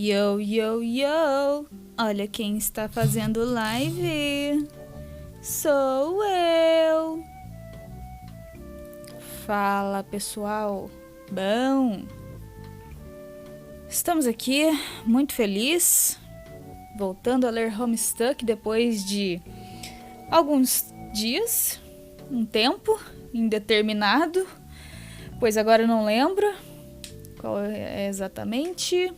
Yo, yo, yo! Olha quem está fazendo live! Sou eu! Fala, pessoal! Bom, estamos aqui muito feliz, voltando a ler HOMESTUCK depois de alguns dias, um tempo indeterminado, pois agora eu não lembro qual é exatamente.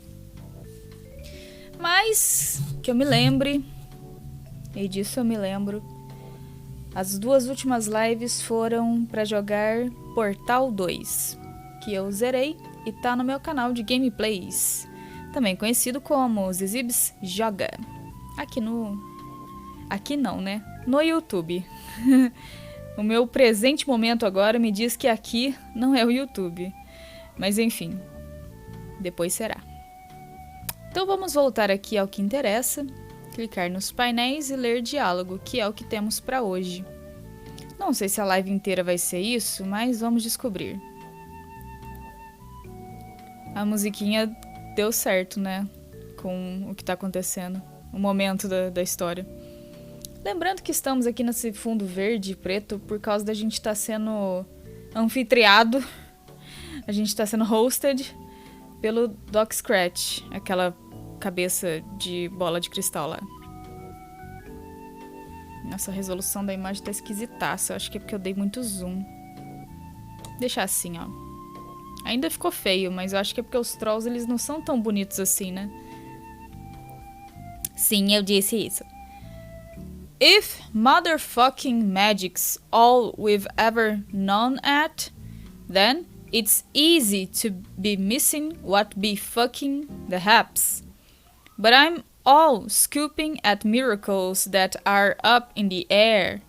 Mas que eu me lembre, e disso eu me lembro, as duas últimas lives foram para jogar Portal 2, que eu zerei e tá no meu canal de gameplays, também conhecido como zizibs joga, aqui não, né? No YouTube. O meu presente momento agora me diz que aqui não é o YouTube, mas enfim, depois será. Então vamos voltar aqui ao que interessa, clicar nos painéis e ler diálogo, que é o que temos para hoje. Não sei se a live inteira vai ser isso, mas vamos descobrir. A musiquinha deu certo, né? Com o que tá acontecendo, o momento da história. Lembrando que estamos aqui nesse fundo verde e preto por causa da gente estar sendo anfitriado, a gente está sendo hosted pelo Doc Scratch, aquela cabeça de bola de cristal lá. Nossa, a resolução da imagem tá esquisitaça. Eu acho que é porque eu dei muito zoom. Deixar assim, ó. Ainda ficou feio, mas eu acho que é porque os trolls eles não são tão bonitos assim, né? Sim, eu disse isso. If motherfucking magic's all we've ever known at, then it's easy to be missing what be fucking the haps. But I'm all scooping at miracles that are up in the air.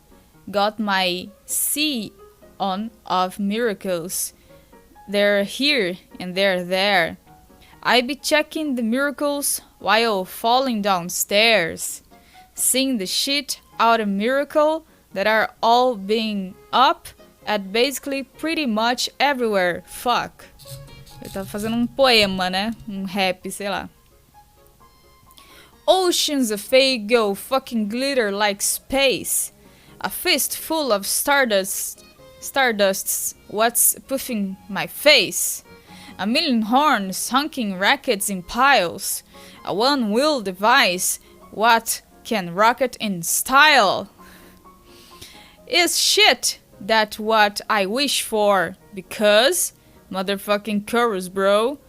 Got my sea on of miracles. They're here and they're there. I be checking the miracles while falling downstairs. Seeing the shit out of miracle that are all being up at basically pretty much everywhere. Fuck. Eu tava fazendo um poema, né? Um rap, sei lá. Oceans of Fago fucking glitter like space. A fist full of stardusts, what's puffing my face? A million horns honking rackets in piles. A one-wheel device, what can rocket in style? Is shit that what I wish for, because, motherfucking chorus bro,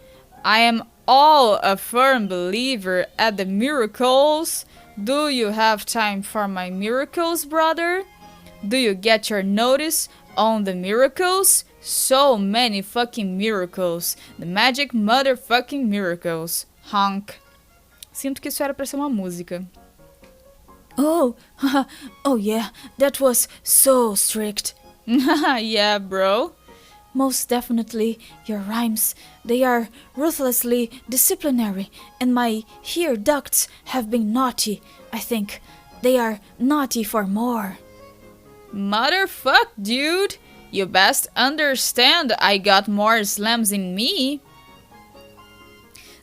I am all a firm believer at the miracles. Do you have time for my miracles, brother? Do you get your notice on the miracles? So many fucking miracles. The magic motherfucking miracles. Honk. Sinto que isso era pra ser uma música. Oh, oh yeah, that was so strict. Yeah, bro. Most definitely, your rhymes, they are ruthlessly disciplinary, and my ear ducts have been naughty. I think they are naughty for more. Motherfuck, dude! You best understand I got more slams in me.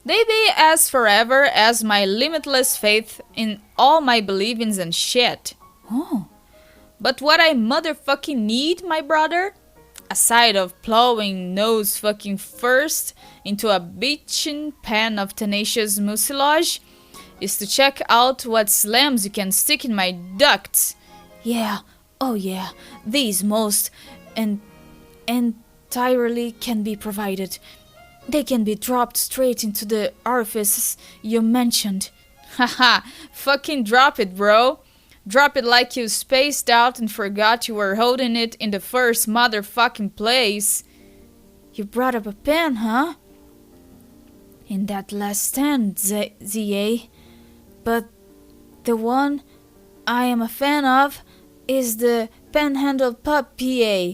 They be as forever as my limitless faith in all my believings and shit. Oh. But what I motherfucking need, my brother, aside of plowing nose fucking first into a bitchin' pan of tenacious mucilage, is to check out what slams you can stick in my ducts. Yeah, oh yeah, these most entirely can be provided. They can be dropped straight into the orifices you mentioned. Haha, fucking drop it, bro. Drop it like you spaced out and forgot you were holding it in the first motherfucking place. You brought up a pen, huh? In that last stand, ZA. But the one I am a fan of is the pen-handled pup PA.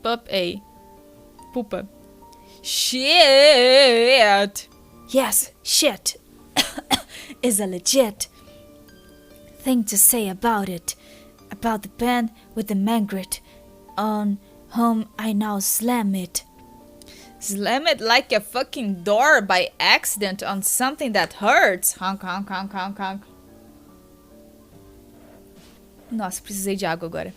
Pup A. Pupa. Shit! Yes, shit. Is a legit thing to say about it. About the pen with the magnet on whom I now slam it. Slam it like a fucking door by accident on something that hurts. Honk, honk, honk, honk, honk. Nossa, precisei de água agora.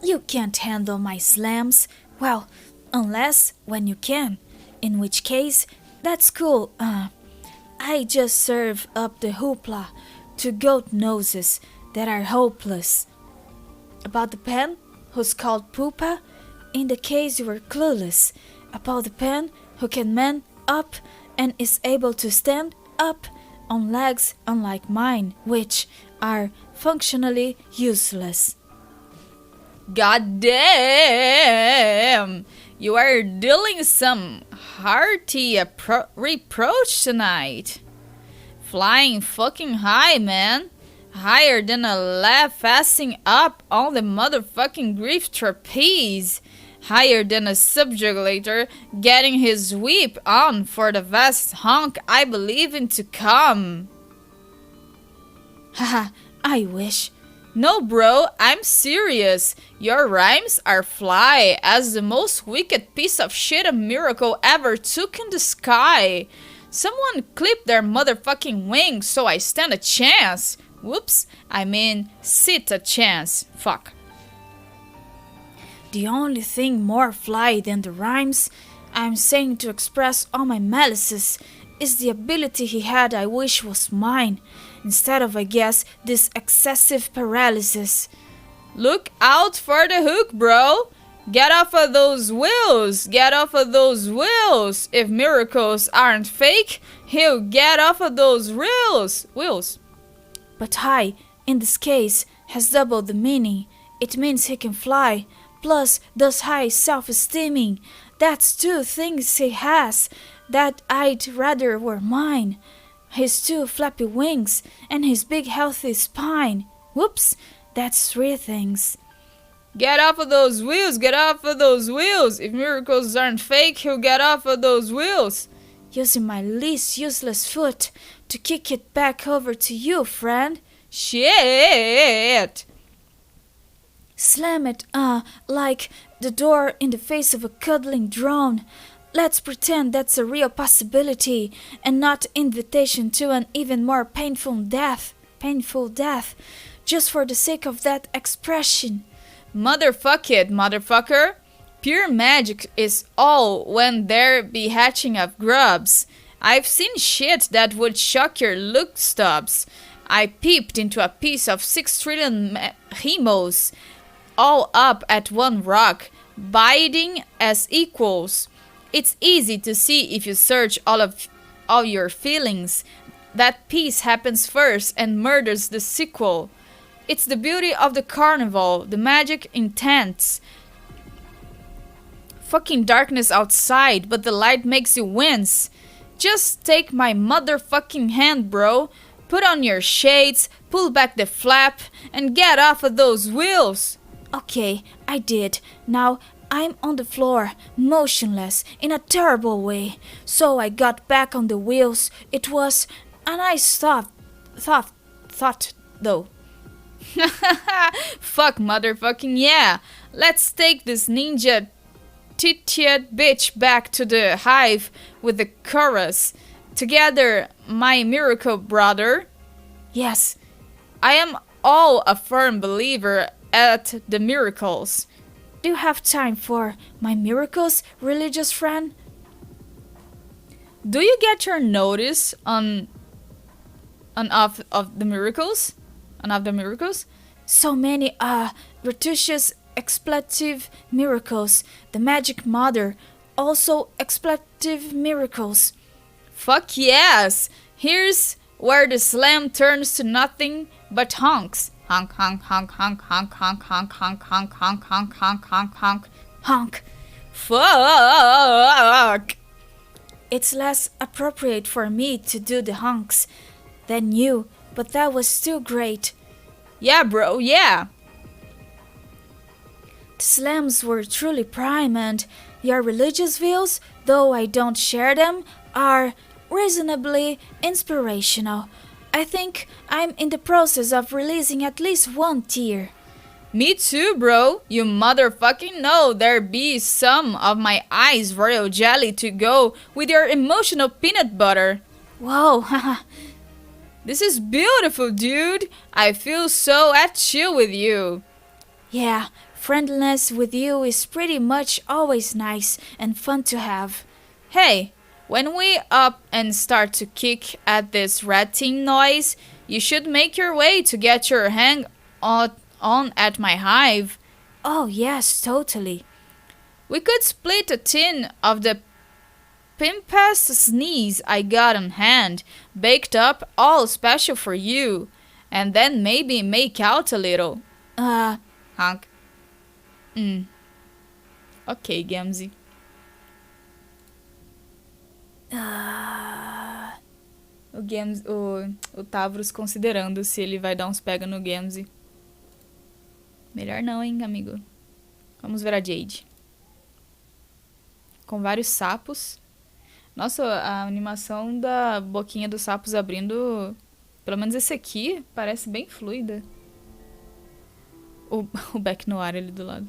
You can't handle my slams. Well, unless when you can. In which case, that's cool. I just serve up the hoopla to goat noses that are hopeless. About the pen, who's called Poopa, in the case you were clueless. About the pen, who can man up and is able to stand up on legs unlike mine, which are functionally useless. God damn! You are dealing some hearty reproach tonight. Flying fucking high, man. Higher than a laugh fassing up on the motherfucking grief trapeze. Higher than a subjugator getting his whip on for the vast honk I believe in to come. Haha, I wish. No, bro, I'm serious. Your rhymes are fly as the most wicked piece of shit a miracle ever took in the sky. Someone clip their motherfucking wings so I stand a chance. Whoops, I mean sit a chance. Fuck. The only thing more fly than the rhymes I'm saying to express all my malices is the ability he had I wish was mine, instead of, I guess, this excessive paralysis. Look out for the hook, bro! Get off of those wheels! Get off of those wheels! If miracles aren't fake, he'll get off of those wheels. But high, in this case, has doubled the meaning. It means he can fly, plus does high self-esteeming. That's two things he has that I'd rather were mine. His two flappy wings and his big healthy spine. Whoops, that's three things. Get off of those wheels, get off of those wheels. If miracles aren't fake, he'll get off of those wheels. Using my least useless foot to kick it back over to you, friend. Shit! Slam it, like the door in the face of a cuddling drone. Let's pretend that's a real possibility and not invitation to an even more painful death, just for the sake of that expression. Motherfuck it, motherfucker. Pure magic is all when there be hatching of grubs. I've seen shit that would shock your look stubs. I peeped into a piece of 6 trillion hemos, all up at one rock, biting as equals. It's easy to see if you search all your feelings. That piece happens first and murders the sequel. It's the beauty of the carnival, the magic intense. Fucking darkness outside, but the light makes you wince. Just take my motherfucking hand, bro. Put on your shades, pull back the flap, and get off of those wheels. Okay, I did. Now I'm on the floor, motionless, in a terrible way. So I got back on the wheels. It was a nice thought though. Fuck motherfucking yeah. Let's take this ninja titiat bitch back to the hive with the chorus. Together, my miracle brother. Yes, I am all a firm believer at the miracles. Do you have time for my miracles, religious friend? Do you get your notice on of the miracles? Of the miracles? So many gratuitous expletive miracles. The magic mother, also expletive miracles. Fuck yes! Here's where the slam turns to nothing but honks. Honk, honk, honk, honk, honk, honk, honk, honk, honk, honk, honk, honk, honk, honk, honk. Fuck! It's less appropriate for me to do the honks than you, but that was still great. Yeah, bro, yeah. The slams were truly prime, and your religious views, though I don't share them, are reasonably inspirational. I think I'm in the process of releasing at least one tear. Me too, bro. You motherfucking know there be some of my eyes royal jelly to go with your emotional peanut butter. Whoa, haha. This is beautiful, dude. I feel so at chill with you. Yeah, friendliness with you is pretty much always nice and fun to have. Hey, when we up and start to kick at this red team noise, you should make your way to get your hang on at my hive. Oh yes, totally. We could split a tin of the pimpest sneeze I got on hand, baked up all special for you, and then maybe make out a little. Honk. Ok, Gamzee. O Tavros considerando se ele vai dar uns pega no Gamzee. Melhor não, hein, amigo. Vamos ver a Jade. Com vários sapos. Nossa, a animação da boquinha dos sapos abrindo... Pelo menos esse aqui parece bem fluida. O Beck no ar ali do lado.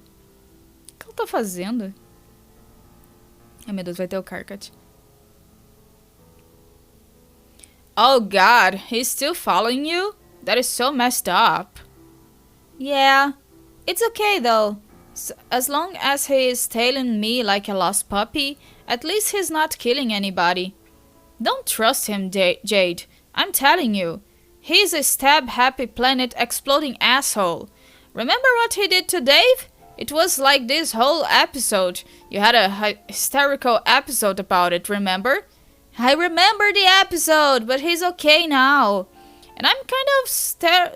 O que ela tá fazendo? Ai, meu Deus, vai ter o Karkat. Oh, God. He's still following you? That is so messed up. Yeah. It's okay, though. As long as he is tailing me like a lost puppy, at least he's not killing anybody. Don't trust him, Jade. I'm telling you. He's a stab-happy planet-exploding asshole. Remember what he did to Dave? It was like this whole episode. You had a hysterical episode about it, remember? I remember the episode, but he's okay now. And I'm kind of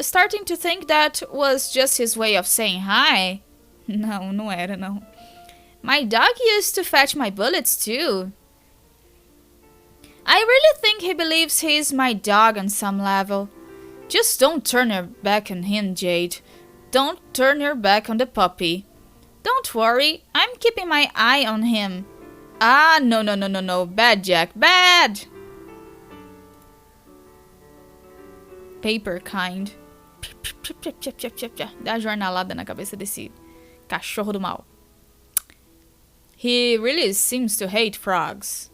starting to think that was just his way of saying hi. Não era, não. My dog used to fetch my bullets, too. I really think he believes he's my dog on some level. Just don't turn your back on him, Jade. Don't turn your back on the puppy. Don't worry, I'm keeping my eye on him. Ah, no. Bad, Jack, bad! Paper kind. Dá a jornalada na cabeça desse cachorro do mal. He really seems to hate frogs.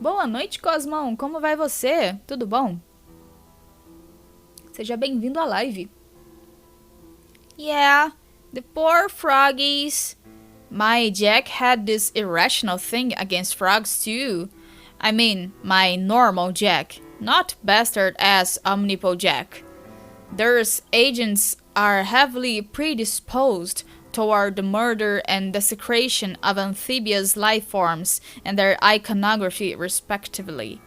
Boa noite, Cosmão. Como vai você? Tudo bom? Seja bem-vindo à live. Yeah, the poor froggies. My Jack had this irrational thing against frogs too. I mean, my normal Jack, not bastard-ass Omnipo Jack. Their agents are heavily predisposed toward the murder and desecration of amphibious life forms and their iconography respectively.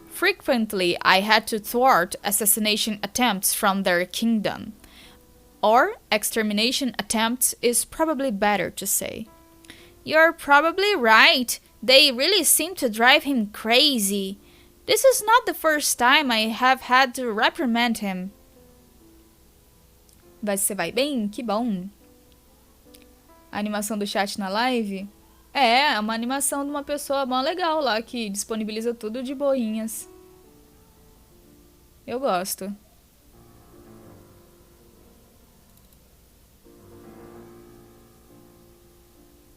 Frequently, I had to thwart assassination attempts from their kingdom. Or extermination attempts is probably better to say. You're probably right. They really seem to drive him crazy. This is not the first time I have had to reprimand him. Você vai bem? Que bom. A animação do chat na live? É uma animação de uma pessoa mó legal lá, que disponibiliza tudo de boinhas. Eu gosto.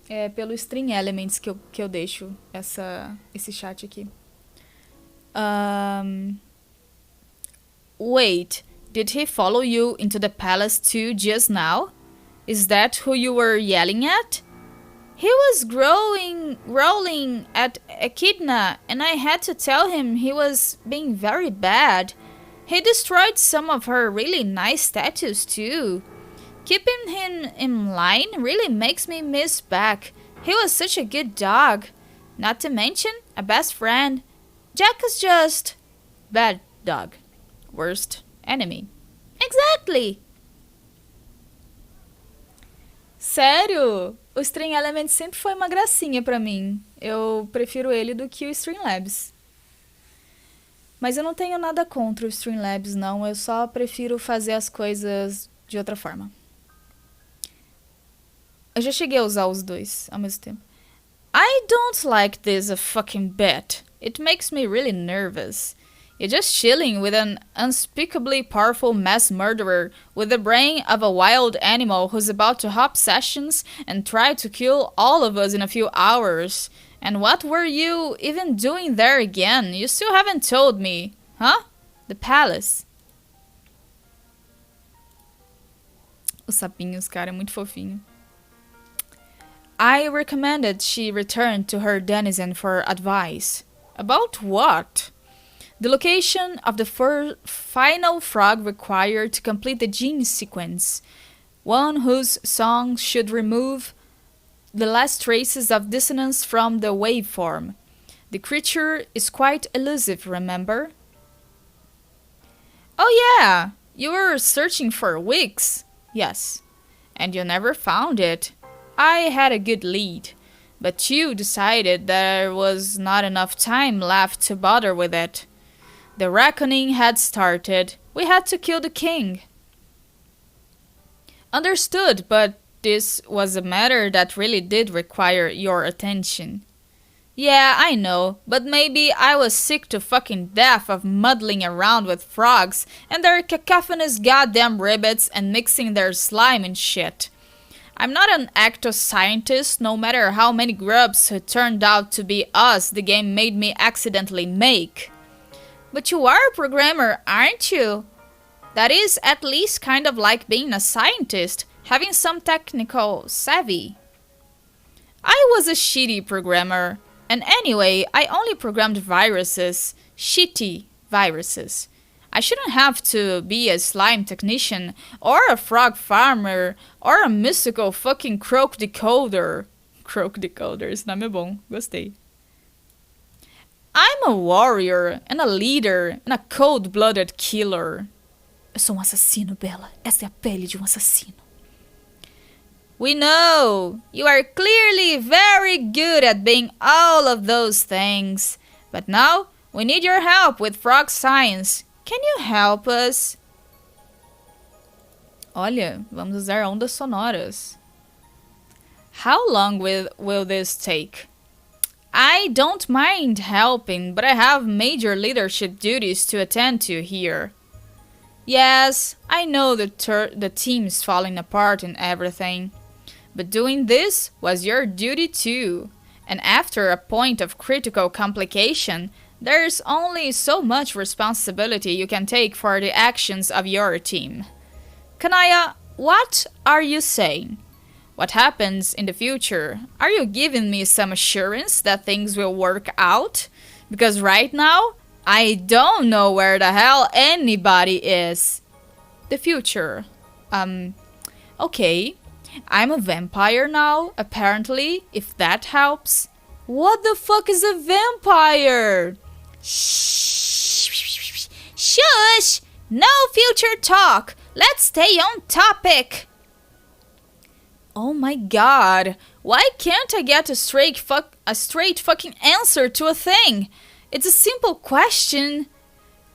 É pelo String Elements que eu deixo esse chat aqui. Wait, did he follow you into the palace too just now? Is that who you were yelling at? He was growling at Echidna, and I had to tell him he was being very bad. He destroyed some of her really nice statues too. Keeping him in line really makes me miss Beck. He was such a good dog. Not to mention, a best friend. Jack is just... bad dog. Worst enemy. Exactly! Sério? O String Elements sempre foi uma gracinha pra mim. Eu prefiro ele do que o Streamlabs. Mas eu não tenho nada contra o Streamlabs, não. Eu só prefiro fazer as coisas de outra forma. Eu já cheguei a usar os dois ao mesmo tempo. I don't like this a fucking bit. It makes me really nervous. You're just chilling with an unspeakably powerful mass murderer with the brain of a wild animal who's about to hop sessions and try to kill all of us in a few hours. And what were you even doing there again? You still haven't told me. Huh? The palace. Os sapinhos, cara, é muito fofinho. I recommended she return to her denizen for advice. About what? The location of the final frog required to complete the gene sequence. One whose song should remove the last traces of dissonance from the waveform. The creature is quite elusive, remember? Oh yeah, you were searching for weeks. Yes, and you never found it. I had a good lead, but you decided there was not enough time left to bother with it. The reckoning had started. We had to kill the king. Understood, but this was a matter that really did require your attention. Yeah, I know, but maybe I was sick to fucking death of muddling around with frogs and their cacophonous goddamn ribbits and mixing their slime and shit. I'm not an ATO scientist, no matter how many grubs who turned out to be us the game made me accidentally make. But you are a programmer, aren't you? That is at least kind of like being a scientist, having some technical savvy. I was a shitty programmer. And anyway, I only programmed viruses. Shitty viruses. I shouldn't have to be a slime technician, or a frog farmer, or a mystical fucking croak decoder. Croak decoder, esse nome é bom, gostei. I'm a warrior, and a leader, and a cold-blooded killer. Eu sou assassino, Bella. Essa é a pele de assassino. We know! You are clearly very good at being all of those things. But now, we need your help with frog science. Can you help us? Olha, vamos usar ondas sonoras. How long will this take? I don't mind helping, but I have major leadership duties to attend to here. Yes, I know the team's falling apart and everything. But doing this was your duty too. And after a point of critical complication, there's only so much responsibility you can take for the actions of your team. Kanaya, what are you saying? What happens in the future? Are you giving me some assurance that things will work out? Because right now, I don't know where the hell anybody is. The future. Okay. I'm a vampire now, apparently, if that helps. What the fuck is a vampire? Shh! Shush! No future talk! Let's stay on topic! Oh my god, why can't I get a straight fucking answer to a thing? It's a simple question.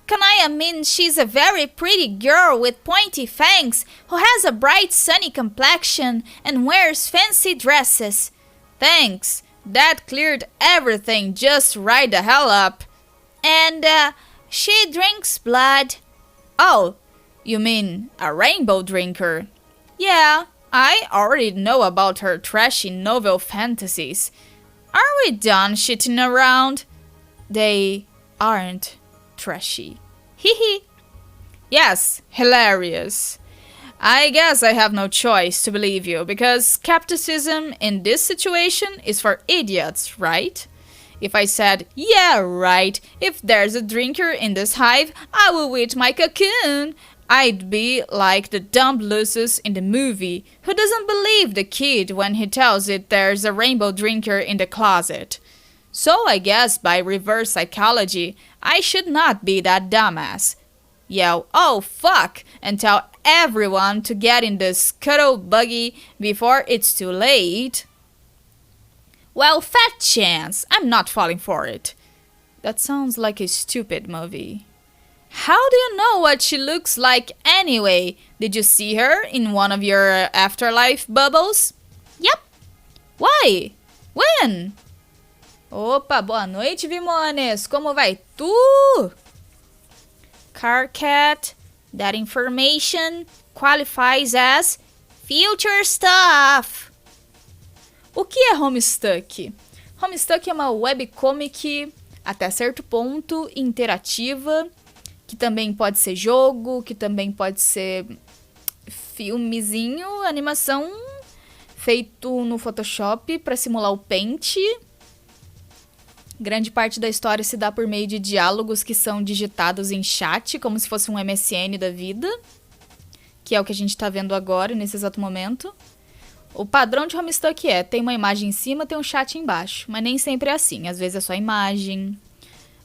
Kanaya means she's a very pretty girl with pointy fangs who has a bright sunny complexion and wears fancy dresses. Thanks, that cleared everything just right the hell up. And, she drinks blood. Oh, you mean a rainbow drinker? Yeah, I already know about her trashy novel fantasies. Are we done shitting around? They aren't trashy. Hehe. Yes, hilarious. I guess I have no choice to believe you, because skepticism in this situation is for idiots, right? If I said, yeah, right, if there's a drinker in this hive, I will eat my cocoon, I'd be like the dumb Lucius in the movie, who doesn't believe the kid when he tells it there's a rainbow drinker in the closet. So I guess by reverse psychology, I should not be that dumbass. Yell, oh fuck, and tell everyone to get in the scuttle buggy before it's too late. Well, fat chance, I'm not falling for it. That sounds like a stupid movie. How do you know what she looks like anyway? Did you see her in one of your afterlife bubbles? Yep. Why? When? Opa, boa noite, Vimones. Como vai tu? Carcat, that information qualifies as future stuff. O que é Homestuck? Homestuck é uma webcomic, até certo ponto, interativa, que também pode ser jogo, que também pode ser filmezinho, animação feito no Photoshop para simular o Paint. Grande parte da história se dá por meio de diálogos que são digitados em chat, como se fosse um MSN da vida, que é o que a gente está vendo agora, nesse exato momento. O padrão de Homestuck tem uma imagem em cima, tem um chat embaixo, mas nem sempre é assim. Às vezes é só imagem,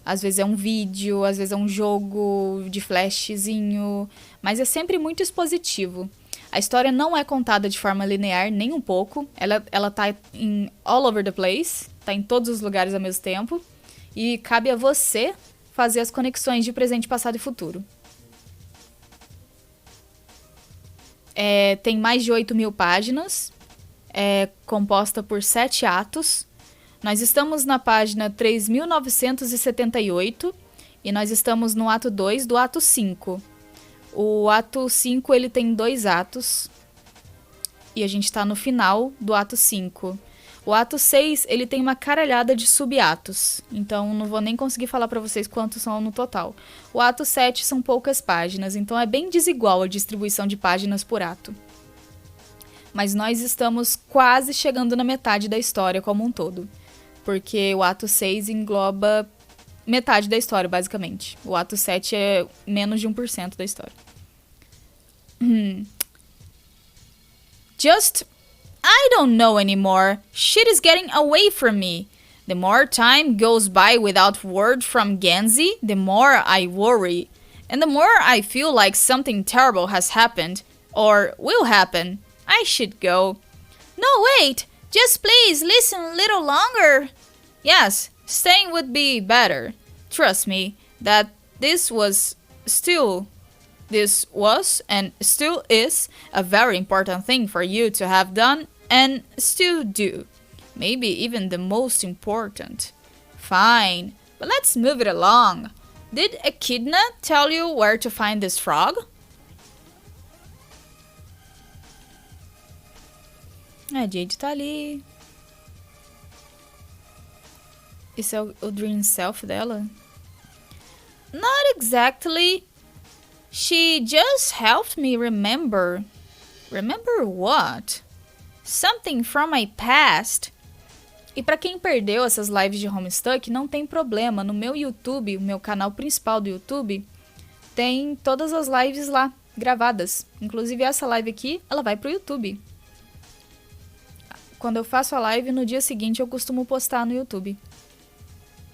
às vezes é um vídeo, às vezes é um jogo de flashzinho, mas é sempre muito expositivo. A história não é contada de forma linear, nem um pouco. Ela tá em all over the place, tá em todos os lugares ao mesmo tempo. E cabe a você fazer as conexões de presente, passado e futuro. Tem mais de 8.000 páginas, é composta por 7 atos. Nós estamos na página 3.978 e nós estamos no ato 2 do ato 5. O ato 5 ele tem 2 atos e a gente está no final do ato 5. O ato 6 ele tem uma caralhada de subatos, então não vou nem conseguir falar para vocês quantos são no total. O ato 7 são poucas páginas, então é bem desigual a distribuição de páginas por ato. Mas nós estamos quase chegando na metade da história como um todo, porque o ato 6 engloba metade da história, basicamente. O ato 7 é menos de 1% da história. I don't know anymore. Shit is getting away from me. The more time goes by without word from Genzi, the more I worry. And the more I feel like something terrible has happened, or will happen. I should go. No, wait! Just please listen a little longer. Yes, staying would be better. Trust me, that this was and still is a very important thing for you to have done and still do. Maybe even the most important. Fine, but let's move it along. Did Echidna tell you where to find this frog? A Jade tá ali. Esse é o Dream Self dela? Not exactly. She just helped me remember. Remember what? Something from my past. E pra quem perdeu essas lives de Homestuck, não tem problema. No meu YouTube, o meu canal principal do YouTube, tem todas as lives lá, gravadas. Inclusive essa live aqui, ela vai pro YouTube. Quando eu faço a live, no dia seguinte eu costumo postar no YouTube.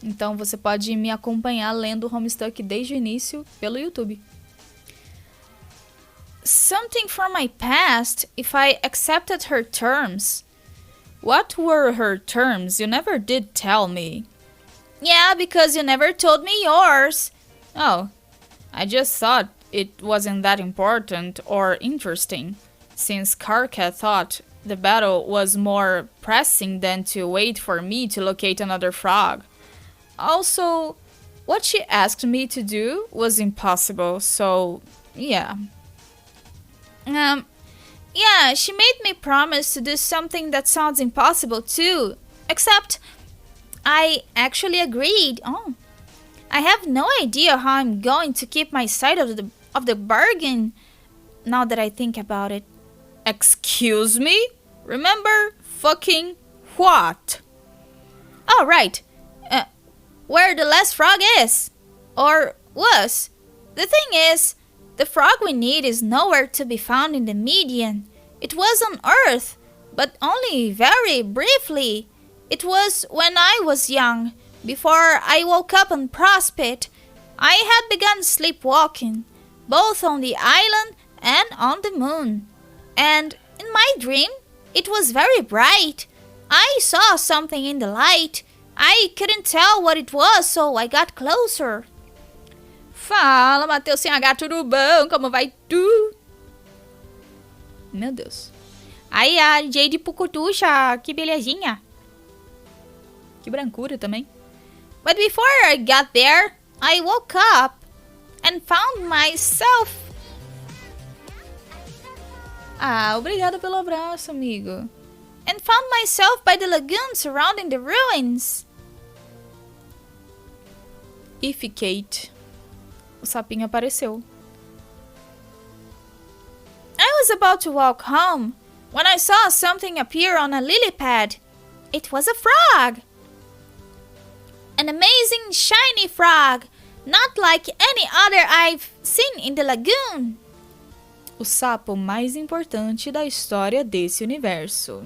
Então você pode me acompanhar lendo Homestuck desde o início pelo YouTube. Something from my past if I accepted her terms. What were her terms? You never did tell me. Yeah, because you never told me yours. Oh, I just thought it wasn't that important or interesting, since Karka thought the battle was more pressing than to wait for me to locate another frog. Also, what she asked me to do was impossible, so yeah. Yeah, she made me promise to do something that sounds impossible too. Except, I actually agreed. Oh, I have no idea how I'm going to keep my side of the bargain, now that I think about it. Excuse me? Remember fucking what? Oh, right. Where the last frog is. Or was. The thing is, the frog we need is nowhere to be found in the median. It was on Earth, but only very briefly. It was when I was young, before I woke up on Prospect. I had begun sleepwalking, both on the island and on the moon. And in my dream, it was very bright. I saw something in the light. I couldn't tell what it was, so I got closer. Fala, Matheus sem H, tudo bom? Como vai tu? Meu Deus. Aí a Jade Pucutuxa, que belezinha. Que brancura também. But before I got there, I woke up. and found myself... Ah, obrigada pelo abraço, amigo. And found myself by the lagoon surrounding the ruins. If Kate. O sapinho apareceu. I was about to walk home when I saw something appear on a lily pad. It was a frog. An amazing shiny frog, not like any other I've seen in the lagoon. O sapo mais importante da história desse universo.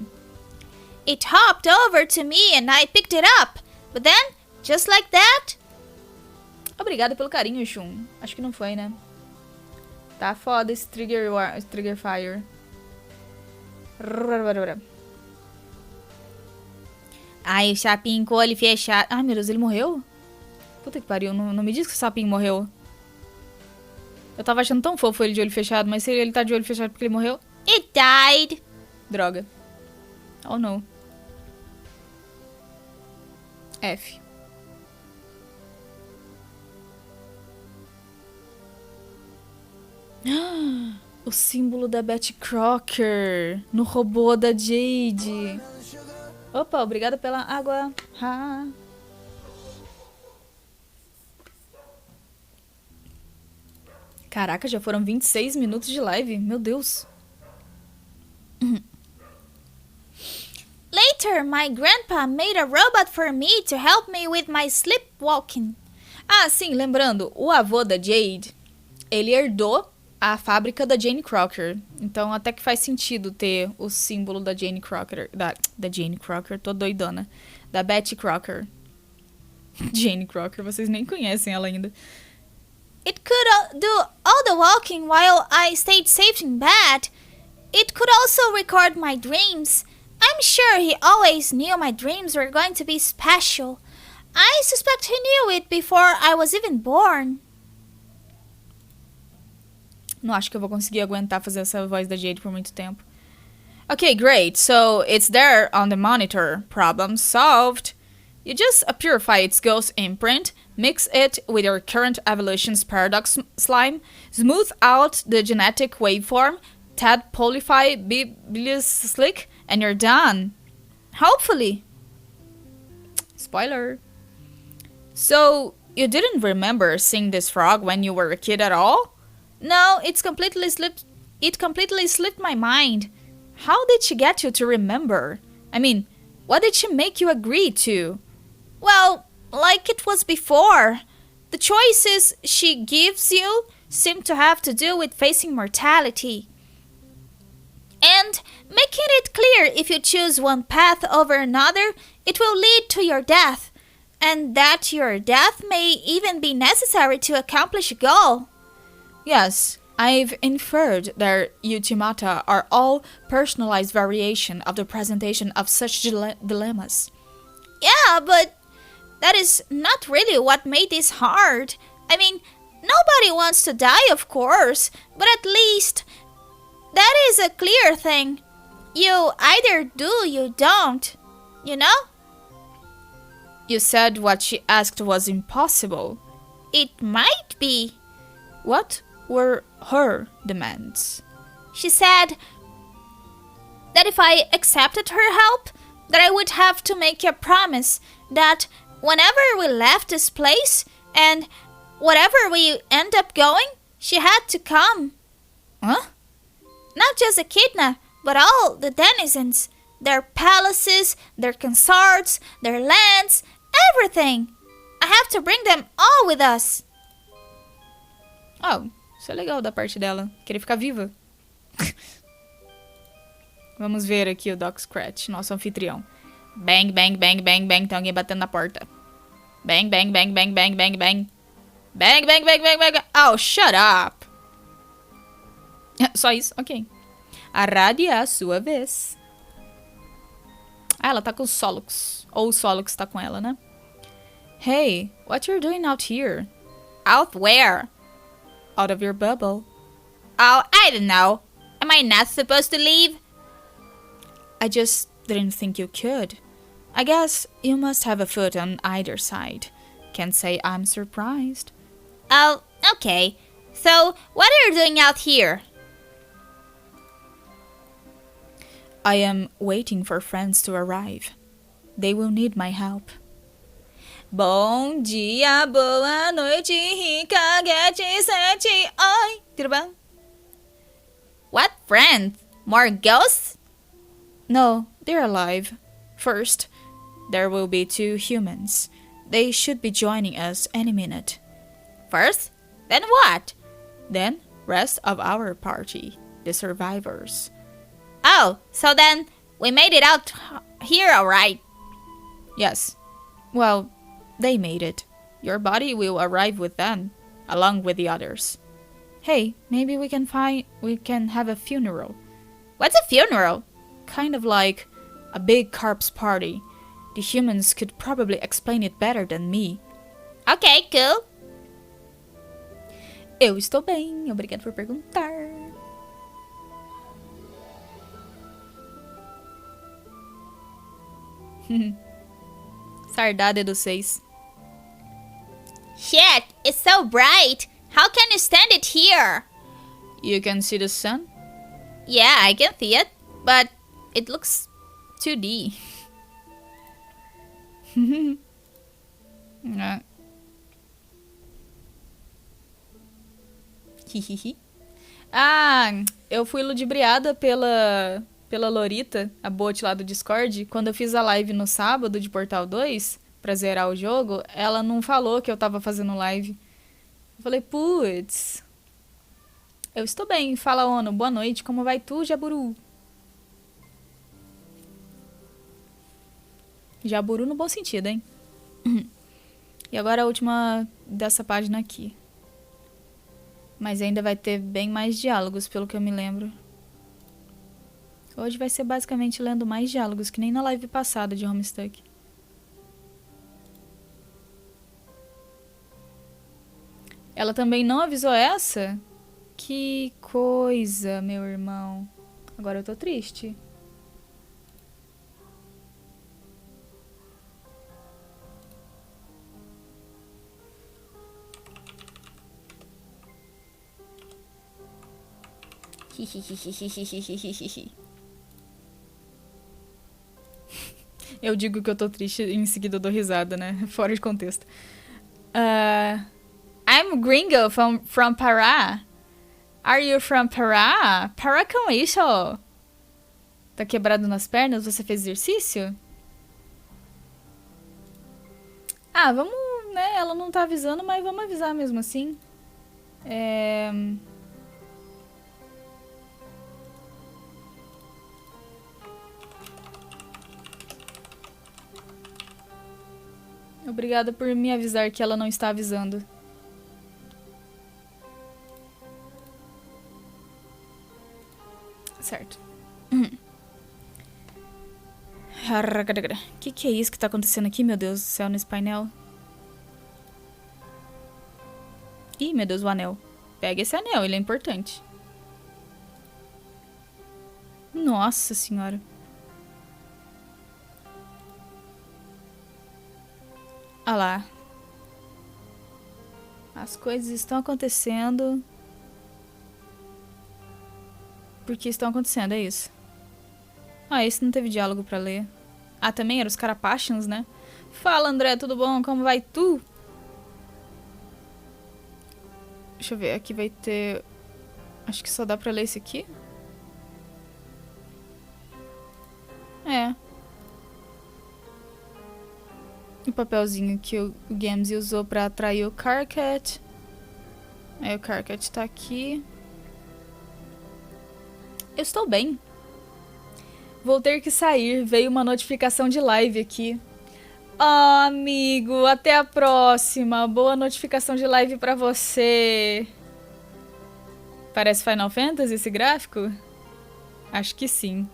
It hopped over to me and I picked it up. But then, just like that... Obrigada pelo carinho, Shun. Acho que não foi, né? Tá foda esse trigger fire. Ai, o sapinho com o olho fechado. Ai, meu Deus, ele morreu? Puta que pariu, não me diz que o sapinho morreu. Eu tava achando tão fofo ele de olho fechado, mas se ele tá de olho fechado porque ele morreu... It died! Droga. Oh, não. F. O símbolo da Betty Crocker no robô da Jade. Opa, obrigada pela água. Ha. Caraca, já foram 26 minutos de live. Meu Deus. Later, my grandpa made a robot for me to help me with my sleepwalking. Ah, sim, lembrando, o avô da Jade, ele herdou a fábrica da Jane Crocker. Então até que faz sentido ter o símbolo da Jane Crocker. Da Jane Crocker, tô doidona. Da Betty Crocker. Jane Crocker, vocês nem conhecem ela ainda. It could do all the walking while I stayed safe in bed. It could also record my dreams. I'm sure he always knew my dreams were going to be special. I suspect he knew it before I was even born. Não acho que eu vou conseguir aguentar fazer essa voz da Jade por muito tempo. Okay, great. So it's there on the monitor. Problem solved. You just purify its ghost imprint, mix it with your current evolution's paradox slime, smooth out the genetic waveform, tad polify bilious slick, and you're done. Hopefully. Spoiler. So, you didn't remember seeing this frog when you were a kid at all? No, it completely slipped my mind. How did she get you to remember? I mean, what did she make you agree to? Well, like it was before. The choices she gives you seem to have to do with facing mortality. And making it clear if you choose one path over another, it will lead to your death. And that your death may even be necessary to accomplish a goal. Yes, I've inferred that ultimata are all personalized variation of the presentation of such dilemmas. Yeah, but that is not really what made this hard. I mean, nobody wants to die, of course, but at least that is a clear thing. You either do, you don't, you know? You said what she asked was impossible. It might be. What were her demands? She said that if I accepted her help, that I would have to make a promise that whenever we left this place and wherever we end up going, she had to come. Huh? Not just Echidna, but all the denizens. Their palaces, their consorts, their lands, everything. I have to bring them all with us. Oh, isso é legal da parte dela. Querer ficar viva. Vamos ver aqui o Doc Scratch, nosso anfitrião. Bang, bang, bang, bang, bang. Tem alguém batendo na porta. Bang, bang, bang, bang, bang, bang, bang. Bang, bang, bang, bang, bang. Oh, shut up. Só isso? Ok. Arade é a sua vez. Ah, ela tá com o Solux. Ou o Solux tá com ela, né? Hey, what you're doing out here? Out where? Out of your bubble. Oh, I don't know. Am I not supposed to leave? I just didn't think you could. I guess you must have a foot on either side. Can't say I'm surprised. Oh, Okay, so what are you doing out here? I am waiting for friends to arrive. They will need my help. Bom dia, boa noite, rica, get, sete, oi. Tudo bom? What friends? More ghosts? No, they're alive. First, there will be 2 humans. They should be joining us any minute. First? Then what? Then, rest of our party, the survivors. Oh, so then we made it out here alright. Yes. Well, they made it. Your body will arrive with them, along with the others. Hey, maybe we can have a funeral. What's a funeral? Kind of like a big corpse party. The humans could probably explain it better than me. Okay, cool. Eu estou bem, obrigado por perguntar. Sardada do 6. Shit, it's so bright. How can you stand it here? You can see the sun? Yeah, I can see it, but it looks 2D. Ah, eu fui ludibriada pela Lorita, a bot lá do Discord. Quando eu fiz a live no sábado de Portal 2, pra zerar o jogo, ela não falou que eu tava fazendo live. Eu falei, putz, eu estou bem. Fala, Ono, boa noite, como vai tu, Jaburu? Jaburu no bom sentido, hein? E agora a última dessa página aqui. Mas ainda vai ter bem mais diálogos, pelo que eu me lembro. Hoje vai ser basicamente lendo mais diálogos, que nem na live passada de Homestuck. Ela também não avisou essa? Que coisa, meu irmão. Agora eu tô triste. Eu digo que eu tô triste e em seguida eu dou risada, né? Fora de contexto. I'm gringo from Pará. Are you from Pará? Pará com isso? Tá quebrado nas pernas? Você fez exercício? Ah, vamos, né? Ela não tá avisando, mas vamos avisar mesmo assim. Obrigada por me avisar que ela não está avisando. Certo. Que é isso que tá acontecendo aqui, meu Deus do céu, nesse painel? Ih, meu Deus, o anel. Pega esse anel, ele é importante. Nossa senhora. Ah lá. As coisas estão acontecendo. Porque estão acontecendo, é isso. Ah, esse não teve diálogo pra ler. Ah, também eram os Carapachans, né? Fala, André, tudo bom? Como vai tu? Deixa eu ver, aqui vai ter... Acho que só dá pra ler esse aqui. É. O papelzinho que o Gamze usou pra atrair o Carcat. Aí o Carcat tá aqui. Eu estou bem. Vou ter que sair. Veio uma notificação de live aqui. Oh, amigo, até a próxima. Boa notificação de live pra você. Parece Final Fantasy esse gráfico? Acho que sim.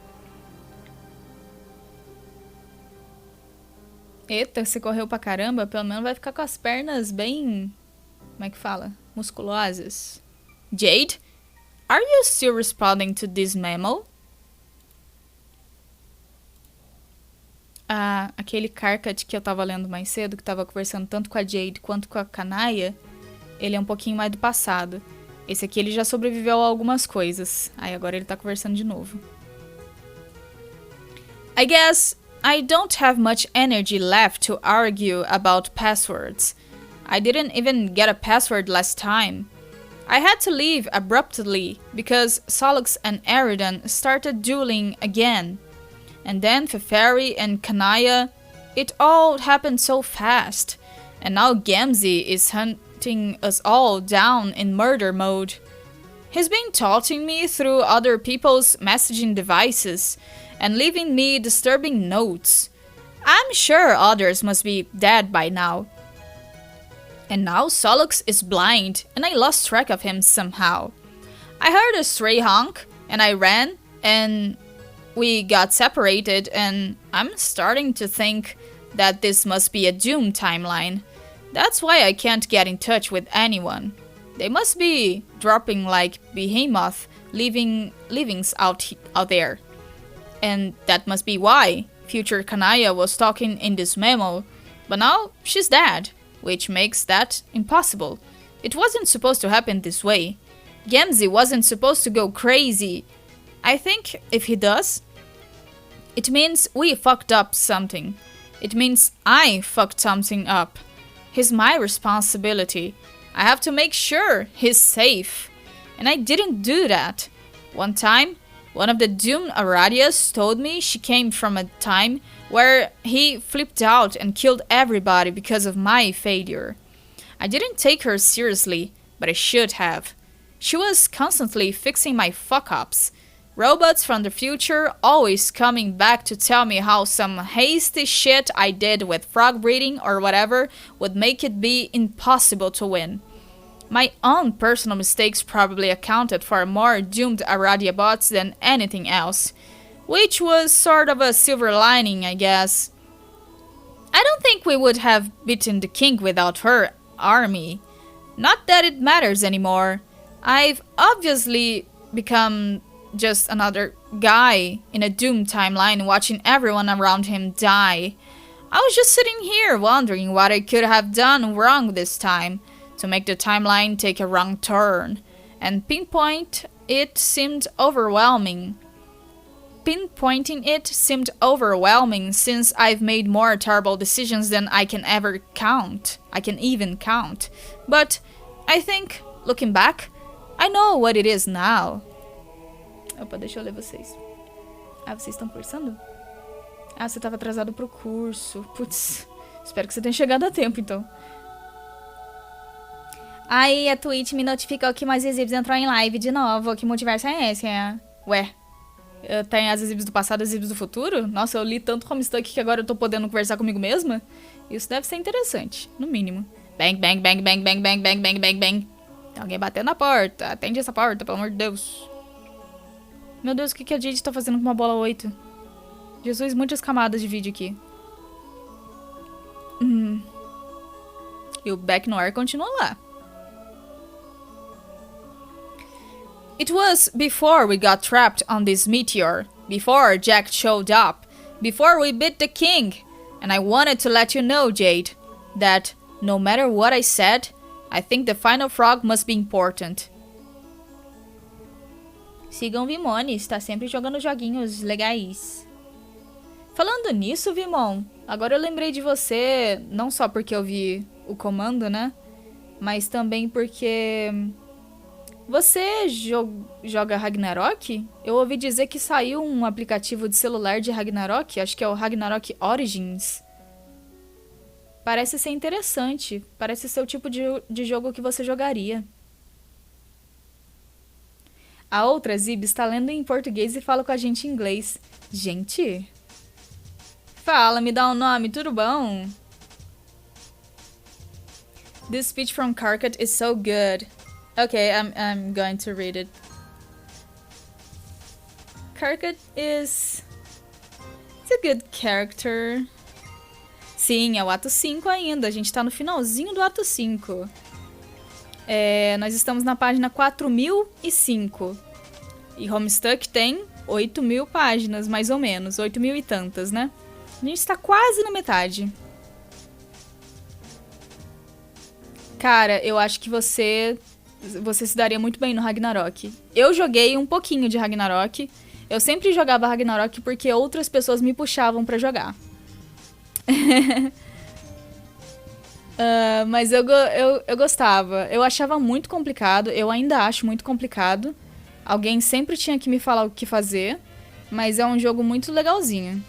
Eita, você correu pra caramba. Pelo menos vai ficar com as pernas bem... Como é que fala? Musculosas. Jade? Are you still responding to this memo? Ah, aquele Carcat que eu tava lendo mais cedo, que tava conversando tanto com a Jade quanto com a Kanaya, ele é um pouquinho mais do passado. Esse aqui ele já sobreviveu a algumas coisas. Aí agora ele tá conversando de novo. I guess I don't have much energy left to argue about passwords. I didn't even get a password last time. I had to leave abruptly because Solux and Eridan started dueling again. And then Feferi and Kanaya, it all happened so fast. And now Gamzee is hunting us all down in murder mode. He's been taunting me through other people's messaging devices and leaving me disturbing notes. I'm sure others must be dead by now. And now Solux is blind, and I lost track of him somehow. I heard a stray honk, and I ran, and we got separated, and I'm starting to think that this must be a Doom timeline. That's why I can't get in touch with anyone. They must be dropping like behemoth leavings out there. And that must be why future Kanaya was talking in this memo, but now she's dead, which makes that impossible. It wasn't supposed to happen this way. Gamzee wasn't supposed to go crazy. I think if he does, it means we fucked up something. It means I fucked something up. He's my responsibility. I have to make sure he's safe. And I didn't do that. One time, one of the Doom Aradias told me she came from a time where he flipped out and killed everybody because of my failure. I didn't take her seriously, but I should have. She was constantly fixing my fuck-ups. Robots from the future always coming back to tell me how some hasty shit I did with frog breeding or whatever would make it be impossible to win. My own personal mistakes probably accounted for more doomed Aradia bots than anything else, which was sort of a silver lining, I guess. I don't think we would have beaten the king without her army. Not that it matters anymore. I've obviously become just another guy in a Doom timeline watching everyone around him die. I was just sitting here wondering what I could have done wrong this time to make the timeline take a wrong turn, and pinpointing it seemed overwhelming since I've made more terrible decisions than I can even count. But I think, looking back, I know what it is now. Opa, deixa eu ler vocês. Ah, vocês estão cursando? Ah, você estava atrasado pro curso. Putz, espero que você tenha chegado a tempo, então. Aí a Twitch me notificou que mais zizibs entrou em live de novo. Que multiverso é esse? Ué, tem as zizibs do passado e as zizibs do futuro? Nossa, eu li tanto HOMESTUCK que agora eu tô podendo conversar comigo mesma? Isso deve ser interessante, no mínimo. Bang, bang, bang, bang, bang, bang, bang, bang, bang, bang. Tem alguém batendo na porta. Atende essa porta, pelo amor de Deus. Meu Deus, o que a Jade tá fazendo com uma bola 8? Jesus, muitas camadas de vídeo aqui. E o Back no ar continua lá. It was before we got trapped on this meteor, before Jack showed up, before we beat the king, and I wanted to let you know, Jade, that no matter what I said, I think the final frog must be important. Sigam Vimone, está sempre jogando joguinhos legais. Falando nisso, Vimon, agora eu lembrei de você, não só porque eu vi o comando, né? Mas também porque... Você joga Ragnarok? Eu ouvi dizer que saiu um aplicativo de celular de Ragnarok, acho que é o Ragnarok Origins. Parece ser interessante, parece ser o tipo de jogo que você jogaria. A outra Zib está lendo em português e fala com a gente em inglês. Gente... Fala, me dá um nome, tudo bom? This speech from Karkat is so good. Okay, I'm going to read it. Karkat is... It's a good character. Sim, é o ato 5 ainda. A gente tá no finalzinho do ato 5. Nós estamos na página 4005. E Homestuck tem 8.000 páginas, mais ou menos. 8.000 e tantas, né? A gente está quase na metade. Cara, eu acho que você se daria muito bem no Ragnarok. Eu joguei um pouquinho de Ragnarok. Eu sempre jogava Ragnarok porque outras pessoas me puxavam pra jogar. Mas eu gostava. Eu achava muito complicado. Eu ainda acho muito complicado. Alguém sempre tinha que me falar o que fazer. Mas é um jogo muito legalzinho.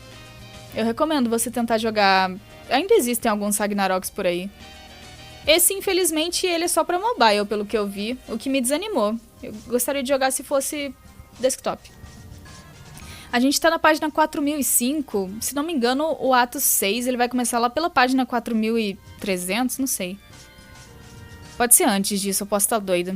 Eu recomendo você tentar jogar. Ainda existem alguns Ragnaroks por aí. Esse, infelizmente, ele é só pra mobile, pelo que eu vi. O que me desanimou. Eu gostaria de jogar se fosse desktop. A gente tá na página 4005. Se não me engano, o ato 6 ele vai começar lá pela página 4300, não sei. Pode ser antes disso, eu posso estar doida.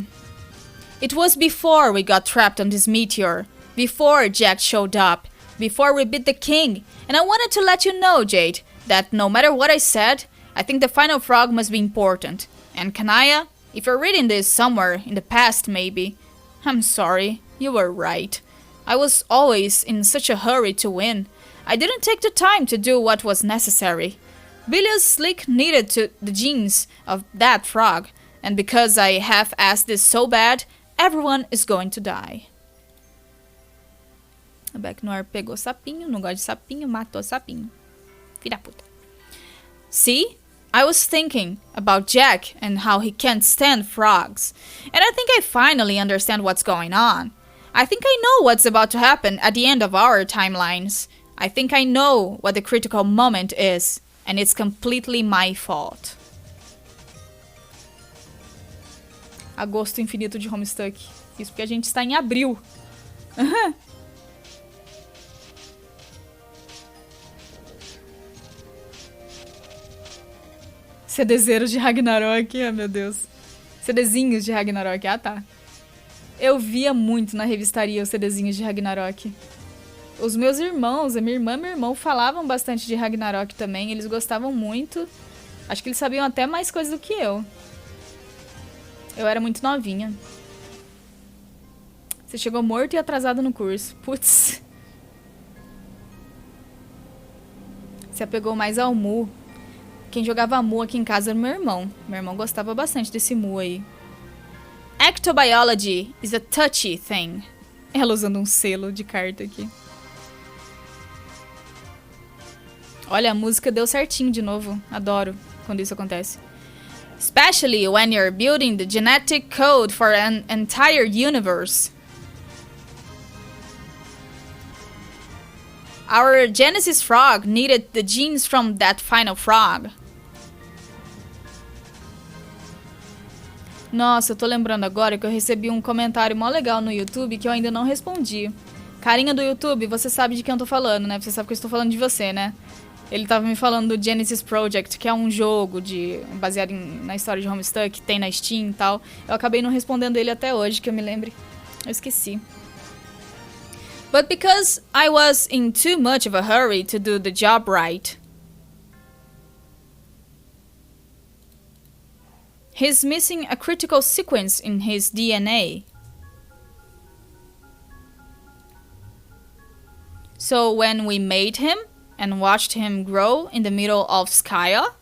It was before we got trapped on this meteor. Before Jack showed up. Before we beat the king. And I wanted to let you know, Jade, that no matter what I said, I think the final frog must be important. And Kanaya, if you're reading this somewhere in the past maybe, I'm sorry, you were right. I was always in such a hurry to win. I didn't take the time to do what was necessary. Bilious Slick needed the genes of that frog, and because I half-assed this so bad, everyone is going to die. A Beck Noir pegou sapinho, não gosta de sapinho, matou sapinho. Filha da puta. See? I was thinking about Jack and how he can't stand frogs. And I think I finally understand what's going on. I think I know what's about to happen at the end of our timelines. I think I know what the critical moment is. And it's completely my fault. Agosto infinito de Homestuck. Isso porque a gente está em abril. CDzeiros de Ragnarok, oh meu Deus. CDzinhos de Ragnarok, ah tá. Eu via muito na revistaria os CDzinhos de Ragnarok. Os meus irmãos, a minha irmã e meu irmão falavam bastante de Ragnarok também, eles gostavam muito. Acho que eles sabiam até mais coisas do que eu. Eu era muito novinha. Você chegou morto e atrasado no curso. Putz. Se apegou mais ao Mu. Quem jogava Mu aqui em casa era meu irmão. Meu irmão gostava bastante desse Mu aí. Ectobiology is a touchy thing. Ela usando um selo de carta aqui. Olha, a música deu certinho de novo. Adoro quando isso acontece. Especially when you're building the genetic code for an entire universe. Our Genesis frog needed the genes from that final frog. Nossa, eu tô lembrando agora que eu recebi um comentário mó legal no YouTube que eu ainda não respondi. Carinha do YouTube, você sabe de quem eu tô falando, né? Você sabe que eu estou falando de você, né? Ele tava me falando do Genesis Project, que é um jogo baseado na história de Homestuck, que tem na Steam e tal. Eu acabei não respondendo ele até hoje, que eu me lembre. Eu esqueci. But because I was in too much of a hurry to do the job right. He's missing a critical sequence in his DNA. So when we made him and watched him grow in the middle of Skya,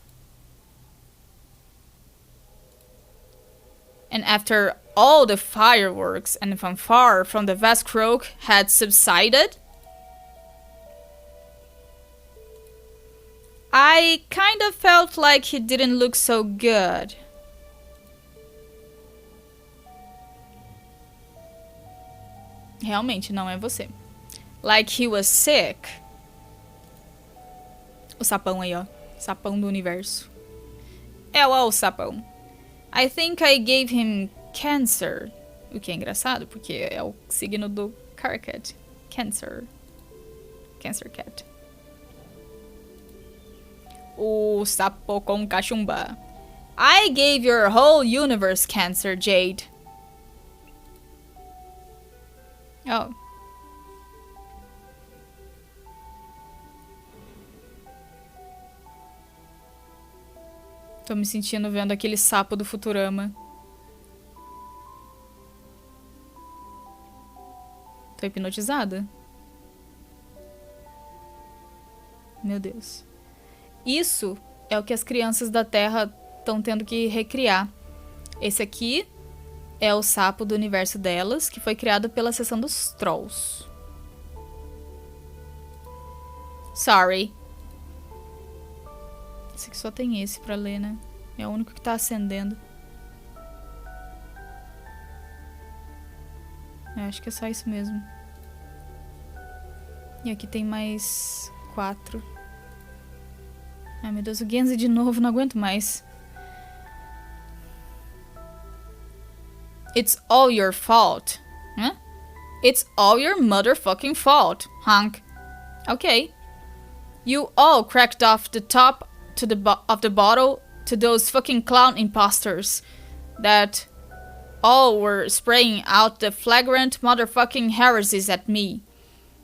and after all the fireworks and fanfare from the vast croak had subsided, I kind of felt like he didn't look so good. Realmente não é você. Like he was sick. O sapão aí, ó. Sapão do universo. É o sapão. I think I gave him cancer. O que é engraçado, porque é o signo do Carcat. Cancer. Cancer cat. O sapo com cachumba. I gave your whole universe cancer, Jade. Oh. Tô me sentindo vendo aquele sapo do Futurama. Tô hipnotizada. Meu Deus. Isso é o que as crianças da Terra estão tendo que recriar. Esse aqui é o sapo do universo delas, que foi criado pela seção dos Trolls. Sorry. Esse aqui só tem esse pra ler, né? É o único que tá acendendo. Acho que é só isso mesmo. E aqui tem mais 4. Ai, meu Deus, o Genzi de novo, não aguento mais. It's all your fault. Huh? It's all your motherfucking fault, Hank. Okay. You all cracked off the top to of the bottle to those fucking clown imposters that all were spraying out the flagrant motherfucking heresies at me.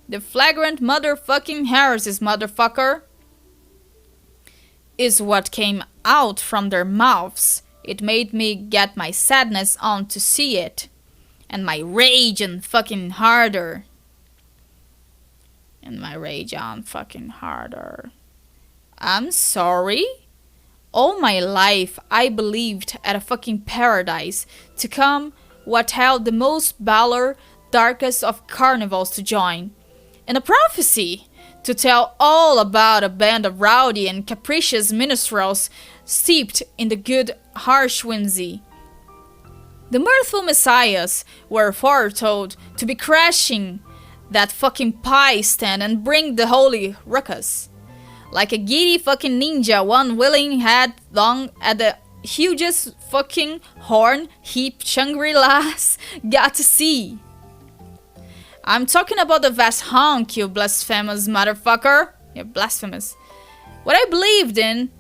The flagrant motherfucking heresies, motherfucker, is what came out from their mouths. It made me get my sadness on to see it. And my rage on fucking harder. And my rage on fucking harder. I'm sorry? All my life I believed at a fucking paradise to come what held the most valor, darkest of carnivals to join. And a prophecy to tell all about a band of rowdy and capricious minstrels steeped in the good harsh whimsy. The mirthful messiahs were foretold to be crashing that fucking pie stand and bring the holy ruckus. Like a giddy fucking ninja, one willing head long at the hugest fucking horn heap Shangri-Las got to see. I'm talking about the vast honk, you blasphemous motherfucker. You're blasphemous. What I believed in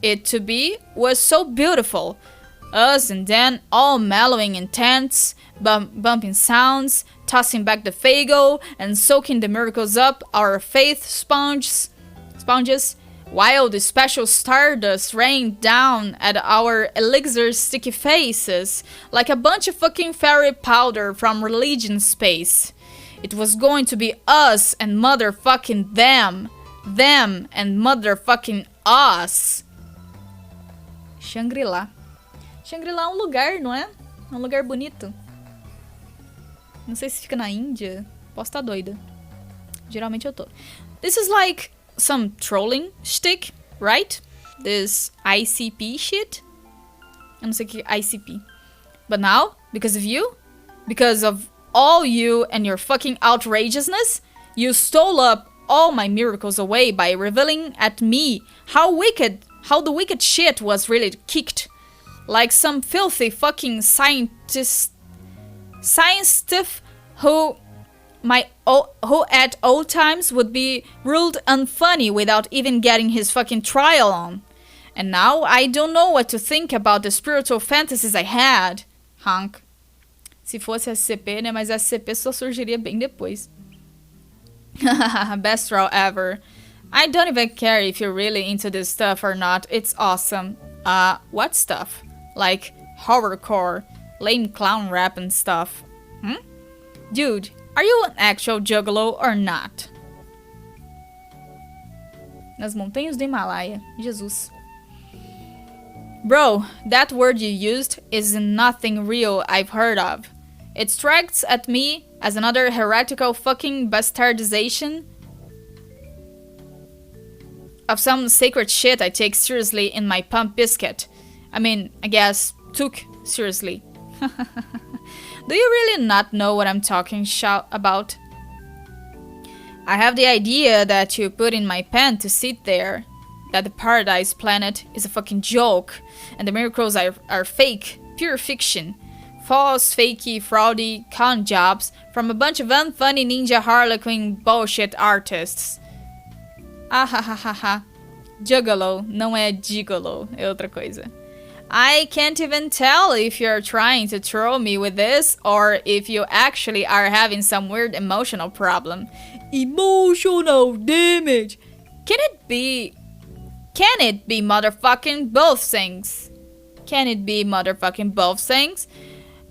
it to be was so beautiful. Us and then all mellowing in tents, bumping sounds, tossing back the fago, and soaking the miracles up our faith sponges, while the special stardust rained down at our elixir sticky faces like a bunch of fucking fairy powder from religion space. It was going to be us and motherfucking them and motherfucking us. Shangri-La. Shangri-La é um lugar, não é? É um lugar bonito. Não sei se fica na Índia. Posso estar doida. Geralmente eu tô. This is like some trolling shtick, right? This ICP shit. Eu não sei o que é ICP. But now, because of you, because of all you and your fucking outrageousness, you stole up all my miracles away by revealing at me how the wicked shit was really kicked. Like some filthy fucking science stuff who at old times would be ruled unfunny without even getting his fucking trial on. And now I don't know what to think about the spiritual fantasies I had. Honk. Se fosse SCP, né? Mas SCP só surgiria bem depois. Best troll ever. I don't even care if you're really into this stuff or not. It's awesome. What stuff? Like horrorcore, lame clown rap and stuff. Dude, are you an actual juggalo or not? Nas montanhas do Himalaia. Jesus. Bro, that word you used is nothing real I've heard of. It strikes at me as another heretical fucking bastardization of some sacred shit I take seriously in my pump biscuit. I mean, I guess, took seriously. Do you really not know what I'm talking about? I have the idea that you put in my pen to sit there, that the paradise planet is a fucking joke, and the miracles are fake, pure fiction, false, fakey, fraudy con jobs from a bunch of unfunny ninja harlequin bullshit artists. Ahahaha. Juggalo não é gigolo, é outra coisa. I can't even tell if you're trying to troll me with this or if you actually are having some weird emotional problem. Emotional damage. Can it be motherfucking both things? Can it be motherfucking both things?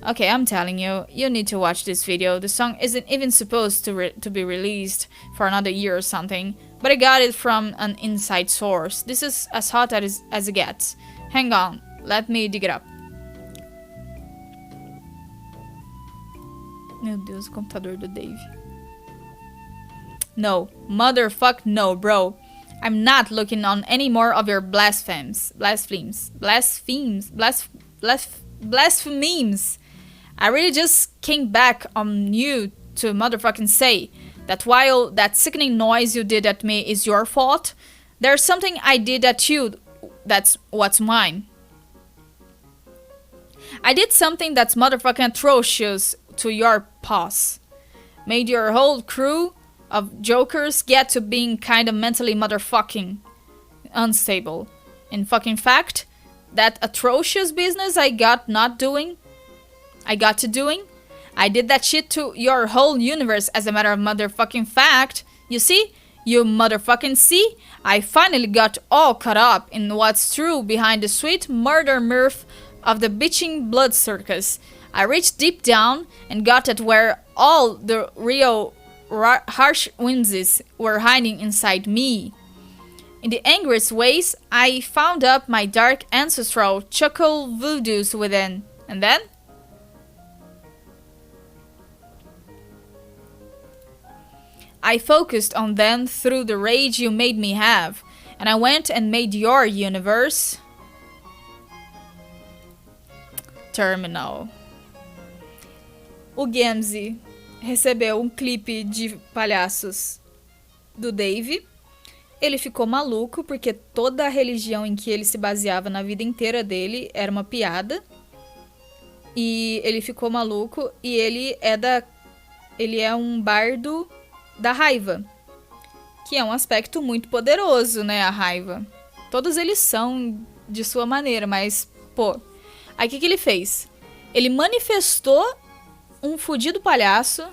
Okay, I'm telling you, you need to watch this video. The song isn't even supposed to be released for another year or something, but I got it from an inside source. This is as hot as it gets. Hang on, let me dig it up. Meu Deus, o computador do Dave. No. Motherfuck no, bro. I'm not looking on any more of your blasphemies. I really just came back on you to motherfucking say that while that sickening noise you did at me is your fault, there's something I did at you that's what's mine. I did something that's motherfucking atrocious to your boss. Made your whole crew of jokers get to being kinda mentally motherfucking unstable. In fucking fact, that atrocious business I got to doing, I did that shit to your whole universe as a matter of motherfucking fact. You see? You motherfucking see? I finally got all caught up in what's true behind the sweet murder mirth of the bitching blood circus. I reached deep down and got at where all the real harsh whimsies were hiding inside me. In the angriest ways, I found up my dark ancestral chuckle voodoos within. And then? I focused on them through the rage you made me have. And I went and made your universe terminal. O Gamze recebeu um clipe de palhaços do Dave. Ele ficou maluco porque toda a religião em que ele se baseava na vida inteira dele era uma piada. E ele ficou maluco e ele é um bardo da raiva, que é um aspecto muito poderoso, né, a raiva. Todos eles são de sua maneira, mas, pô, aí o que ele fez? Ele manifestou um fudido palhaço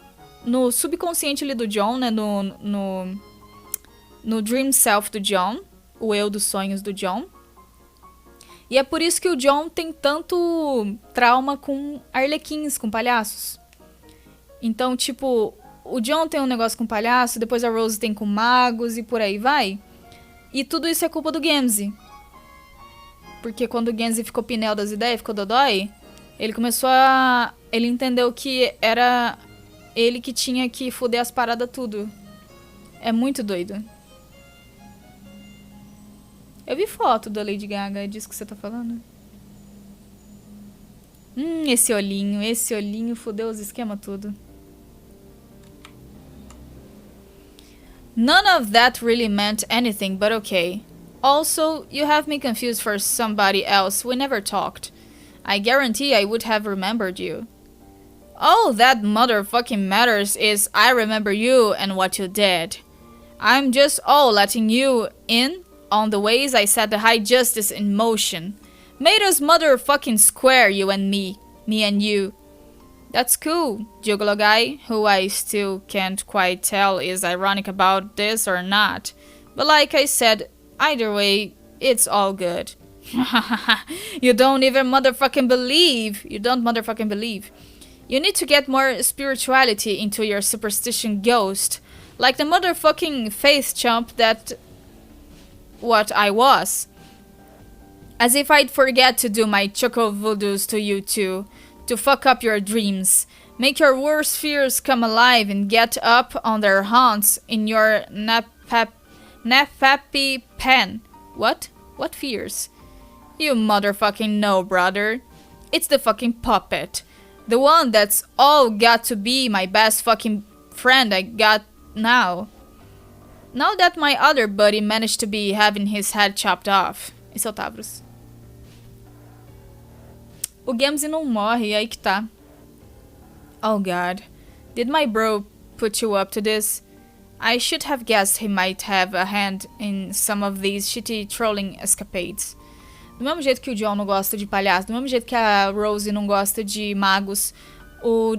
no subconsciente ali do John, né, no dream self do John, o eu dos sonhos do John. E é por isso que o John tem tanto trauma com arlequins, com palhaços. Então, tipo, o John tem um negócio com palhaço, depois a Rose tem com magos e por aí vai. E tudo isso é culpa do Gamze. Porque quando o Gamze ficou pinel das ideias, ficou dodói, ele começou a... Ele entendeu que era ele que tinha que foder as paradas tudo. É muito doido. Eu vi foto da Lady Gaga, é disso que você tá falando? Esse olhinho fudeu os esquemas tudo. None of that really meant anything, but okay. Also, you have me confused for somebody else. We never talked. I guarantee I would have remembered you. All that motherfucking matters is I remember you and what you did. I'm just all letting you in on the ways I set the high justice in motion. Made us motherfucking square, you and me and you. That's cool, Juggalo guy, who I still can't quite tell is ironic about this or not. But like I said, either way, it's all good. You don't motherfucking believe. You need to get more spirituality into your superstition ghost. Like the motherfucking faith chump that... what I was. As if I'd forget to do my choco voodoos to you too. To fuck up your dreams. Make your worst fears come alive and get up on their haunts in your napappy pen. What? What fears? You motherfucking know, brother. It's the fucking puppet. The one that's all got to be my best fucking friend I got now. Now that my other buddy managed to be having his head chopped off. Esse é o Tavros. O Gamze não morre, aí que tá. Oh god. Did my bro put you up to this? I should have guessed he might have a hand in some of these shitty trolling escapades. Do mesmo jeito que o John não gosta de palhaço, do mesmo jeito que a Rose não gosta de magos, o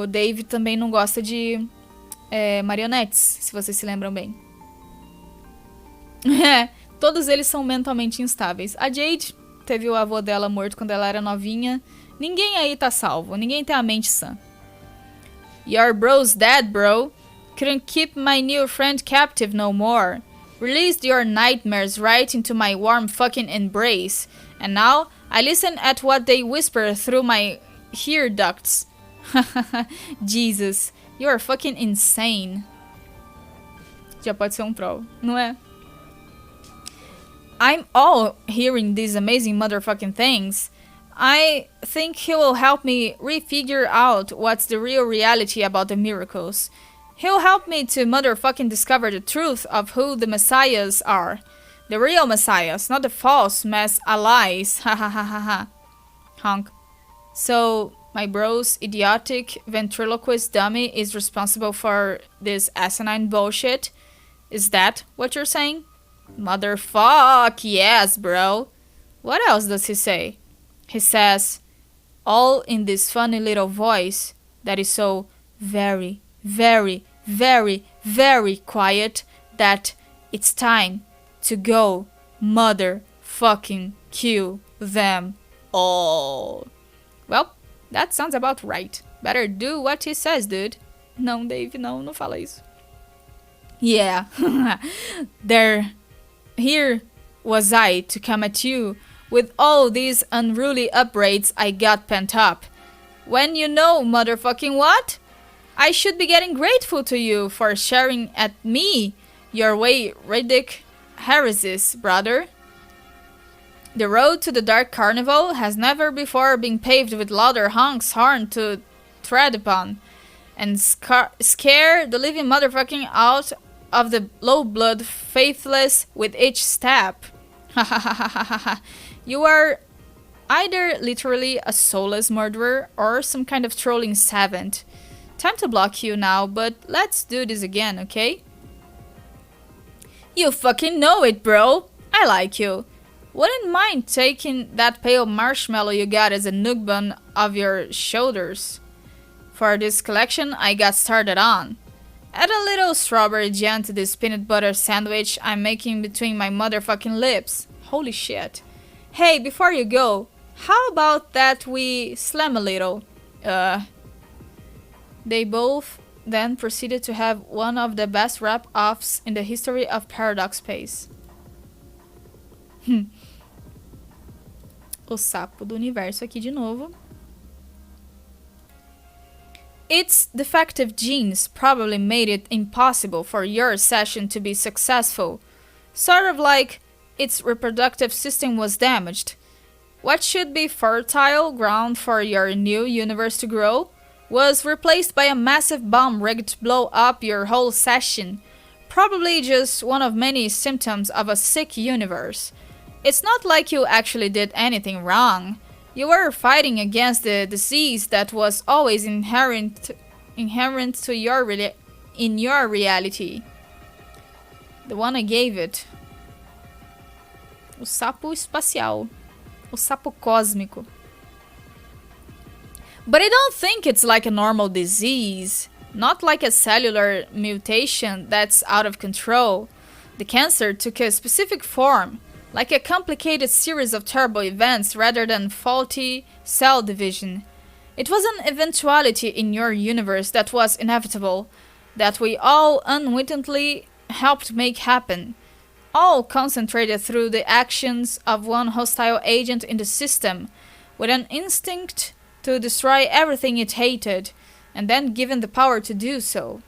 Dave também não gosta de marionetes, se vocês se lembram bem. Todos eles são mentalmente instáveis. A Jade teve o avô dela morto quando ela era novinha. Ninguém aí tá salvo, ninguém tem a mente sã. Your bro's dead, bro. Couldn't keep my new friend captive no more. Released your nightmares right into my warm fucking embrace. And now, I listen at what they whisper through my ear ducts. Jesus, you are fucking insane. Já pode ser troll, não é? I'm all hearing these amazing motherfucking things. I think he will help me refigure out what's the real reality about the miracles. He'll help me to motherfucking discover the truth of who the messiahs are. The real messiahs, not the false mass allies. Ha ha ha ha ha. Honk. So, my bro's idiotic ventriloquist dummy is responsible for this asinine bullshit? Is that what you're saying? Motherfuck, yes, bro. What else does he say? He says, all in this funny little voice that is so very, very, very, very quiet that it's time to go motherfucking kill them all. Well, that sounds about right. Better do what he says, dude. Não, Dave, não fala isso. Yeah, here was I to come at you with all these unruly upbraids I got pent up. When you know motherfucking what? I should be getting grateful to you for sharing at me your way ridic heresies, brother. The road to the Dark Carnival has never before been paved with louder honks horn to tread upon and scare the living motherfucking out of the low-blood faithless with each step. You are either literally a soulless murderer or some kind of trolling savant. Time to block you now, but let's do this again, okay? You fucking know it, bro. I like you. Wouldn't mind taking that pale marshmallow you got as a nook bun off your shoulders. For this collection I got started on. Add a little strawberry jam to this peanut butter sandwich I'm making between my motherfucking lips. Holy shit. Hey, before you go, how about that we slam a little? They both then proceeded to have one of the best wrap-offs in the history of Paradox Space. O sapo do universo aqui de novo. Its defective genes probably made it impossible for your session to be successful. Sort of like its reproductive system was damaged. What should be fertile ground for your new universe to grow was replaced by a massive bomb rigged to blow up your whole session. Probably just one of many symptoms of a sick universe. It's not like you actually did anything wrong. You were fighting against the disease that was always inherent to in your reality. The one I gave it. O sapo espacial. O sapo cósmico. But I don't think it's like a normal disease. Not like a cellular mutation that's out of control. The cancer took a specific form. Like a complicated series of terrible events rather than faulty cell division. It was an eventuality in your universe that was inevitable, that we all unwittingly helped make happen, all concentrated through the actions of one hostile agent in the system, with an instinct to destroy everything it hated, and then given the power to do so.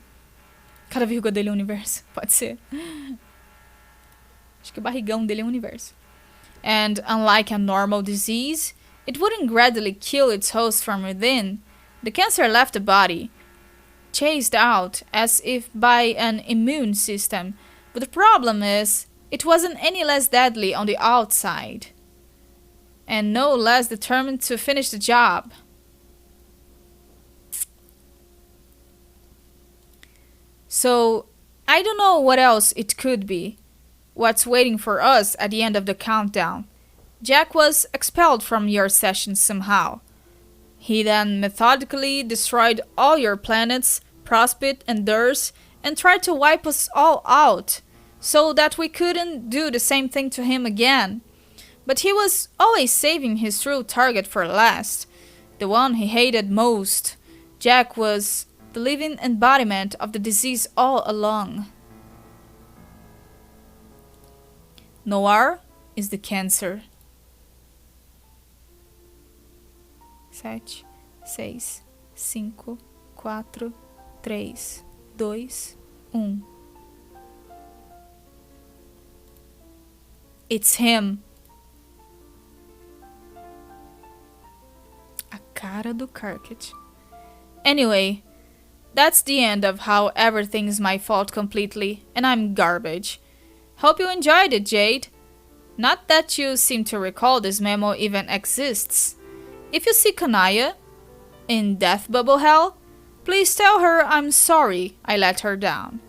Cada vírgula dele é um universo, pode ser. Acho que o barrigão dele é um universo. And unlike a normal disease, it wouldn't gradually kill its host from within. The cancer left the body, chased out as if by an immune system. But the problem is, it wasn't any less deadly on the outside. And no less determined to finish the job. So, I don't know what else it could be. What's waiting for us at the end of the countdown. Jack was expelled from your session somehow. He then methodically destroyed all your planets, Prospit and Durs, and tried to wipe us all out, so that we couldn't do the same thing to him again. But he was always saving his true target for last, the one he hated most. Jack was the living embodiment of the disease all along. Noir is the cancer. 7, 6, 5, 4, 3, 2, 1. It's him. A cara do Kirkett. Anyway, that's the end of how everything's my fault completely, and I'm garbage. Hope you enjoyed it, Jade. Not that you seem to recall this memo even exists. If you see Kanaya in Death Bubble Hell, please tell her I'm sorry I let her down.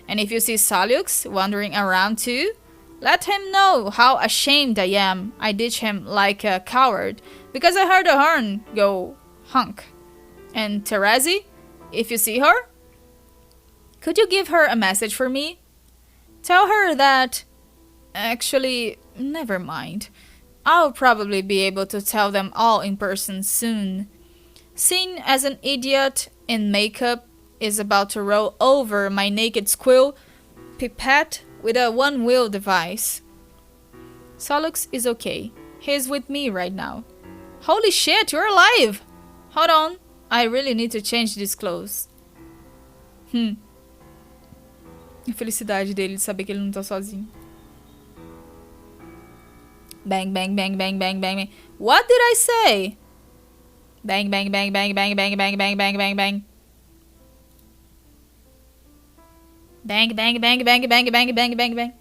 And if you see Salyux wandering around too, let him know how ashamed I am I ditched him like a coward because I heard a horn go honk. And Terezi, if you see her, could you give her a message for me? Tell her that... Actually, never mind. I'll probably be able to tell them all in person soon. Seen as an idiot in makeup is about to roll over my naked squill pipette with a one-wheel device. Solux is okay. He's with me right now. Holy shit, you're alive! Hold on, I really need to change these clothes. A felicidade dele de saber que ele não tá sozinho. Bang, bang, bang, bang, bang, bang, bang. What did I say? Bang, bang, bang, bang, bang, bang, bang, bang, bang, bang, bang. Bang, bang, bang, bang, bang, bang, bang, bang, bang.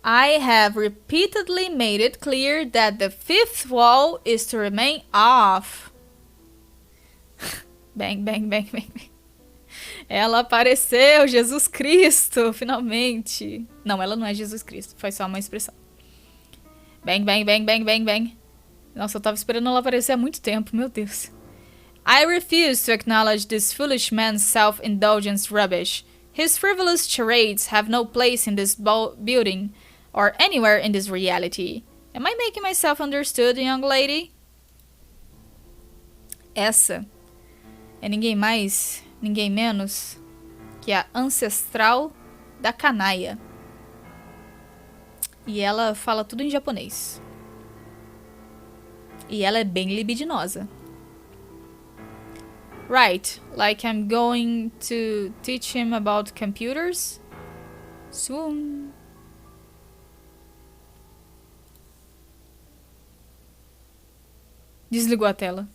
I have repeatedly made it clear that the fifth wall is to remain off. Bang, bang, bang, bang, bang. Ela apareceu, Jesus Cristo, finalmente. Não, ela não é Jesus Cristo, foi só uma expressão. Bang, bang, bang, bang, bang, bang. Nossa, eu tava esperando ela aparecer há muito tempo, meu Deus. I refuse to acknowledge this foolish man's self-indulgence rubbish. His frivolous charades have no place in this building or anywhere in this reality. Am I making myself understood, young lady? Essa é ninguém mais, ninguém menos que a ancestral da Kanaya. E ela fala tudo em japonês. E ela é bem libidinosa. Right, like I'm going to teach him about computers soon. Desligou a tela.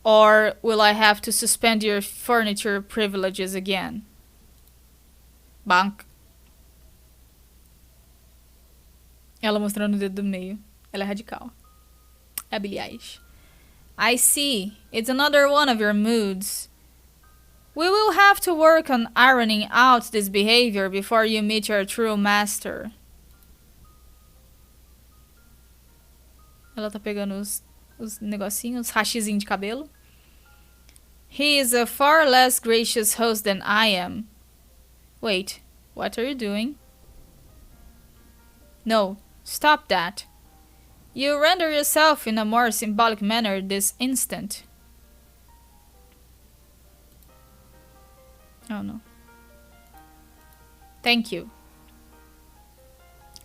Or will I have to suspend your furniture privileges again? Bank. Ela mostrando o dedo do meio. Ela é radical. É a Billie Eilish. I see. It's another one of your moods. We will have to work on ironing out this behavior before you meet your true master. Ela tá pegando os negocinhos, os hachizinhos de cabelo. He is a far less gracious host than I am. Wait, what are you doing? No, stop that. You render yourself in a more symbolic manner this instant. Oh no. Thank you.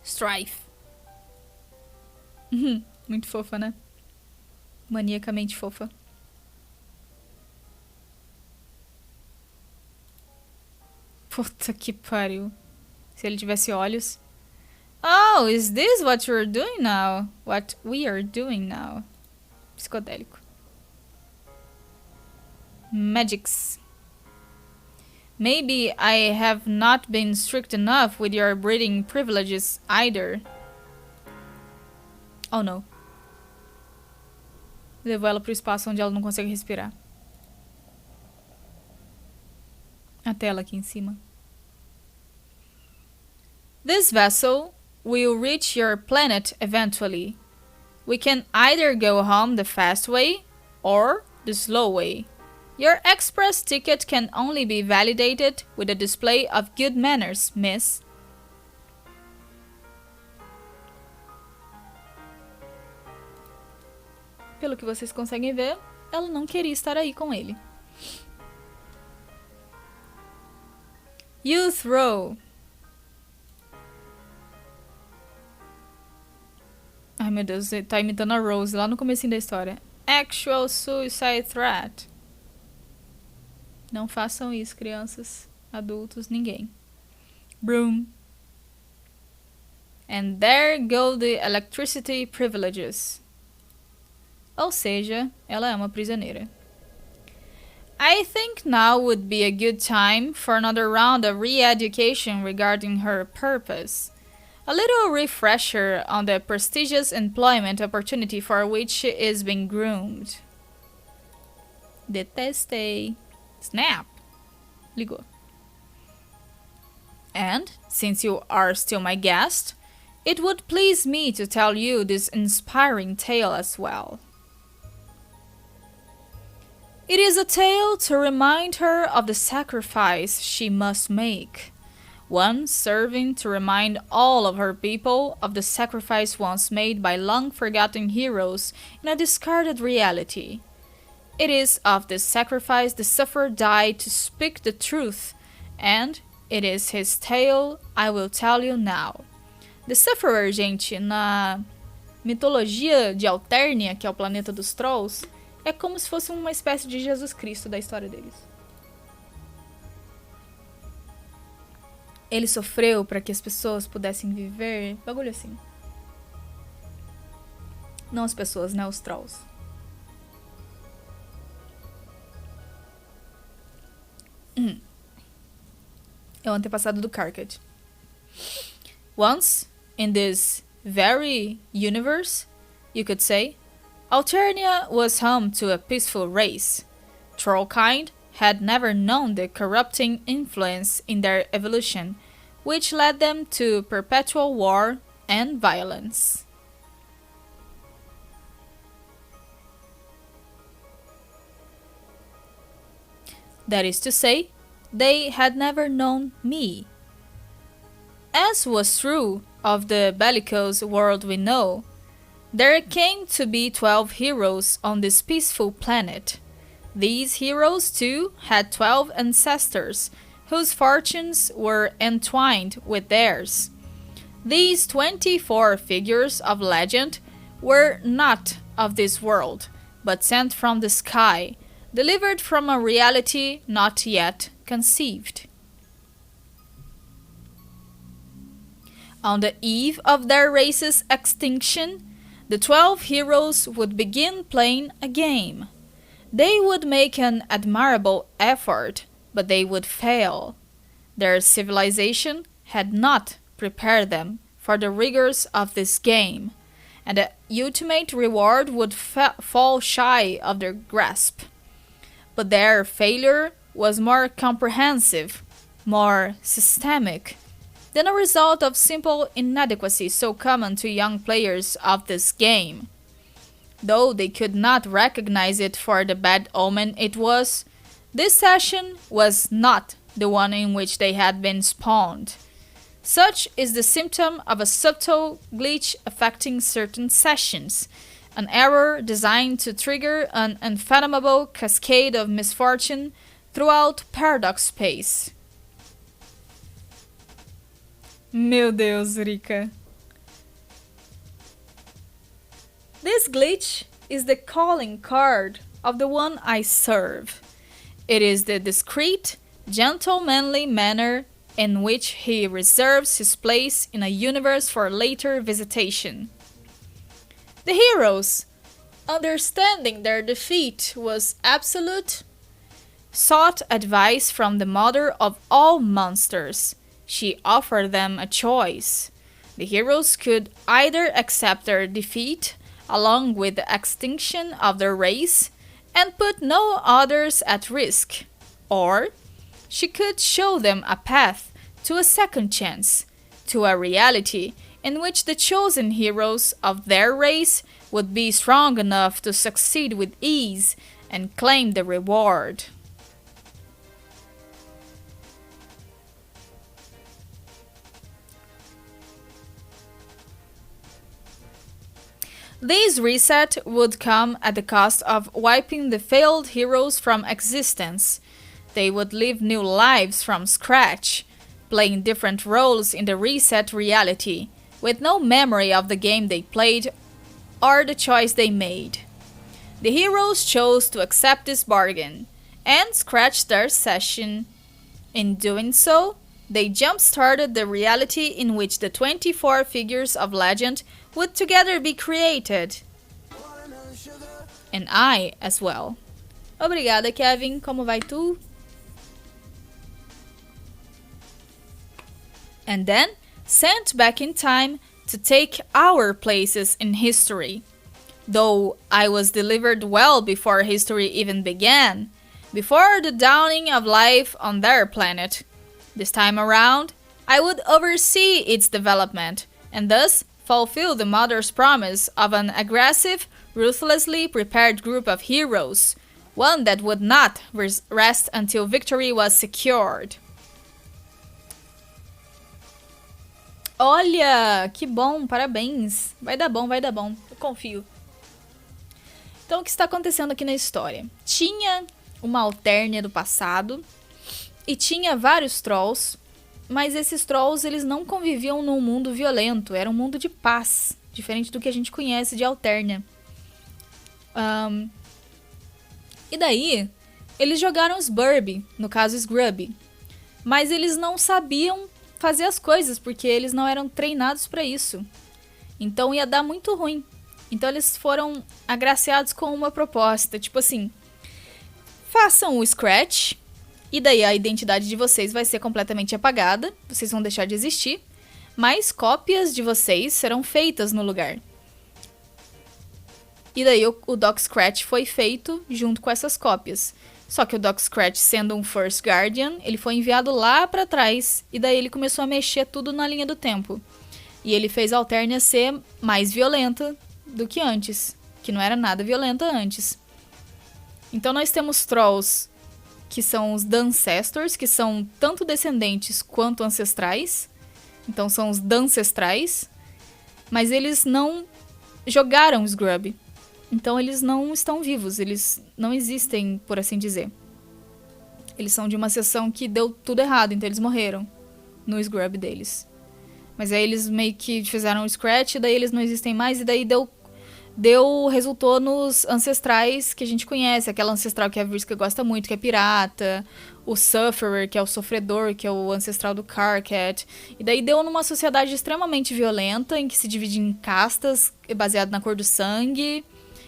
Strife. Muito fofa, né? Maniacamente fofa. Puta que pariu. Se ele tivesse olhos. Oh, is this what you're doing now? What we are doing now? Psicodélico. Magics. Maybe I have not been strict enough with your breeding privileges either. Oh no. Levou ela pro espaço onde ela não consegue respirar. A tela aqui em cima. This vessel will reach your planet eventually. We can either go home the fast way or the slow way. Your express ticket can only be validated with a display of good manners, miss. Pelo que vocês conseguem ver, ela não queria estar aí com ele. You throw. Ai meu Deus, ele tá imitando a Rose lá no comecinho da história. Actual suicide threat. Não façam isso, crianças, adultos, ninguém. Broom. And there go the electricity privileges. Ou seja, ela é uma prisioneira. I think now would be a good time for another round of re-education regarding her purpose. A little refresher on the prestigious employment opportunity for which she is being groomed. Detestei. Snap. Ligou. And, since you are still my guest, it would please me to tell you this inspiring tale as well. It is a tale to remind her of the sacrifice she must make, one serving to remind all of her people of the sacrifice once made by long-forgotten heroes in a discarded reality. It is of this sacrifice the sufferer died to speak the truth, and it is his tale I will tell you now. The Sufferer, gente, na mitologia de Alternia, que é o planeta dos Trolls, é como se fosse uma espécie de Jesus Cristo da história deles. Ele sofreu para que as pessoas pudessem viver, bagulho assim. Não as pessoas, né? Os Trolls. É o antepassado do Karkad. Once, in this very universe, you could say, Alternia was home to a peaceful race. Trollkind had never known the corrupting influence in their evolution, which led them to perpetual war and violence. That is to say, they had never known me. As was true of the bellicose world we know, there came to be 12 heroes on this peaceful planet. These heroes, too, had 12 ancestors, whose fortunes were entwined with theirs. These 24 figures of legend were not of this world, but sent from the sky, delivered from a reality not yet conceived. On the eve of their race's extinction, the 12 heroes would begin playing a game. They would make an admirable effort, but they would fail. Their civilization had not prepared them for the rigors of this game, and the ultimate reward would fall shy of their grasp. But their failure was more comprehensive, more systemic, than a result of simple inadequacy so common to young players of this game. Though they could not recognize it for the bad omen it was, this session was not the one in which they had been spawned. Such is the symptom of a subtle glitch affecting certain sessions, an error designed to trigger an unfathomable cascade of misfortune throughout paradox space. Meu Deus, Rika. This glitch is the calling card of the one I serve. It is the discreet, gentlemanly manner in which he reserves his place in a universe for later visitation. The heroes, understanding their defeat was absolute, sought advice from the mother of all monsters. She offered them a choice. The heroes could either accept their defeat, along with the extinction of their race, and put no others at risk, or she could show them a path to a second chance, to a reality in which the chosen heroes of their race would be strong enough to succeed with ease and claim the reward. This reset would come at the cost of wiping the failed heroes from existence. They would live new lives from scratch, playing different roles in the reset reality, with no memory of the game they played or the choice they made. The heroes chose to accept this bargain, and scratched their session. In doing so, they jump-started the reality in which the 24 figures of legend would together be created. And I as well. Obrigada, Kevin. Como vai tu? And then sent back in time to take our places in history. Though I was delivered well before history even began, before the dawning of life on their planet. This time around, I would oversee its development, and thus fulfill the mother's promise of an aggressive, ruthlessly prepared group of heroes, one that would not rest until victory was secured. Olha, que bom, parabéns. Vai dar bom, eu confio. Então, o que está acontecendo aqui na história? Tinha uma Alternia do passado e tinha vários trolls, mas esses trolls eles não conviviam num mundo violento, era um mundo de paz, diferente do que a gente conhece de Alternia. E daí, eles jogaram Sburb, no caso Scrub, mas eles não sabiam fazer as coisas, porque eles não eram treinados para isso. Então ia dar muito ruim. Então eles foram agraciados com uma proposta, tipo assim, façam o Scratch, e daí a identidade de vocês vai ser completamente apagada, vocês vão deixar de existir, mas cópias de vocês serão feitas no lugar. E daí o Doc Scratch foi feito junto com essas cópias. Só que o Doc Scratch, sendo um First Guardian, ele foi enviado lá pra trás, e daí ele começou a mexer tudo na linha do tempo. E ele fez a Alternia ser mais violenta do que antes, que não era nada violenta antes. Então nós temos Trolls, que são os Dancestors, que são tanto descendentes quanto ancestrais. Então são os Dancestrais, mas eles não jogaram Scrub. Então eles não estão vivos, eles não existem, por assim dizer. Eles são de uma sessão que deu tudo errado, então eles morreram no Scrub deles. Mas aí eles meio que fizeram o Scratch, daí eles não existem mais, e daí resultou nos ancestrais que a gente conhece. Aquela ancestral que a Vriska gosta muito, que é pirata. O Sufferer, que é o sofredor, que é o ancestral do Karkat. E daí deu numa sociedade extremamente violenta, em que se divide em castas, baseado na cor do sangue.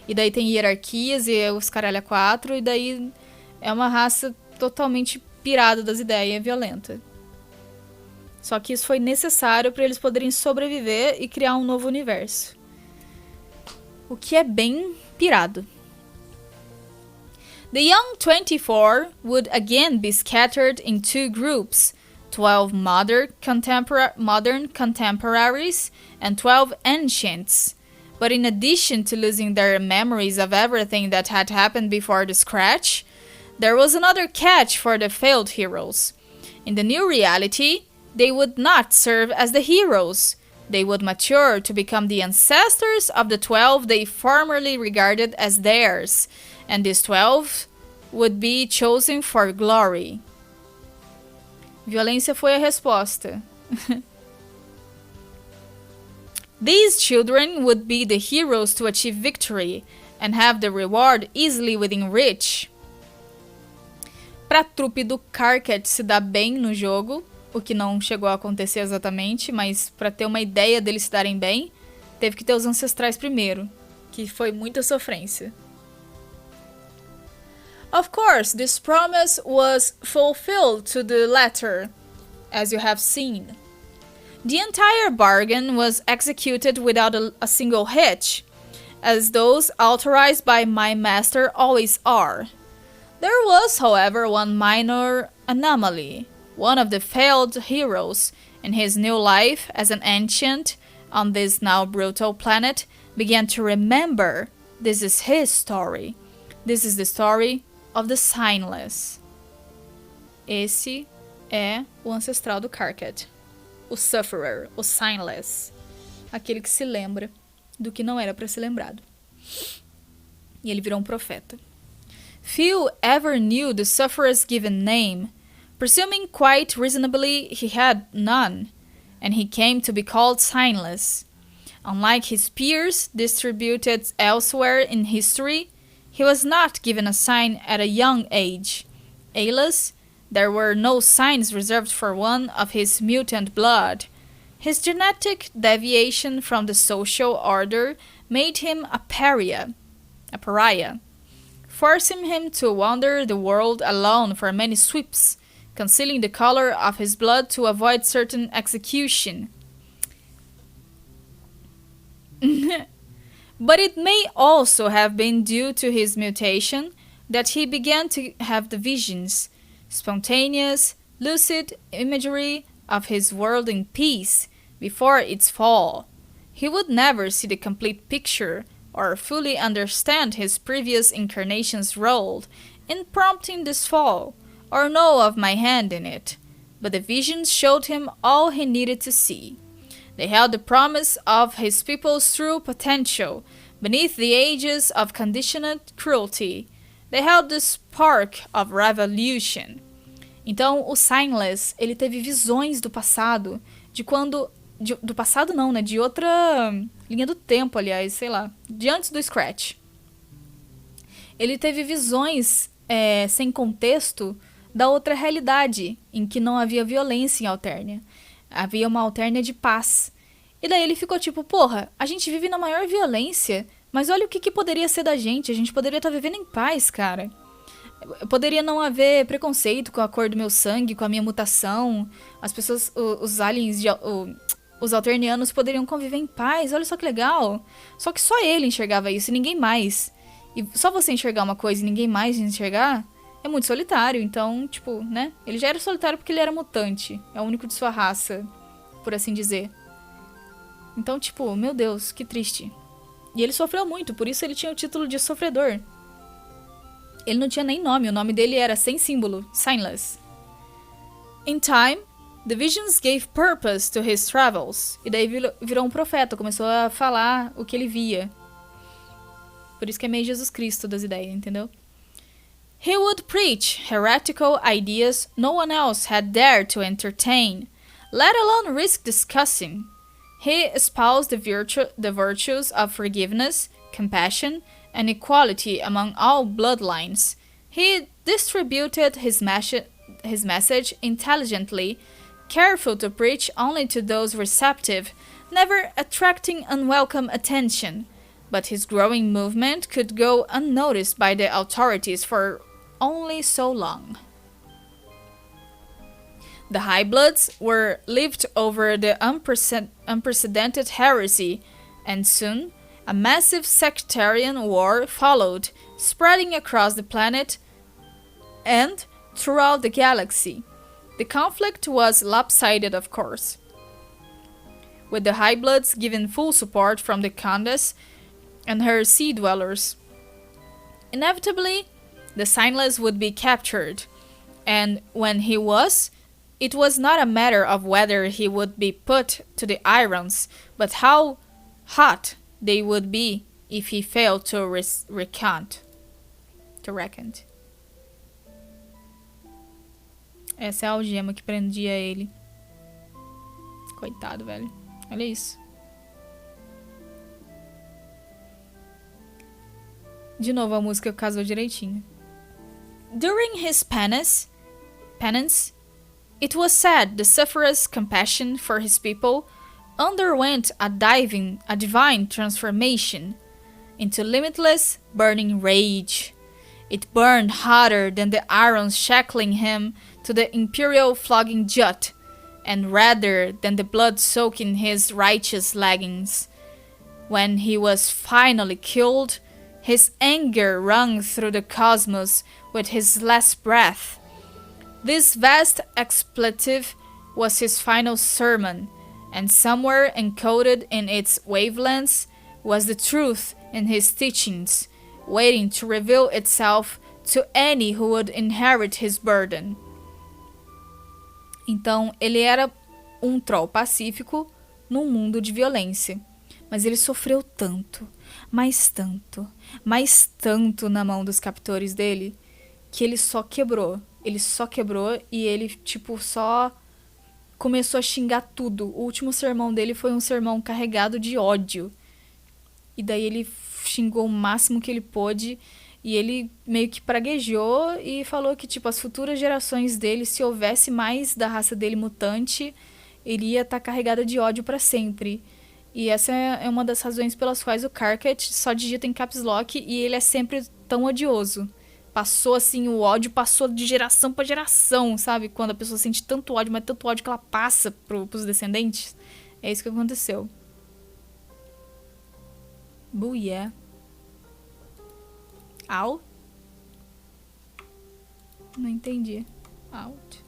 E daí tem hierarquias e os caralho a quatro. E daí é uma raça totalmente pirada das ideias, violenta. Só que isso foi necessário para eles poderem sobreviver e criar um novo universo. O que é bem pirado. The young 24 would again be scattered in two groups, 12 modern contemporaries and 12 ancients. But in addition to losing their memories of everything that had happened before the Scratch, there was another catch for the failed heroes. In the new reality, they would not serve as the heroes. They would mature to become the ancestors of the 12 they formerly regarded as theirs, and these 12 would be chosen for glory. Violência foi a resposta. These children would be the heroes to achieve victory and have the reward easily within reach. Pra trupe do Karkat se dar bem no jogo, o que não chegou a acontecer exatamente, mas pra ter uma ideia deles se darem bem, teve que ter os ancestrais primeiro, que foi muita sofrência. Of course, this promise was fulfilled to the letter, as you have seen. The entire bargain was executed without a single hitch, as those authorized by my master always are. There was, however, one minor anomaly. One of the failed heroes, in his new life as an ancient on this now brutal planet, began to remember this is his story. This is the story of the Signless. Esse é o ancestral do Karkat. O Sufferer, o Signless. Aquele que se lembra do que não era para ser lembrado. E ele virou um profeta. Few ever knew the Sufferer's given name, presuming quite reasonably he had none, and he came to be called Signless. Unlike his peers distributed elsewhere in history, he was not given a sign at a young age. Alas, there were no signs reserved for one of his mutant blood. His genetic deviation from the social order made him a pariah, forcing him to wander the world alone for many sweeps, concealing the color of his blood to avoid certain execution. But it may also have been due to his mutation that he began to have the visions, spontaneous, lucid imagery of his world in peace before its fall. He would never see the complete picture or fully understand his previous incarnation's role in prompting this fall, or know of my hand in it, but the visions showed him all he needed to see. They held the promise of his people's true potential beneath the ages of conditioned cruelty. They held the spark of revolution. Então, o Signless, ele teve visões do passado, de quando... do passado não, né? De outra linha do tempo, aliás, sei lá. De antes do Scratch. Ele teve visões sem contexto da outra realidade, em que não havia violência em Alternia. Havia uma Alternia de paz. E daí ele ficou tipo, porra, a gente vive na maior violência, mas olha o que poderia ser da gente. A gente poderia estar vivendo em paz, cara. Poderia não haver preconceito com a cor do meu sangue, com a minha mutação. As pessoas, os aliens, os alternianos poderiam conviver em paz. Olha só que legal. Só que só ele enxergava isso e ninguém mais. E só você enxergar uma coisa e ninguém mais enxergar é muito solitário. Então, tipo, né? Ele já era solitário porque ele era mutante. É o único de sua raça, por assim dizer. Então, tipo, meu Deus, que triste. E ele sofreu muito, por isso ele tinha o título de sofredor. Ele não tinha nem nome, o nome dele era sem símbolo, Signless. In time, the visions gave purpose to his travels. E daí virou um profeta, começou a falar o que ele via. Por isso que é meio Jesus Cristo das ideias, entendeu? He would preach heretical ideas no one else had dared to entertain, let alone risk discussing. He espoused the virtues of forgiveness, compassion, and equality among all bloodlines. He distributed his message intelligently, careful to preach only to those receptive, never attracting unwelcome attention. But his growing movement could go unnoticed by the authorities for only so long. The High Bloods were lived over the unprecedented heresy, and soon a massive sectarian war followed, spreading across the planet and throughout the galaxy. The conflict was lopsided, of course, with the High Bloods giving full support from the Countess and her sea dwellers. Inevitably, the Signless would be captured, and when he was, it was not a matter of whether he would be put to the irons, but how hot they would be if he failed to recant. Essa é a algema que prendia ele. Coitado, velho. Olha isso. De novo, a música casou direitinho. During his penance, it was said the sufferer's compassion for his people underwent a divine transformation into limitless, burning rage. It burned hotter than the irons shackling him to the imperial flogging jut, and redder than the blood soaking his righteous leggings. When he was finally killed, his anger rung through the cosmos with his last breath. This vast expletive was his final sermon, and somewhere encoded in its wavelengths was the truth in his teachings, waiting to reveal itself to any who would inherit his burden. Então, ele era um troll pacífico num mundo de violência, mas ele sofreu tanto, mais tanto, mais tanto na mão dos captores dele, que ele só quebrou. Ele só quebrou e ele, tipo, só começou a xingar tudo. O último sermão dele foi um sermão carregado de ódio. E daí ele xingou o máximo que ele pôde E ele meio que praguejou e falou que, tipo, as futuras gerações dele, se houvesse mais da raça dele mutante, iria estar carregada de ódio pra sempre. E essa é uma das razões pelas quais o Carcat só digita em caps lock e ele é sempre tão odioso. Passou assim, o ódio passou de geração pra geração, sabe? Quando a pessoa sente tanto ódio, mas tanto ódio que ela passa pros descendentes. É isso que aconteceu. Buia. Out? Não entendi. Out.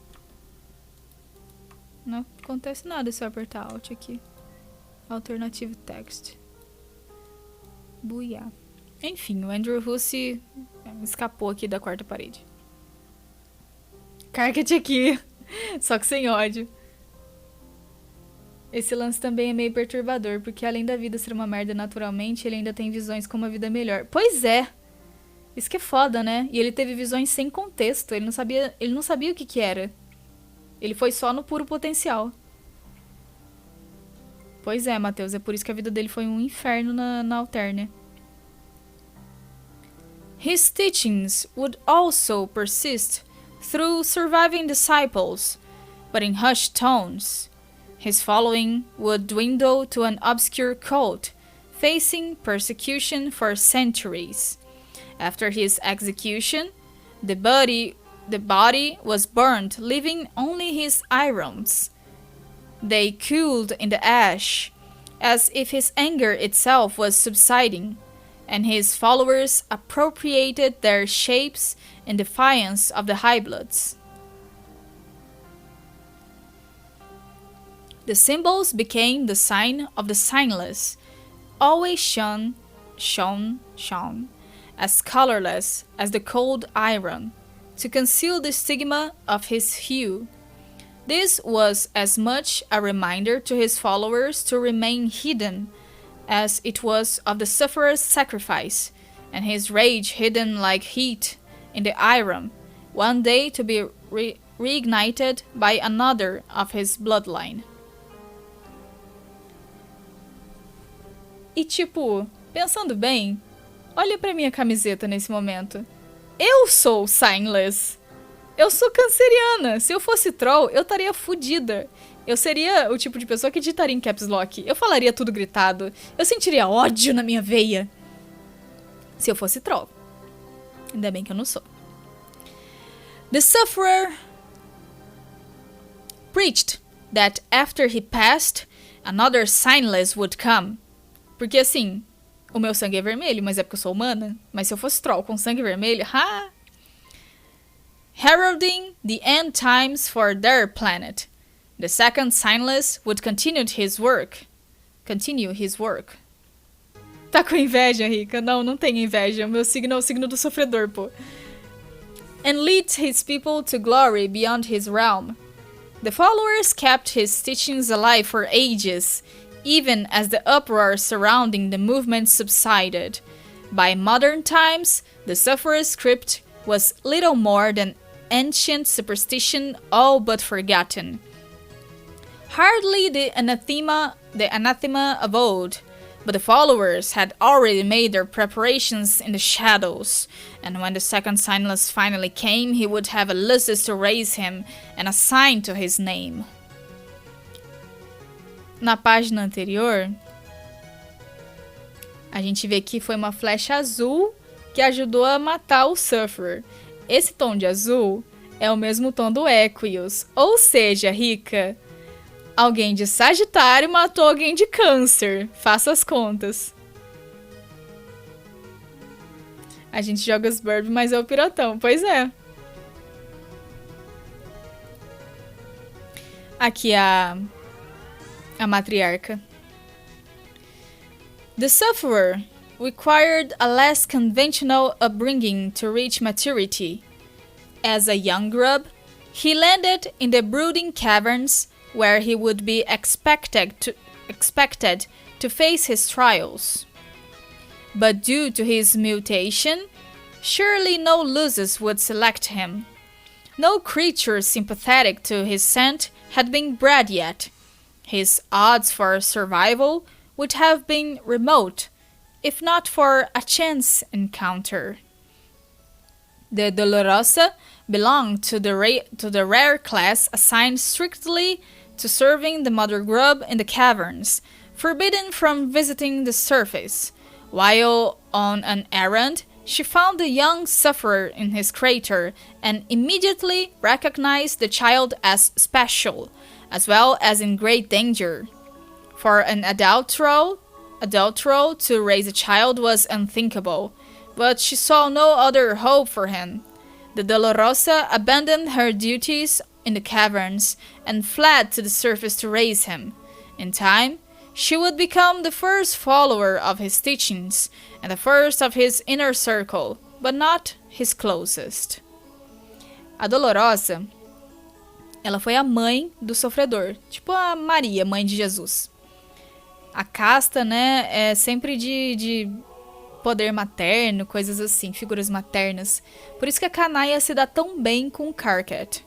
Não acontece nada se eu apertar Alt aqui. Alternative text. Buia. Enfim, o Andrew Hussey escapou aqui da quarta parede. Carcat aqui. Só que sem ódio. Esse lance também é meio perturbador, porque além da vida ser uma merda naturalmente, ele ainda tem visões como uma vida melhor. Pois é! Isso que é foda, né? E ele teve visões sem contexto. Ele não sabia o que era. Ele foi só no puro potencial. Pois é, Matheus. É por isso que a vida dele foi um inferno na Alterna. His teachings would also persist through surviving disciples, but in hushed tones. His following would dwindle to an obscure cult, facing persecution for centuries. After his execution, the body was burned, leaving only his irons. They cooled in the ash, as if his anger itself was subsiding, and his followers appropriated their shapes in defiance of the High-Bloods. The symbols became the sign of the signless, always shone, as colorless as the cold iron, to conceal the stigma of his hue. This was as much a reminder to his followers to remain hidden as it was of the sufferer's sacrifice, and his rage hidden like heat in the iron, one day to be reignited by another of his bloodline. E tipo, pensando bem, olha pra minha camiseta nesse momento. Eu sou signless. Eu sou canceriana. Se eu fosse troll, eu estaria fodida. Eu seria o tipo de pessoa que digitaria em caps lock. Eu falaria tudo gritado. Eu sentiria ódio na minha veia. Se eu fosse troll. Ainda bem que eu não sou. The sufferer preached that after he passed, another signless would come. Porque assim, o meu sangue é vermelho, mas é porque eu sou humana. Mas se eu fosse troll com sangue vermelho, heralding the end times for their planet. The second signless would continue his work. Tá com inveja, Rica? Não, não tenho inveja. O meu signo é o signo do sofredor, pô. And leads his people to glory beyond his realm. The followers kept his teachings alive for ages, even as the uproar surrounding the movement subsided. By modern times, the sufferer's script was little more than ancient superstition all but forgotten. Hardly the anathema of old, but the followers had already made their preparations in the shadows, and when the second signless finally came, he would have Ulysses to raise him and assign to his name. Na página anterior, a gente vê que foi uma flecha azul que ajudou a matar o Sufferer. Esse tom de azul é o mesmo tom do Equius, ou seja, Rica, alguém de Sagitário matou alguém de Câncer. Faça as contas. A gente joga os burb, mas é o pirotão. Pois é. Aqui a matriarca. The sufferer required a less conventional upbringing to reach maturity. As a young grub, he landed in the brooding caverns where he would be expected to face his trials. But due to his mutation, surely no losers would select him. No creature sympathetic to his scent had been bred yet. His odds for survival would have been remote, if not for a chance encounter. The Dolorosa belonged to the rare class assigned strictly to serving the mother grub in the caverns, forbidden from visiting the surface. While on an errand, she found the young sufferer in his crater and immediately recognized the child as special, as well as in great danger. For an adult role to raise a child was unthinkable, but she saw no other hope for him. The Dolorosa abandoned her duties in the caverns and fled to the surface to raise him. In time, she would become the first follower of his teachings and the first of his inner circle, but not his closest. A Dolorosa, ela foi a mãe do sofredor, tipo a Maria, mãe de Jesus. A casta, né, é sempre de poder materno, coisas assim, figuras maternas. Por isso que a Canaia se dá tão bem com o Karkat.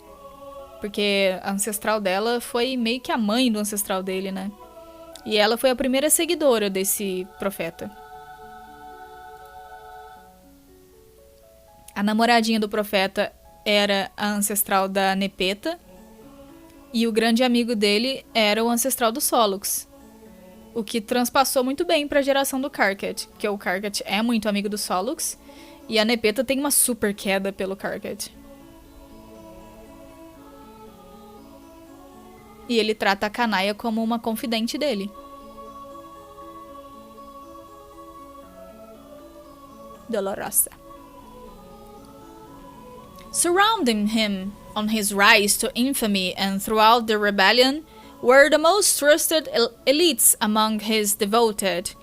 Porque a ancestral dela foi meio que a mãe do ancestral dele, né? E ela foi a primeira seguidora desse profeta. A namoradinha do profeta era a ancestral da Nepeta. E o grande amigo dele era o ancestral do Solux. O que transpassou muito bem para a geração do Karkat. Porque o Karkat é muito amigo do Solux. E a Nepeta tem uma super queda pelo Karkat. E ele trata a Canaia como uma confidente dele. Dolorosa. Surrounding him on his rise to infamy and throughout the rebellion were the most trusted elites among his devoted.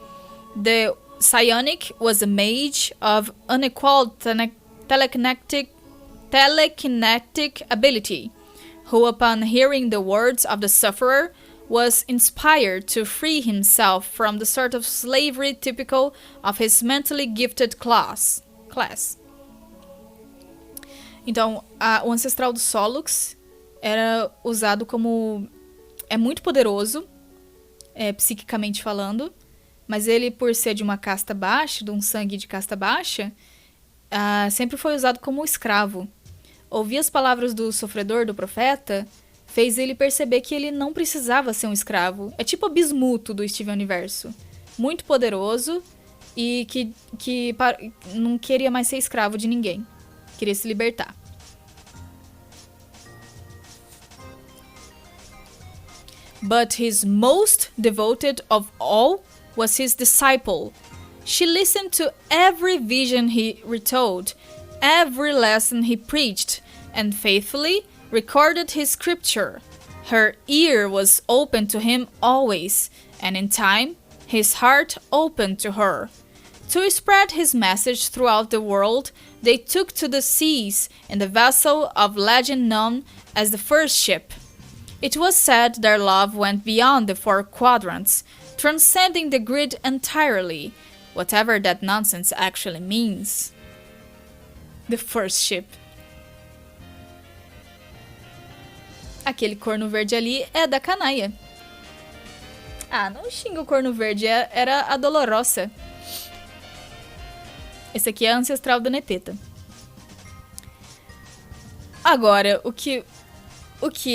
The Psionic was a mage of unequaled telekinetic ability, who upon hearing the words of the sufferer was inspired to free himself from the sort of slavery typical of his mentally gifted class. Então, o ancestral do Solux era usado como... É muito poderoso, psiquicamente falando, mas ele, por ser de uma casta baixa, de um sangue de casta baixa, sempre foi usado como escravo. Ouvir as palavras do sofredor, do profeta, fez ele perceber que ele não precisava ser um escravo. É tipo o Bismuto do Steven Universo. Muito poderoso e que não queria mais ser escravo de ninguém. Queria se libertar. But his most devoted of all was his disciple. She listened to every vision he retold, every lesson he preached, and faithfully recorded his scripture. Her ear was open to him always, and in time, his heart opened to her. To spread his message throughout the world, they took to the seas in the vessel of legend known as the First Ship. It was said their love went beyond the four quadrants, transcending the grid entirely, whatever that nonsense actually means. The First Ship. Aquele corno verde ali é da Canaia. Não xinga o corno verde, era a Dolorosa. Esse aqui é a ancestral da Nepeta. Agora, o que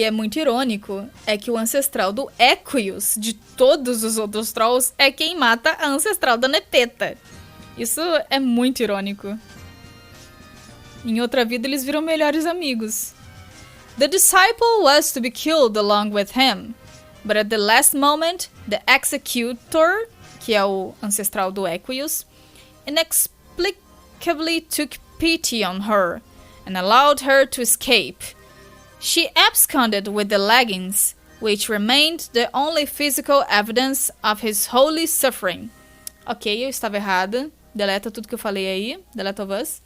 é muito irônico é que o ancestral do Equius, de todos os outros trolls, é quem mata a ancestral da Nepeta. Isso é muito irônico. Em outra vida, eles viram melhores amigos. The disciple was to be killed along with him, but at the last moment, the executor, que é o ancestral do Equius, inexplicably took pity on her and allowed her to escape. She absconded with the leggings, which remained the only physical evidence of his holy suffering. Ok, eu estava errada. Deleta tudo que eu falei aí. Deleta of Us.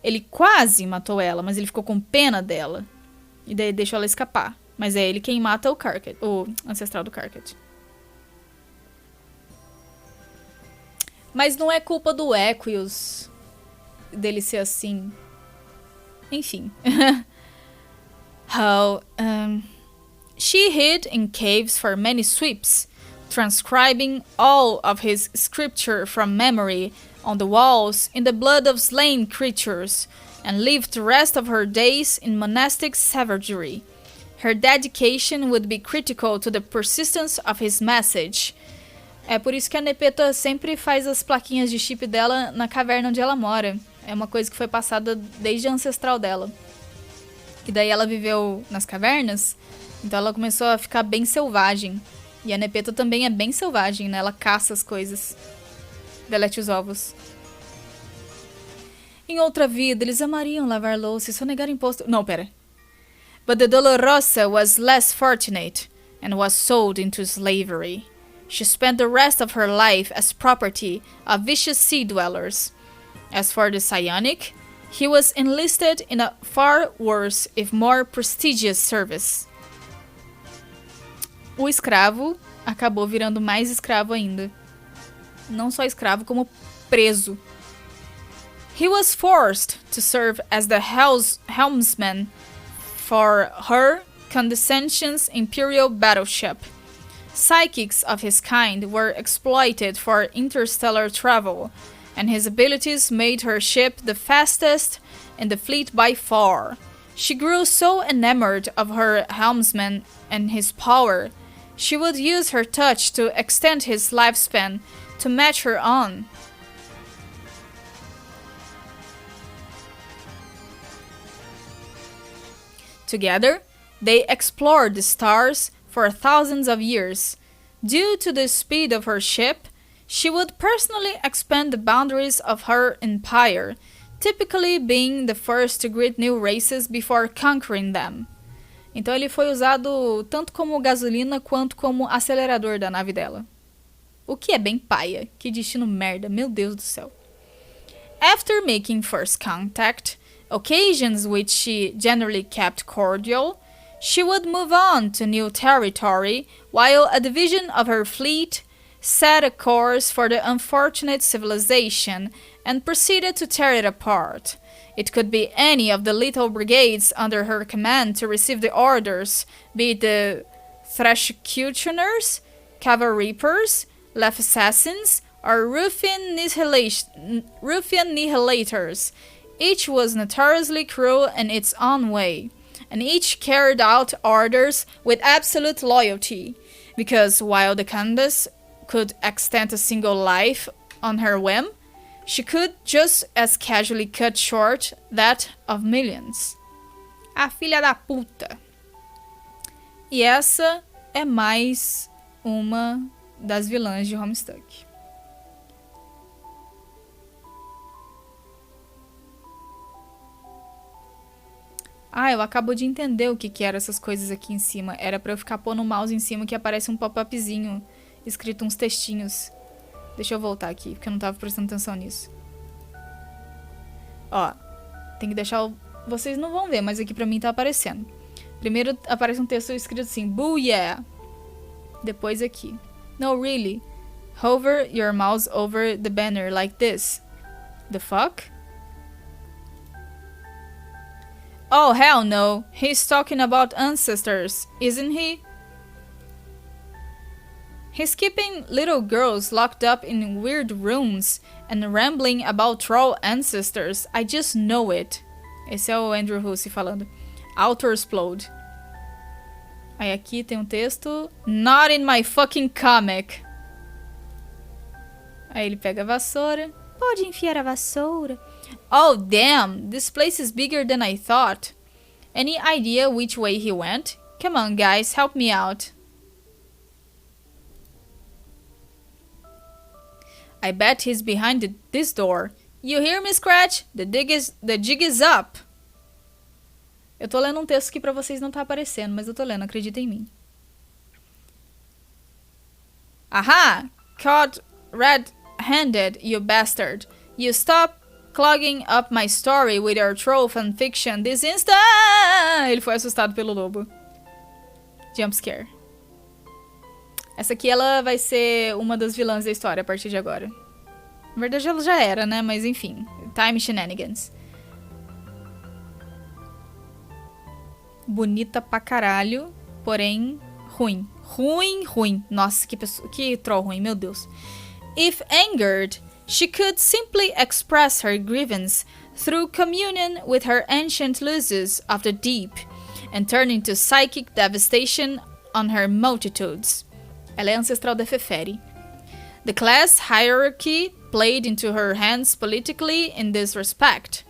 Ele quase matou ela, mas ele ficou com pena dela. E daí deixou ela escapar. Mas é ele quem mata o Karkat, o ancestral do Karkat. Mas não é culpa do Equius dele ser assim. Enfim. She hid in caves for many sweeps, transcribing all of his scripture from memory on the walls in the blood of slain creatures, and lived the rest of her days in monastic savagery. Her dedication would be critical to the persistence of his message. É por isso que a Nepeta sempre faz as plaquinhas de chip dela na caverna onde ela mora. É uma coisa que foi passada desde a ancestral dela. E daí ela viveu nas cavernas, então ela começou a ficar bem selvagem. E a Nepeta também é bem selvagem, né? Ela caça as coisas. Delete os ovos. Em outra vida, eles amariam lavar louça e sonegar imposto... Não, pera. But the Dolorosa was less fortunate and was sold into slavery. She spent the rest of her life as property of vicious sea dwellers. As for the Psionic, he was enlisted in a far worse, if more prestigious service. O escravo acabou virando mais escravo ainda. Não só escravo, como preso. He was forced to serve as the helmsman for her condescension's imperial battleship. Psychics of his kind were exploited for interstellar travel, and his abilities made her ship the fastest in the fleet by far. She grew so enamored of her helmsman and his power, she would use her touch to extend his lifespan to match her own. Together, they explored the stars for thousands of years. Due to the speed of her ship, she would personally expand the boundaries of her empire, typically being the first to greet new races before conquering them. Então ele foi usado tanto como gasolina quanto como acelerador da nave dela. O que é bem paia. Que destino merda, meu Deus do céu. After making first contact, occasions which she generally kept cordial, she would move on to new territory, while a division of her fleet set a course for the unfortunate civilization and proceeded to tear it apart. It could be any of the little brigades under her command to receive the orders, be it the Thrash-Cutioners, Cavalry Reapers, Left Assassins, or Ruffian Nihilators. Each was notoriously cruel in its own way, and each carried out orders with absolute loyalty, because while the Candace could extend a single life on her whim, she could just as casually cut short that of millions. A filha da puta. E essa é mais uma das vilãs de Homestuck. Ah, eu acabo de entender o que eram essas coisas aqui em cima. Era pra eu ficar pondo o mouse em cima que aparece um pop-upzinho escrito uns textinhos. Deixa eu voltar aqui, porque eu não tava prestando atenção nisso. Ó, tem que deixar o... Vocês não vão ver, mas aqui pra mim tá aparecendo. Primeiro aparece um texto escrito assim, Booyah! Depois aqui. No, really. Hover your mouse over the banner like this. The fuck? Oh, hell no. He's talking about ancestors, isn't he? He's keeping little girls locked up in weird rooms and rambling about troll ancestors. I just know it. Esse é o Andrew Hussey falando. Auto explode. Aí aqui tem um texto. Not in my fucking comic. Aí ele pega a vassoura. Pode enfiar a vassoura. Oh, damn. This place is bigger than I thought. Any idea which way he went? Come on, guys. Help me out. I bet he's behind this door. You hear me, Scratch? The jig is up. Eu tô lendo um texto que pra vocês não tá aparecendo, mas eu tô lendo, acredita em mim. Aha! Caught red-handed, you bastard. You stop clogging up my story with your troll fanfiction this instant! Ele foi assustado pelo lobo. Jump scare. Essa aqui, ela vai ser uma das vilãs da história a partir de agora. Na verdade, ela já era, né? Mas enfim. Time shenanigans. Bonita pra caralho, porém ruim. Ruim. Nossa, que troll ruim, meu Deus. If angered, she could simply express her grievance through communion with her ancient lusus of the deep, and turned into psychic devastation on her multitudes. Ela é ancestral da Feferi. The class hierarchy played into her hands politically in this respect.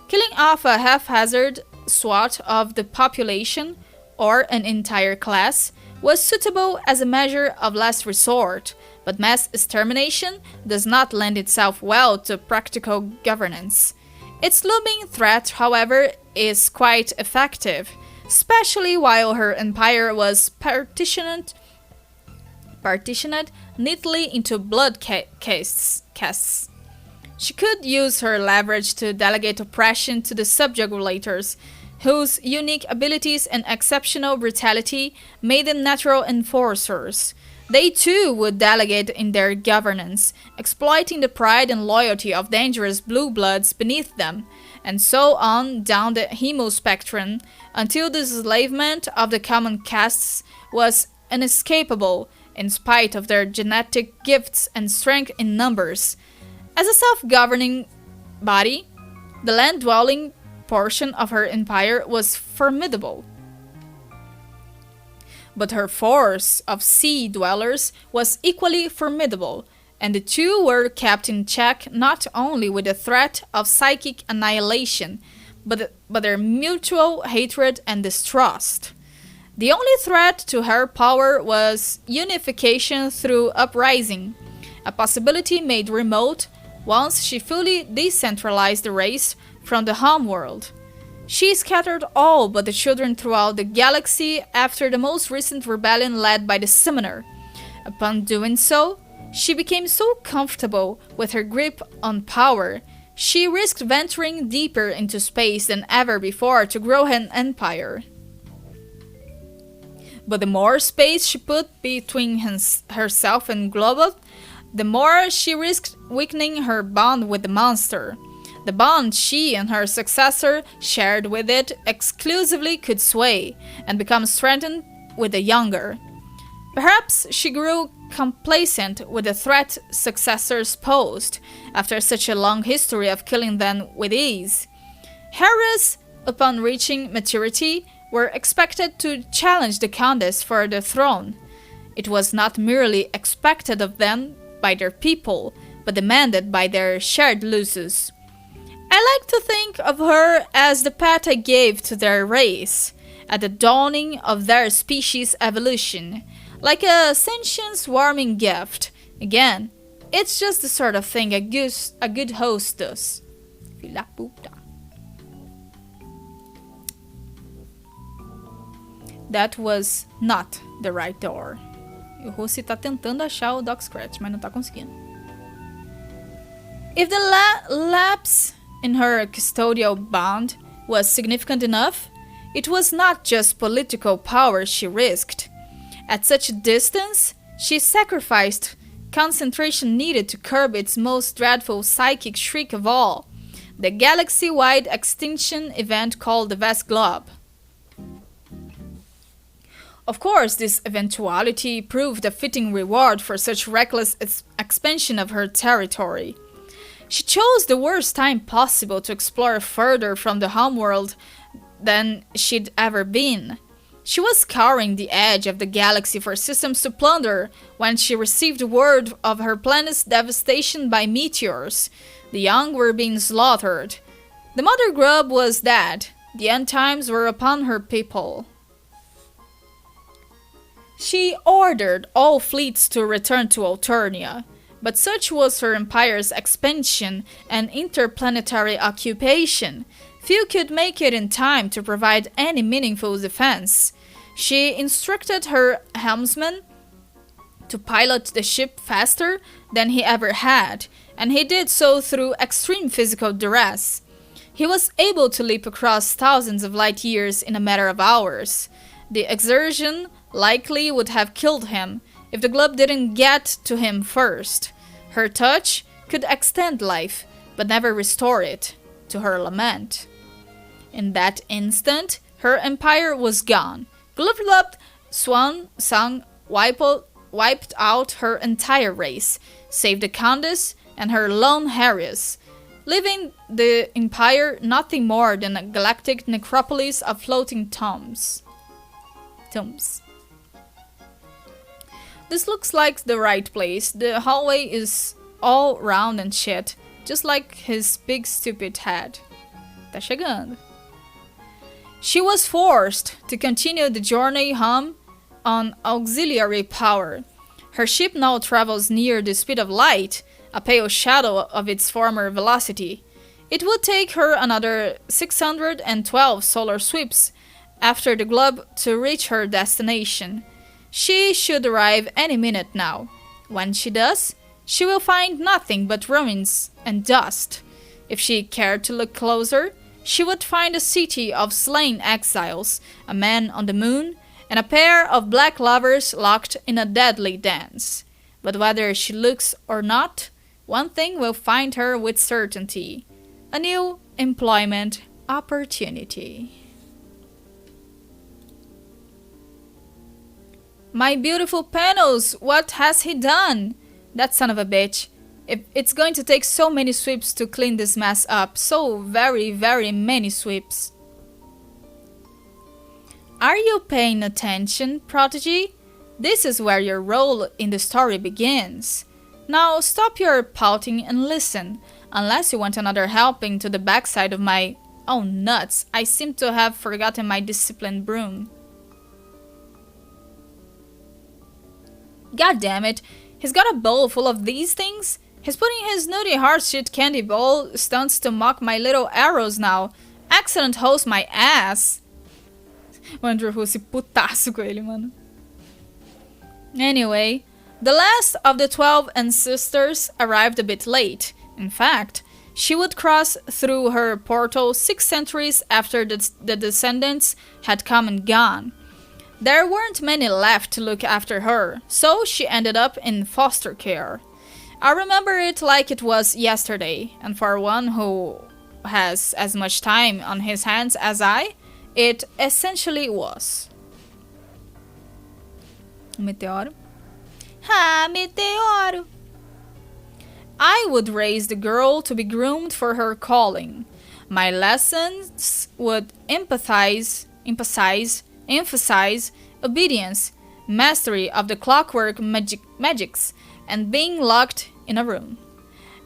Killing off a haphazard swath of the population, or an entire class, was suitable as a measure of last resort, but mass extermination does not lend itself well to practical governance. Its looming threat, however, is quite effective, especially while her empire was partitioned neatly into blood castes. She could use her leverage to delegate oppression to the subjugators, whose unique abilities and exceptional brutality made them natural enforcers. They too would delegate in their governance, exploiting the pride and loyalty of dangerous blue bloods beneath them, and so on down the hemo-spectrum, until the enslavement of the common castes was inescapable, in spite of their genetic gifts and strength in numbers. As a self-governing body, the land-dwelling portion of her empire was formidable. But her force of sea-dwellers was equally formidable, and the two were kept in check not only with the threat of psychic annihilation, but their mutual hatred and distrust. The only threat to her power was unification through uprising, a possibility made remote once she fully decentralized the race from the homeworld. She scattered all but the children throughout the galaxy after the most recent rebellion led by the Summoner. Upon doing so, she became so comfortable with her grip on power, she risked venturing deeper into space than ever before to grow an empire. But the more space she put between herself and Globot, the more she risked weakening her bond with the monster. The bond she and her successor shared with it exclusively could sway and become strengthened with the younger. Perhaps she grew complacent with the threat successors posed, after such a long history of killing them with ease. Heiress, upon reaching maturity, were expected to challenge the Countess for the throne. It was not merely expected of them by their people, but demanded by their shared lusus. I like to think of her as the pet I gave to their race, at the dawning of their species' evolution, like a sentient warming gift. Again, it's just the sort of thing a good host does. Filha puta. That was not the right door. O Rossi tá tentando achar o Doc Scratch, mas não tá conseguindo. If the lapse in her custodial bond was significant enough, it was not just political power she risked. At such a distance, she sacrificed concentration needed to curb its most dreadful psychic shriek of all, the galaxy-wide extinction event called the Vast Globe. Of course, this eventuality proved a fitting reward for such reckless expansion of her territory. She chose the worst time possible to explore further from the homeworld than she'd ever been. She was scouring the edge of the galaxy for systems to plunder when she received word of her planet's devastation by meteors. The young were being slaughtered. The mother grub was dead. The end times were upon her people. She ordered all fleets to return to Alternia, but such was her empire's expansion and interplanetary occupation, few could make it in time to provide any meaningful defense. She instructed her helmsman to pilot the ship faster than he ever had, and he did so through extreme physical duress. He was able to leap across thousands of light years in a matter of hours. The exertion likely would have killed him if the globe didn't get to him first. Her touch could extend life, but never restore it, to her lament. In that instant, her empire was gone. Glub Swan Song wiped out her entire race, save the Countess and her lone Harrius. leaving the empire nothing more than a galactic necropolis of floating tombs. This looks like the right place. The hallway is all round and shit, just like his big stupid head. Tá chegando. She was forced to continue the journey home on auxiliary power. Her ship now travels near the speed of light, a pale shadow of its former velocity. It would take her another 612 solar sweeps after the globe to reach her destination. She should arrive any minute now. When she does, she will find nothing but ruins and dust. If she cared to look closer, she would find a city of slain exiles, a man on the moon, and a pair of black lovers locked in a deadly dance. But whether she looks or not, one thing will find her with certainty: a new employment opportunity. My beautiful panels, what has he done? That son of a bitch. It's going to take so many sweeps to clean this mess up. So very, very many sweeps. Are you paying attention, Prodigy? This is where your role in the story begins. Now stop your pouting and listen, unless you want another helping to the backside of my... Oh nuts, I seem to have forgotten my disciplined broom. God damn it, he's got a bowl full of these things? He's putting his nutty heart-shit candy bowl stunts to mock my little arrows now. Excellent host my ass. O Andrew Russo putaço com ele, mano. Anyway, the last of the 12 ancestors arrived a bit late. In fact, she would cross through her portal 6 centuries after the descendants had come and gone. There weren't many left to look after her, so she ended up in foster care. I remember it like it was yesterday, and for one who has as much time on his hands as I, it essentially was. Meteoro. Ah, meteoro! I would raise the girl to be groomed for her calling. My lessons would emphasize obedience, mastery of the clockwork magics, and being locked in a room.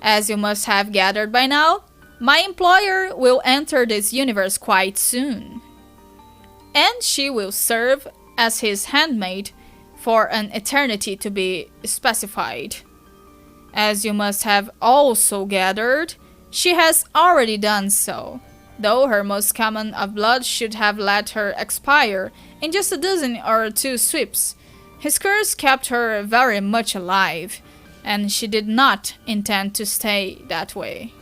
As you must have gathered by now, my employer will enter this universe quite soon. And she will serve as his handmaid for an eternity to be specified. As you must have also gathered, she has already done so, though her most common of blood should have let her expire in just a dozen or 2 sweeps. His curse kept her very much alive, and she did not intend to stay that way.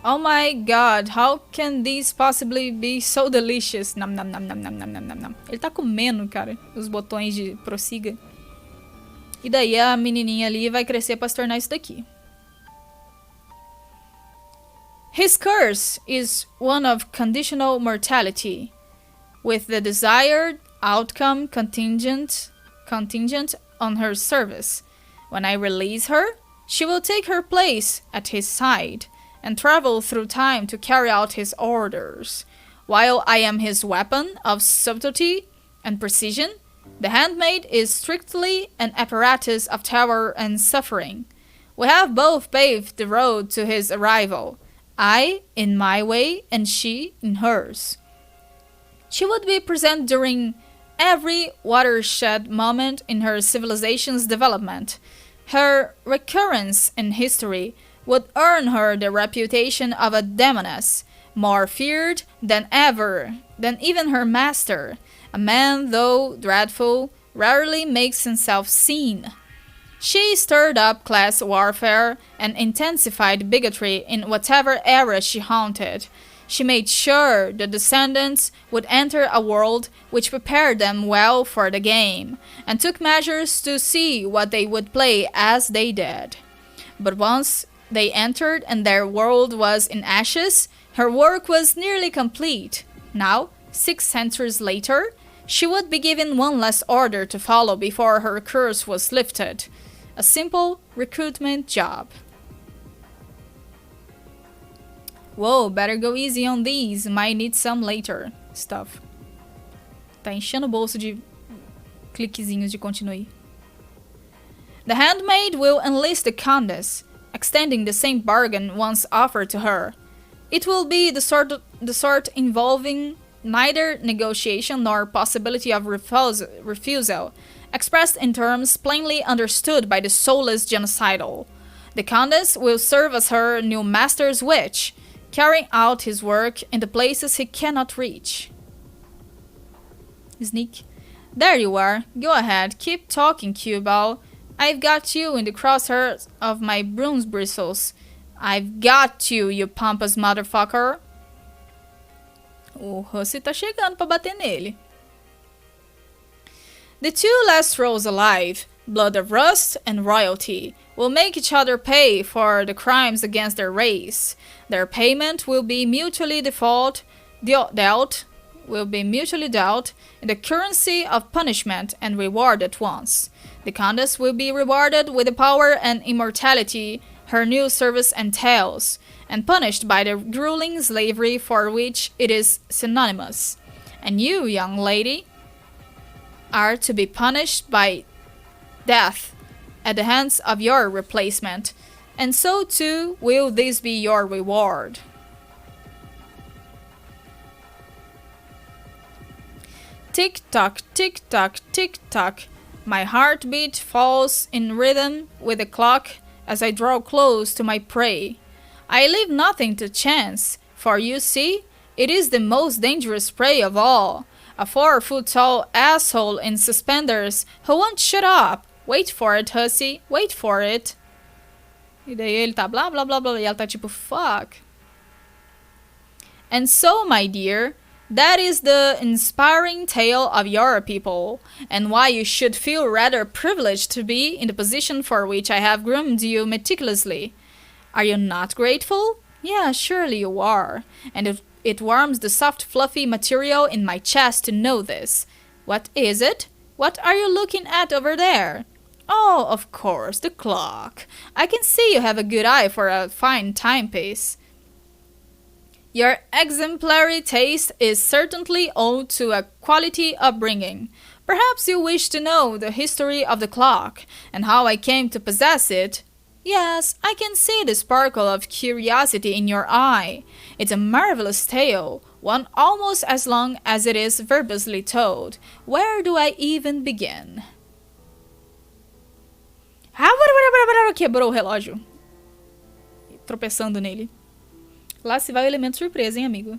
Oh my god, how can these possibly be so delicious? Nam nam nam nam nam nam nam nam nam. Ele tá comendo, cara, os botões de prossiga. E daí a menininha ali vai crescer pra se tornar isso daqui. His curse is one of conditional mortality, with the desired outcome contingent on her service. When I release her, she will take her place at his side and travel through time to carry out his orders. While I am his weapon of subtlety and precision, the handmaid is strictly an apparatus of terror and suffering. We have both paved the road to his arrival, I in my way and she in hers. She would be present during every watershed moment in her civilization's development. Her recurrence in history would earn her the reputation of a demoness, more feared than even her master. A man, though dreadful, rarely makes himself seen. She stirred up class warfare and intensified bigotry in whatever era she haunted. She made sure the descendants would enter a world which prepared them well for the game, and took measures to see what they would play as they did. But once they entered and their world was in ashes, her work was nearly complete. Now, 6 centuries later, she would be given one last order to follow before her curse was lifted. A simple recruitment job. Whoa, better go easy on these. Might need some later. Stuff. Tá enchendo o bolso de cliquezinhos de continue. The handmaid will enlist the countess, extending the same bargain once offered to her. It will be the sort involving neither negotiation nor possibility of refusal, expressed in terms plainly understood by the soulless genocidal. The countess will serve as her new master's witch, carrying out his work in the places he cannot reach. Sneak. There you are. Go ahead. Keep talking, Cuball. I've got you in the crosshairs of my broom's bristles. I've got you, you pompous motherfucker. O Hussey tá chegando pra bater nele. The two last rows alive, blood of rust and royalty, will make each other pay for the crimes against their race. Their payment will be mutually dealt in the currency of punishment and reward at once. The Countess will be rewarded with the power and immortality her new service entails, and punished by the grueling slavery for which it is synonymous. And you, young lady, are to be punished by death at the hands of your replacement, and so too will this be your reward. Tick-tock, tick-tock, tick-tock. My heartbeat falls in rhythm with the clock as I draw close to my prey. I leave nothing to chance, for you see, it is the most dangerous prey of all. A 4-foot-tall asshole in suspenders who won't shut up. Wait for it, Hussey, wait for it. E daí ele tá blá blá blá blá e ela tá tipo, fuck. And so, my dear, that is the inspiring tale of your people, and why you should feel rather privileged to be in the position for which I have groomed you meticulously. Are you not grateful? Yeah, surely you are, and it warms the soft fluffy material in my chest to know this. What is it? What are you looking at over there? Oh, of course, the clock. I can see you have a good eye for a fine timepiece. Your exemplary taste is certainly owed to a quality upbringing. Perhaps you wish to know the history of the clock, and how I came to possess it. Yes, I can see the sparkle of curiosity in your eye. It's a marvelous tale, one almost as long as it is verbously told. Where do I even begin? Quebrou o relógio. Tropeçando nele. Lá se vai o elemento surpresa, hein, amigo?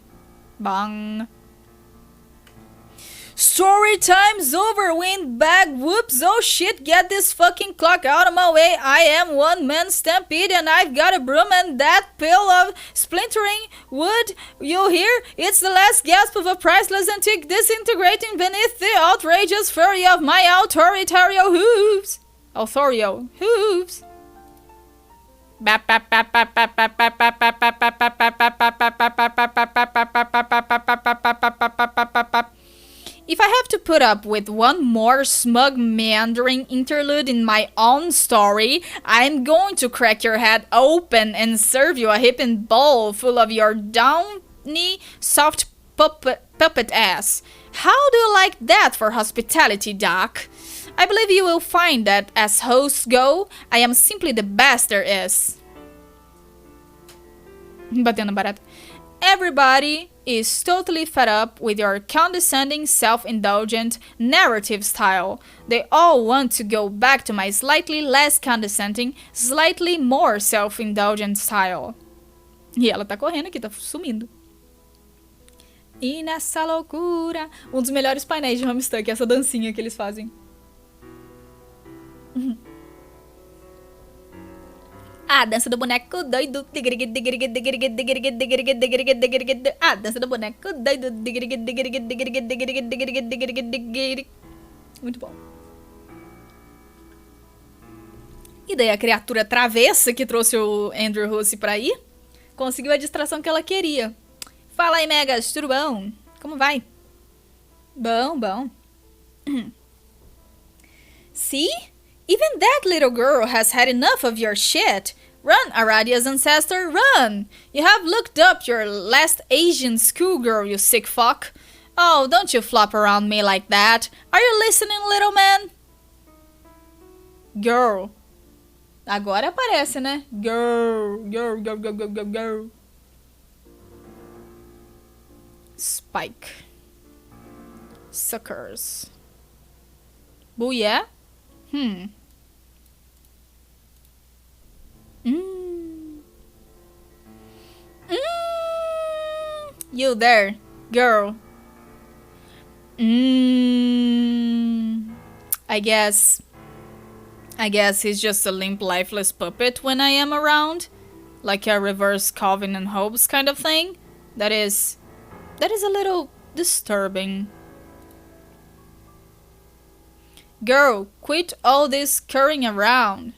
Bang. Story time's over, windbag. Whoops, oh shit, get this fucking clock out of my way. I am one man stampede and I've got a broom and that pill of splintering wood. You hear? It's the last gasp of a priceless antique disintegrating beneath the outrageous fury of my authorial hooves. Authorial hooves. If I have to put up with one more smug meandering interlude in my own story, I'm going to crack your head open and serve you a heaping bowl full of your downy, soft puppet ass. How do you like that for hospitality, Doc? I believe you will find that, as hosts go, I am simply the best there is. Batendo barato. Everybody is totally fed up with your condescending, self-indulgent narrative style. They all want to go back to my slightly less condescending, slightly more self-indulgent style. E ela tá correndo aqui, tá sumindo. E nessa loucura... Um dos melhores painéis de HOMESTUCK, essa dancinha que eles fazem. A dança do boneco doido. A dança do boneco doido. Muito bom. E daí a criatura travessa que trouxe o Andrew Hussey pra aí conseguiu a distração que ela queria. Fala aí, Megas, tudo bom? Como vai? Bom, bom. See? Even that little girl has had enough of your shit. Run, Aradia's ancestor, run! You have looked up your last Asian schoolgirl, you sick fuck. Oh, don't you flop around me like that. Are you listening, little man? Girl. Agora aparece, né? Girl. Spike. Suckers. Booyah? You there, girl. I guess he's just a limp, lifeless puppet when I am around. Like a reverse Calvin and Hobbes kind of thing. That is a little disturbing. Girl, quit all this scurrying around.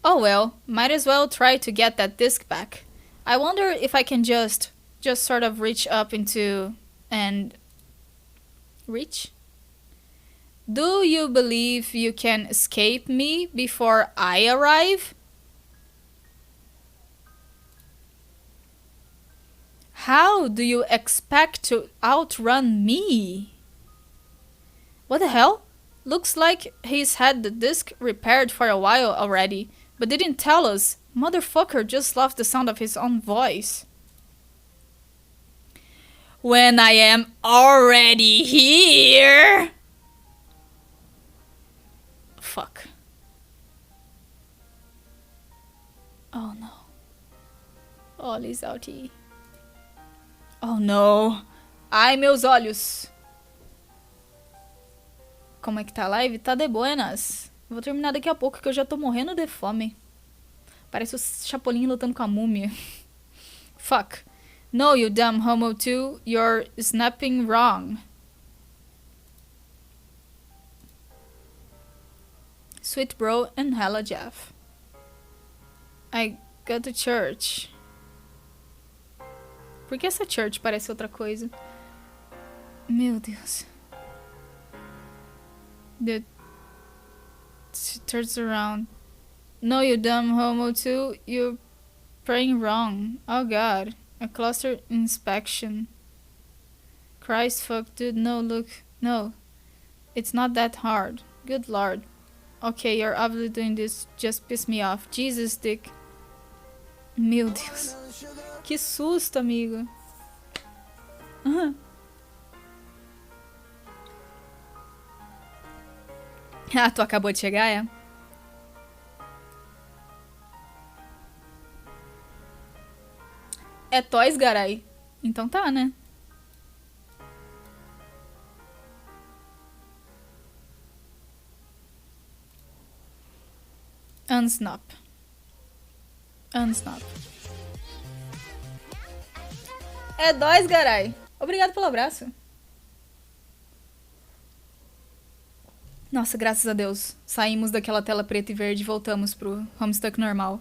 Oh well, might as well try to get that disc back. I wonder if I can just sort of reach up into and reach? Do you believe you can escape me before I arrive? How do you expect to outrun me? What the hell? Looks like he's had the disc repaired for a while already, but didn't tell us. Motherfucker just loves the sound of his own voice. When I am already here! Fuck. Oh no. Olhos alti. Oh no. Ai, meus olhos. Como é que tá a live? Tá de buenas. Vou terminar daqui a pouco que eu já tô morrendo de fome. Parece o Chapolin lutando com a múmia. Fuck. No, you dumb homo too. You're snapping wrong. Sweet bro and hella Jeff. I go to church. Por que essa church parece outra coisa? Meu Deus. She turns around. No, you dumb homo too. You're praying wrong. Oh god. A cluster inspection. Christ fuck, dude. No, look. No. It's not that hard. Good lord. Okay, you're obviously doing this. Just piss me off. Jesus, dick. Meu Deus. Que susto, amigo. Ah, tu acabou de chegar, é? É Toys, garai. Então tá, né? Unsnap. É Toys, garai. Obrigado pelo abraço. Nossa, graças a Deus. Saímos daquela tela preta e verde e voltamos pro Homestuck normal.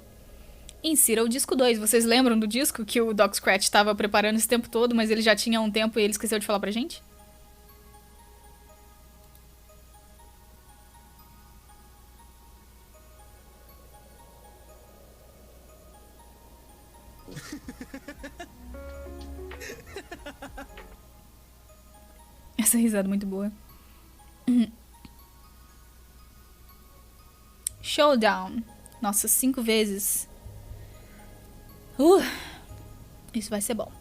Insira o disco 2. Vocês lembram do disco que o Doc Scratch estava preparando esse tempo todo, mas ele já tinha um tempo e ele esqueceu de falar pra gente? Essa risada é muito boa. Showdown. Nossa, 5 vezes. Isso vai ser bom.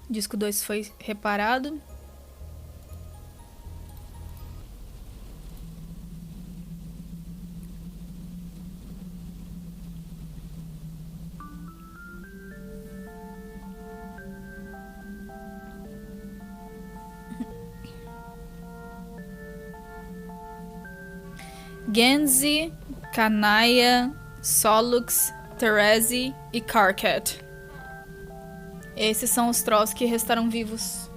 Disco 2 foi reparado. Genzi, Kanaya, Solux, Therese e Carcat. Esses são os trolls que restaram vivos.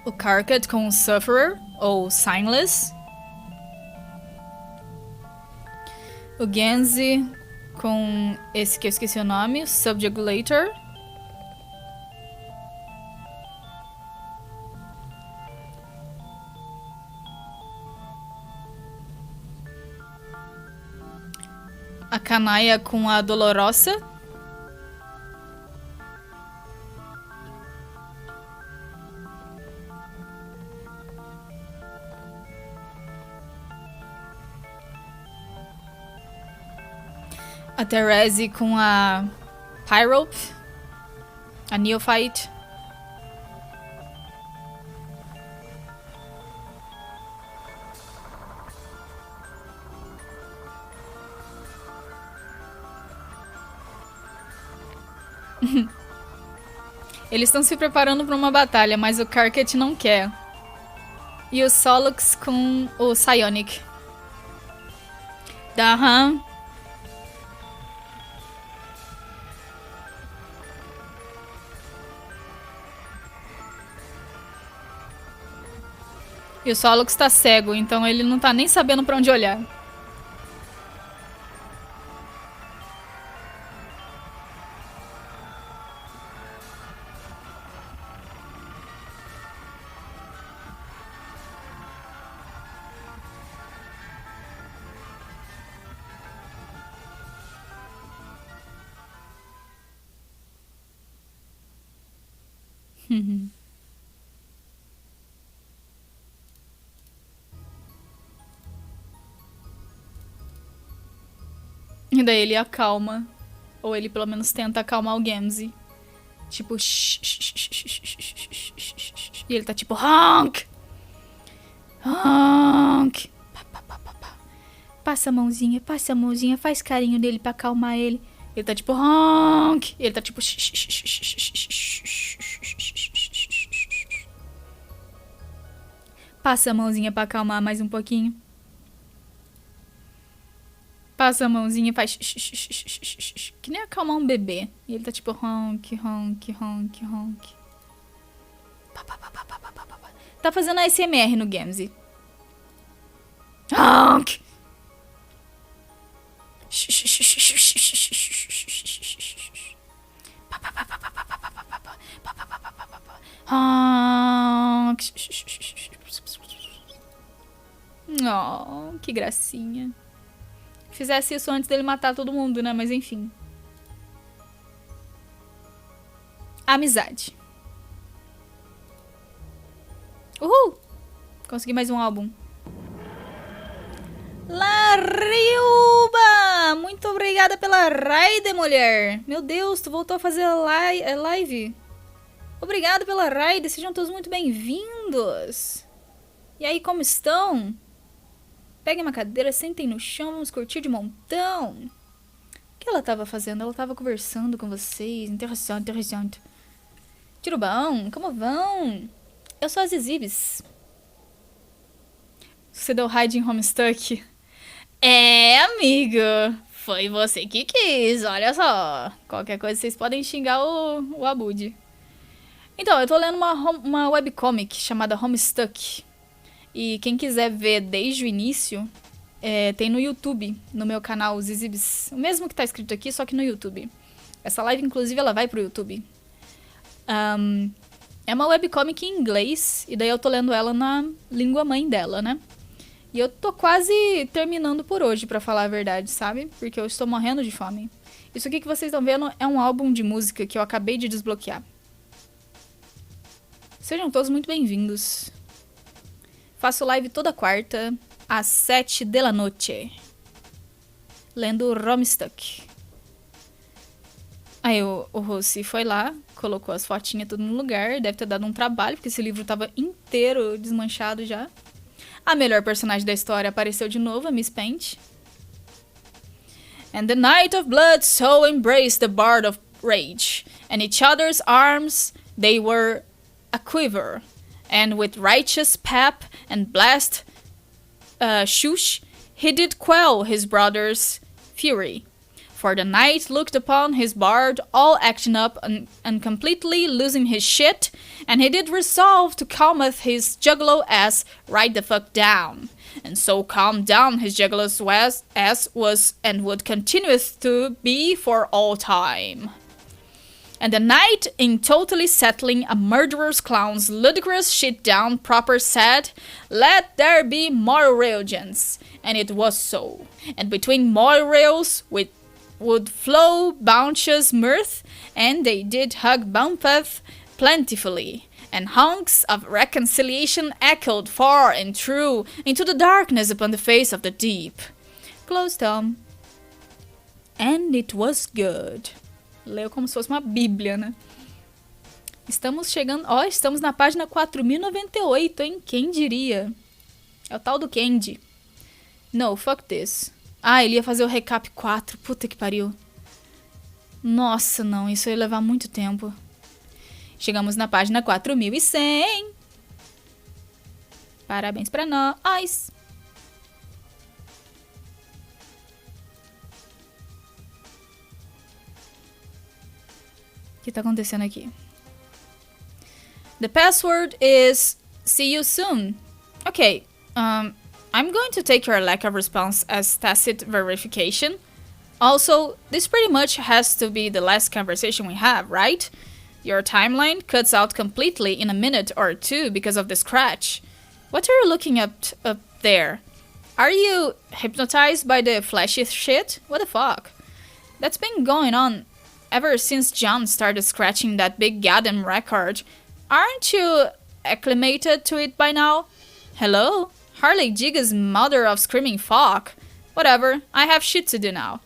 O Carcat com o Sufferer, ou Signless. O Genzi com esse que eu esqueci o nome, subjugulator. A canaia com a dolorosa. A Therese com a Pyrope. A Neophyte. Eles estão se preparando para uma batalha, mas o Carcat não quer. E o Solux com o Psionic. Dahan. E o Solux tá cego, então ele não tá nem sabendo pra onde olhar. E daí ele acalma. Ou ele pelo menos tenta acalmar o Gamzee. Tipo, e ele tá tipo, honk! Honk! Passa a mãozinha, faz carinho nele pra acalmar ele. Ele tá tipo, honk! E ele tá tipo, passa a mãozinha pra acalmar mais um pouquinho. Passa a mãozinha e faz que nem acalmar um bebê. E ele tá tipo honk, honk, honk, honk. Tá fazendo ASMR no Gamzee. Honk! Honk! Oh, que gracinha. Fizesse isso antes dele matar todo mundo, né? Mas enfim. Amizade. Uhul! Consegui mais um álbum. Lariuba! Muito obrigada pela raid, mulher. Meu Deus, tu voltou a fazer live. Obrigada pela raid. Sejam todos muito bem-vindos. E aí, como estão? Peguem uma cadeira, sentem no chão, vamos curtir de montão. O que ela tava fazendo? Ela tava conversando com vocês. Interessante, interessante. Tiro bom, como vão? Eu sou a Zizibs. Você deu raid em Homestuck? É, amigo. Foi você que quis, olha só. Qualquer coisa vocês podem xingar o Abud. Então, eu tô lendo uma webcomic chamada Homestuck. E quem quiser ver desde o início, tem no YouTube, no meu canal Zizibs. O mesmo que tá escrito aqui, só que no YouTube. Essa live, inclusive, ela vai pro YouTube. É uma webcomic em inglês, e daí eu tô lendo ela na língua mãe dela, né? E eu tô quase terminando por hoje, pra falar a verdade, sabe? Porque eu estou morrendo de fome. Isso aqui que vocês estão vendo é um álbum de música que eu acabei de desbloquear. Sejam todos muito bem-vindos. Faço live toda quarta, às 7 da noite. Lendo HOMESTUCK. Aí o Rossi foi lá, colocou as fotinhas tudo no lugar. Deve ter dado um trabalho, porque esse livro tava inteiro desmanchado já. A melhor personagem da história apareceu de novo, a Miss Paint. And the Knight of Blood so embraced the Bard of Rage. And each other's arms they were a quiver. And with righteous pep and blessed shush, he did quell his brother's fury. For the knight looked upon his bard all acting up and completely losing his shit, and he did resolve to calmeth his juggalo ass right the fuck down. and so calm down his jugular's ass was and would continue to be for all time. And the night, in totally settling a murderous clown's ludicrous shit-down proper said, "Let there be more rail, gents." And it was so. And between more rails would flow bounteous mirth, and they did hug bumpeth plentifully. And honks of reconciliation echoed far and true into the darkness upon the face of the deep. Close Tom. And it was good. Leu como se fosse uma bíblia, né? Estamos chegando... Ó, estamos na página 4098, hein? Quem diria? É o tal do Candy. No, fuck this. Ah, ele ia fazer o recap 4. Puta que pariu. Nossa, não. Isso ia levar muito tempo. Chegamos na página 4100. Parabéns pra nós. O que tá acontecendo aqui? The password is "see you soon." Okay, I'm going to take your lack of response as tacit verification. Also, this pretty much has to be the last conversation we have, right? Your timeline cuts out completely in a minute or two because of the scratch. What are you looking up there? Are you hypnotized by the flashy shit? What the fuck? That's been going on ever since John started scratching that big goddamn record. Aren't you acclimated to it by now? Hello? Harley Jigga's mother of screaming fuck. Whatever, I have shit to do now.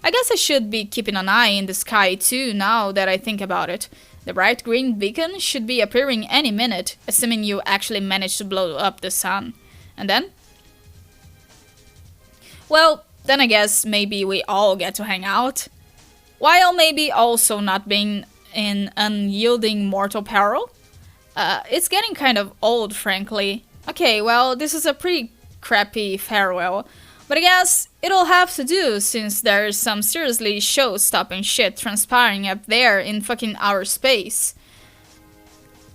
I guess I should be keeping an eye in the sky too now that I think about it. The bright green beacon should be appearing any minute, assuming you actually manage to blow up the sun. And then? Well, then I guess maybe we all get to hang out. While maybe also not being in unyielding mortal peril. It's getting kind of old, frankly. Okay, well, this is a pretty crappy farewell, but I guess it'll have to do since there's some seriously show-stopping shit transpiring up there in fucking outer space.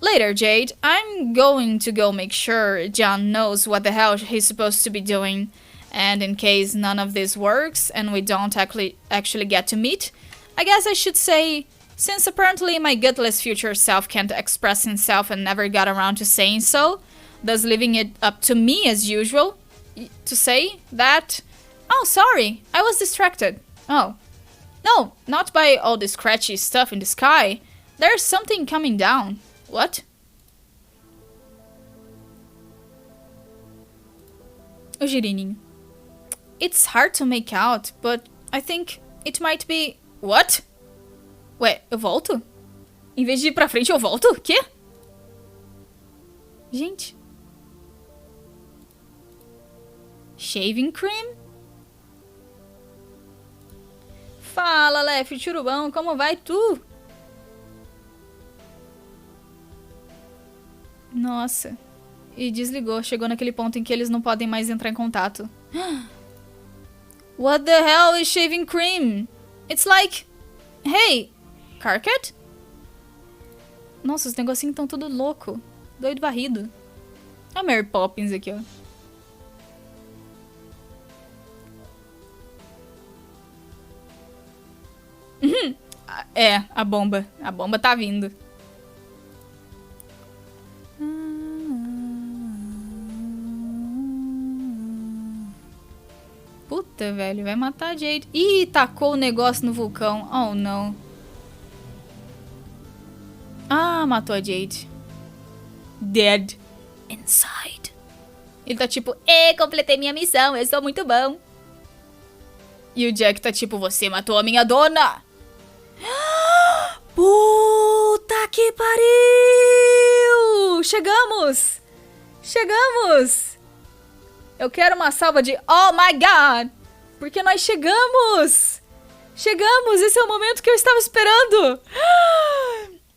Later, Jade, I'm going to go make sure John knows what the hell he's supposed to be doing, and in case none of this works and we don't actually get to meet, I guess I should say, since apparently my gutless future self can't express himself and never got around to saying so, thus leaving it up to me as usual to say that... Oh, sorry, I was distracted. Oh. No, not by all the scratchy stuff in the sky. There's something coming down. What? O girininho. It's hard to make out, but I think it might be... What? Ué, eu volto? Em vez de ir pra frente, eu volto? Quê? Gente. Shaving cream? Fala, Lef, churubão, como vai tu? Nossa. E desligou, chegou naquele ponto em que eles não podem mais entrar em contato. What the hell is shaving cream? It's like... Hey, Carcat? Nossa, os negocinhos estão tudo louco. Doido varrido. Olha a Mary Poppins aqui, ó. É, a bomba. A bomba tá vindo. Puta, velho, vai matar a Jade. Ih, tacou o negócio no vulcão. Oh, não. Ah, matou a Jade. Dead. Inside. Ele tá tipo, completei minha missão, eu sou muito bom. E o Jack tá tipo, você matou a minha dona. Puta que pariu! Chegamos! Chegamos! Eu quero uma salva de oh my god! Porque nós chegamos! Chegamos! Esse é o momento que eu estava esperando!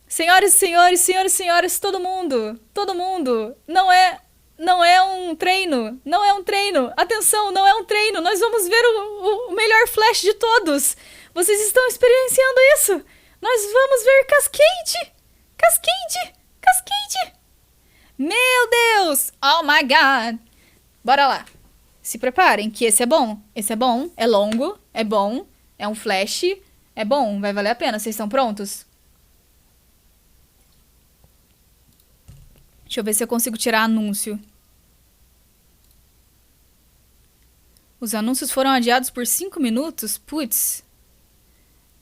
Senhoras e senhores, senhoras e senhoras, todo mundo! Todo mundo! Não é um treino! Não é um treino! Atenção, não é um treino! Nós vamos ver o melhor flash de todos! Vocês estão experienciando isso! Nós vamos ver Cascade! Cascade! Cascade! Meu Deus! Oh my god! Bora lá. Se preparem, que esse é bom. Esse é bom, é longo, é bom, é um flash, é bom, vai valer a pena. Vocês estão prontos? Deixa eu ver se eu consigo tirar anúncio. Os anúncios foram adiados por 5 minutos? Putz.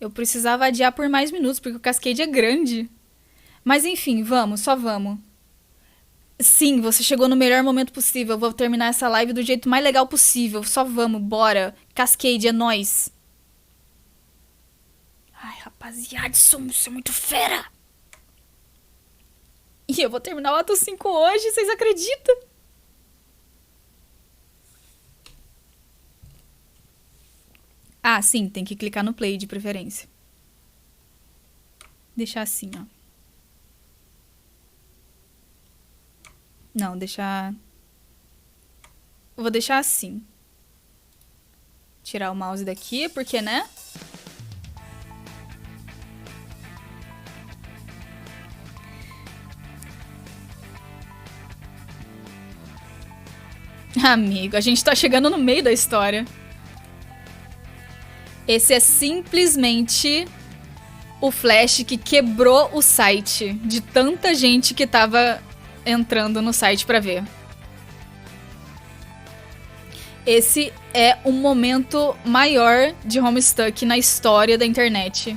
Eu precisava adiar por mais minutos, porque o Cascade é grande. Mas enfim, vamos, só vamos. Sim, você chegou no melhor momento possível. Eu vou terminar essa live do jeito mais legal possível. Só vamos, bora. Cascade, é nóis. Ai, rapaziada, isso é muito fera. E eu vou terminar o ato 5 hoje, vocês acreditam? Ah, sim, tem que clicar no play de preferência. Deixar assim, ó. Não, deixar... Eu vou deixar assim. Tirar o mouse daqui, porque, né? Amigo, a gente tá chegando no meio da história. Esse é simplesmente o flash que quebrou o site de tanta gente que tava entrando no site pra ver. Esse é o momento maior de Homestuck na história da internet.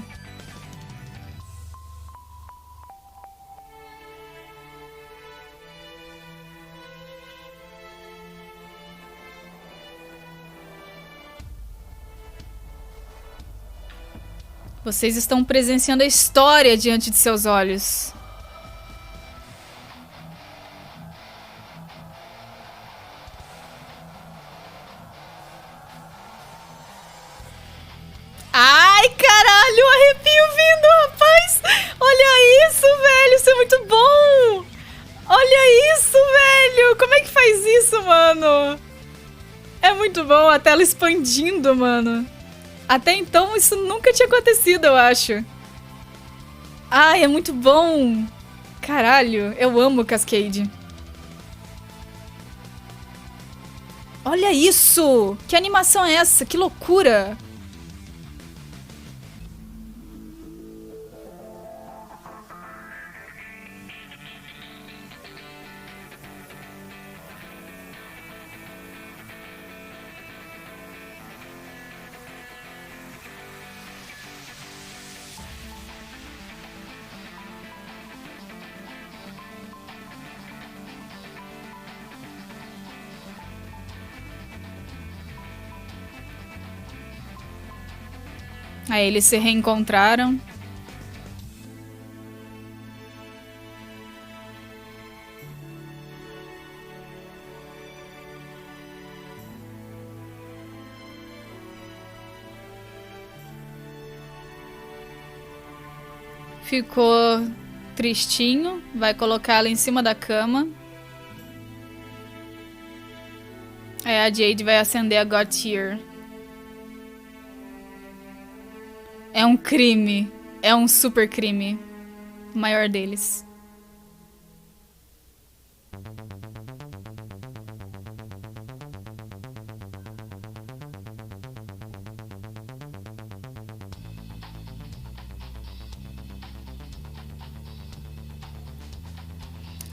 Vocês estão presenciando a história diante de seus olhos. Ai, caralho, arrepio vindo, rapaz! Olha isso, velho, isso é muito bom! Olha isso, velho! Como é que faz isso, mano? É muito bom, a tela expandindo, mano. Até então, isso nunca tinha acontecido, eu acho. Ai, é muito bom! Caralho, eu amo Cascade. Olha isso! Que animação é essa? Que loucura! Aí eles se reencontraram. Ficou tristinho. Vai colocar ela em cima da cama. Aí a Jade vai acender a God Tear. É um crime. É um super crime. O maior deles.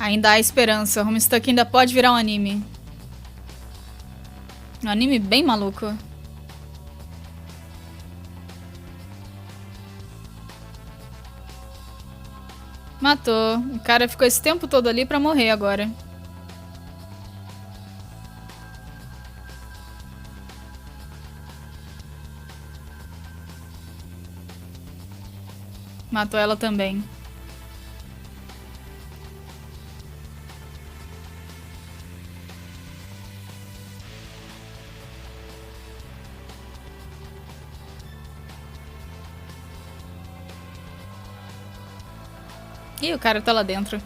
Ainda há esperança. Homestuck ainda pode virar um anime. Um anime bem maluco. Matou. O cara ficou esse tempo todo ali pra morrer agora. Matou ela também. Ih, o cara tá lá dentro.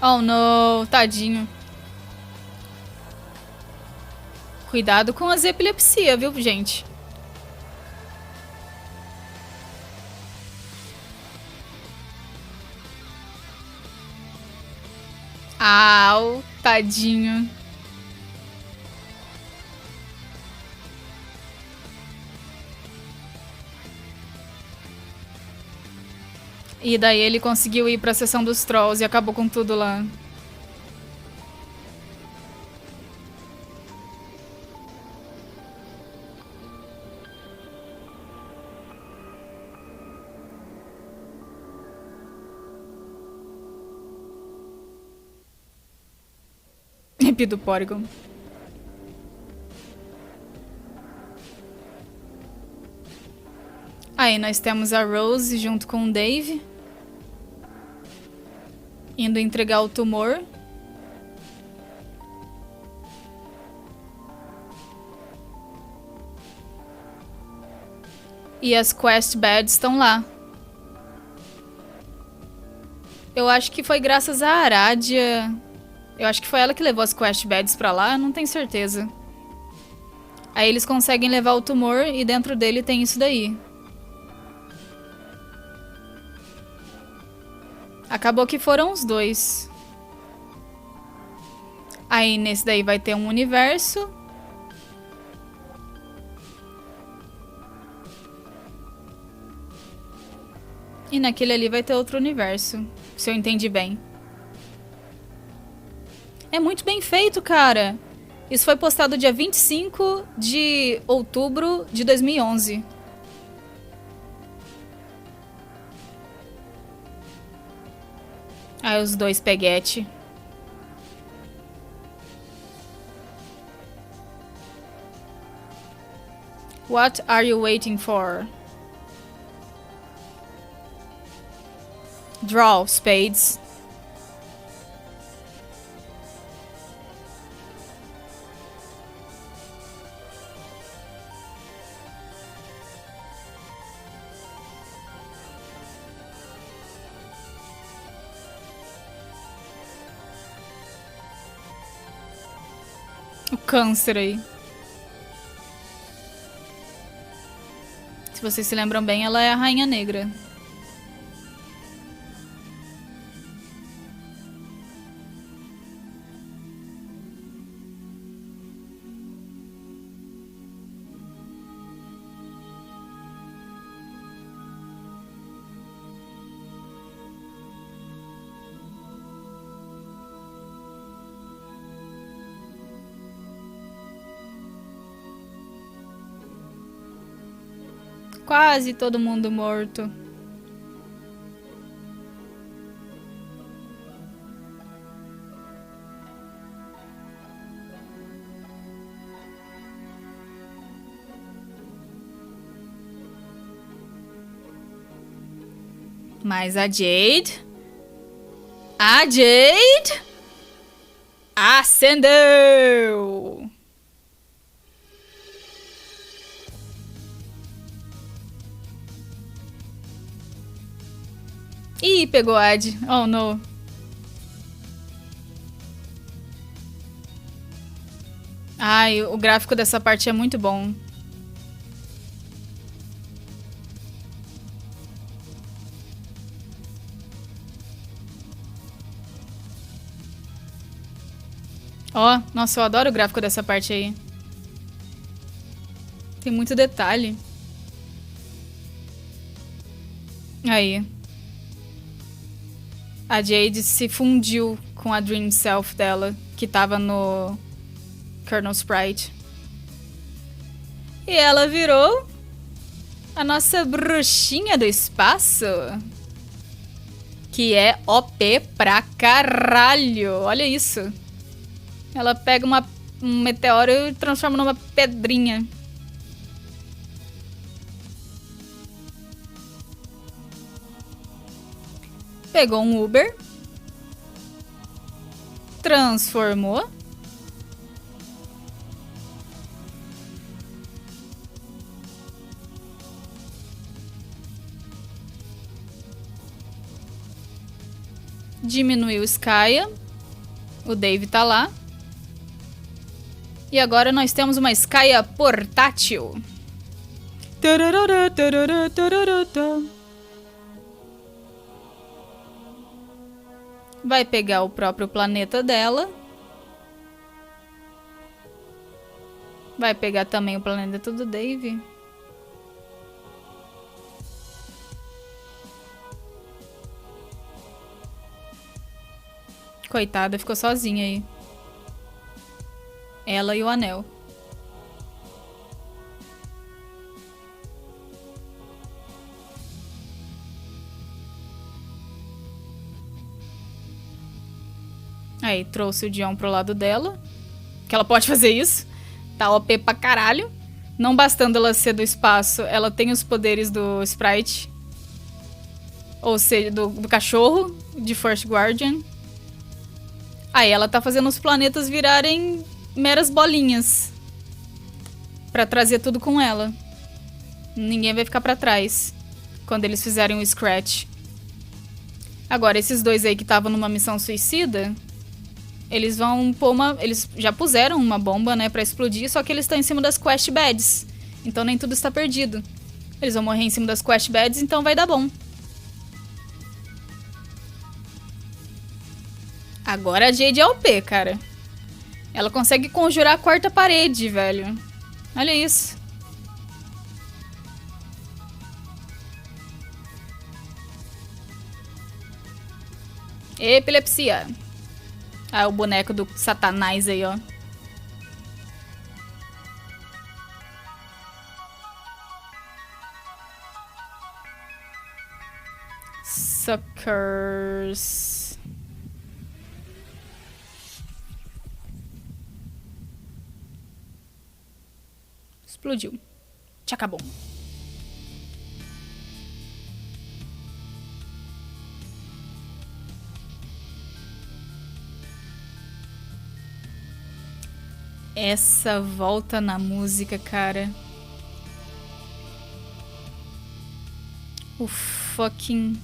Oh, não. Tadinho. Cuidado com as epilepsia, viu, gente? Au, tadinho. E daí ele conseguiu ir pra seção dos trolls e acabou com tudo lá. Epi do Porygon. Aí nós temos a Rose junto com o Dave. Indo entregar o tumor. E as quest badges estão lá. Eu acho que foi graças a Aradia. Eu acho que foi ela que levou as quest badges pra lá, eu não tenho certeza. Aí eles conseguem levar o tumor e dentro dele tem isso daí. Acabou que foram os dois. Aí nesse daí vai ter um universo. E naquele ali vai ter outro universo, se eu entendi bem. É muito bem feito, cara. Isso foi postado dia 25 de outubro de 2011. Aí os dois peguete. What are you waiting for? Draw spades. O câncer aí. Se vocês se lembram bem, ela é a Rainha Negra. Quase todo mundo morto. Mas a Jade... A Jade... acendeu! Ih, pegou a Ad. Oh, não. Ai, o gráfico dessa parte é muito bom. Ó, nossa, eu adoro o gráfico dessa parte aí. Tem muito detalhe. Aí. A Jade se fundiu com a Dream Self dela, que tava no Kernel Sprite. E ela virou a nossa bruxinha do espaço. Que é OP pra caralho. Olha isso. Ela pega um meteoro e transforma numa pedrinha. Pegou um Uber. Transformou. Diminuiu o Skya. O Dave tá lá. E agora nós temos uma Skya portátil. Vai pegar o próprio planeta dela. Vai pegar também o planeta do Dave. Coitada, ficou sozinha aí. Ela e o anel. Aí, trouxe o Dion pro lado dela. Que ela pode fazer isso. Tá OP pra caralho. Não bastando ela ser do espaço, ela tem os poderes do Sprite. Ou seja, do cachorro, de First Guardian. Aí ela tá fazendo os planetas virarem meras bolinhas. Pra trazer tudo com ela. Ninguém vai ficar pra trás. Quando eles fizerem o Scratch. Agora, esses dois aí que estavam numa missão suicida... Eles vão pôr uma... Eles já puseram uma bomba, né, pra explodir, só que eles estão em cima das quest beds. Então nem tudo está perdido. Eles vão morrer em cima das quest beds, então vai dar bom. Agora a Jade é OP, cara. Ela consegue conjurar a quarta parede, velho. Olha isso. Epilepsia. Ah, o boneco do Satanás aí, ó. Suckers. Explodiu. Te acabou. Essa volta na música, cara. O fucking...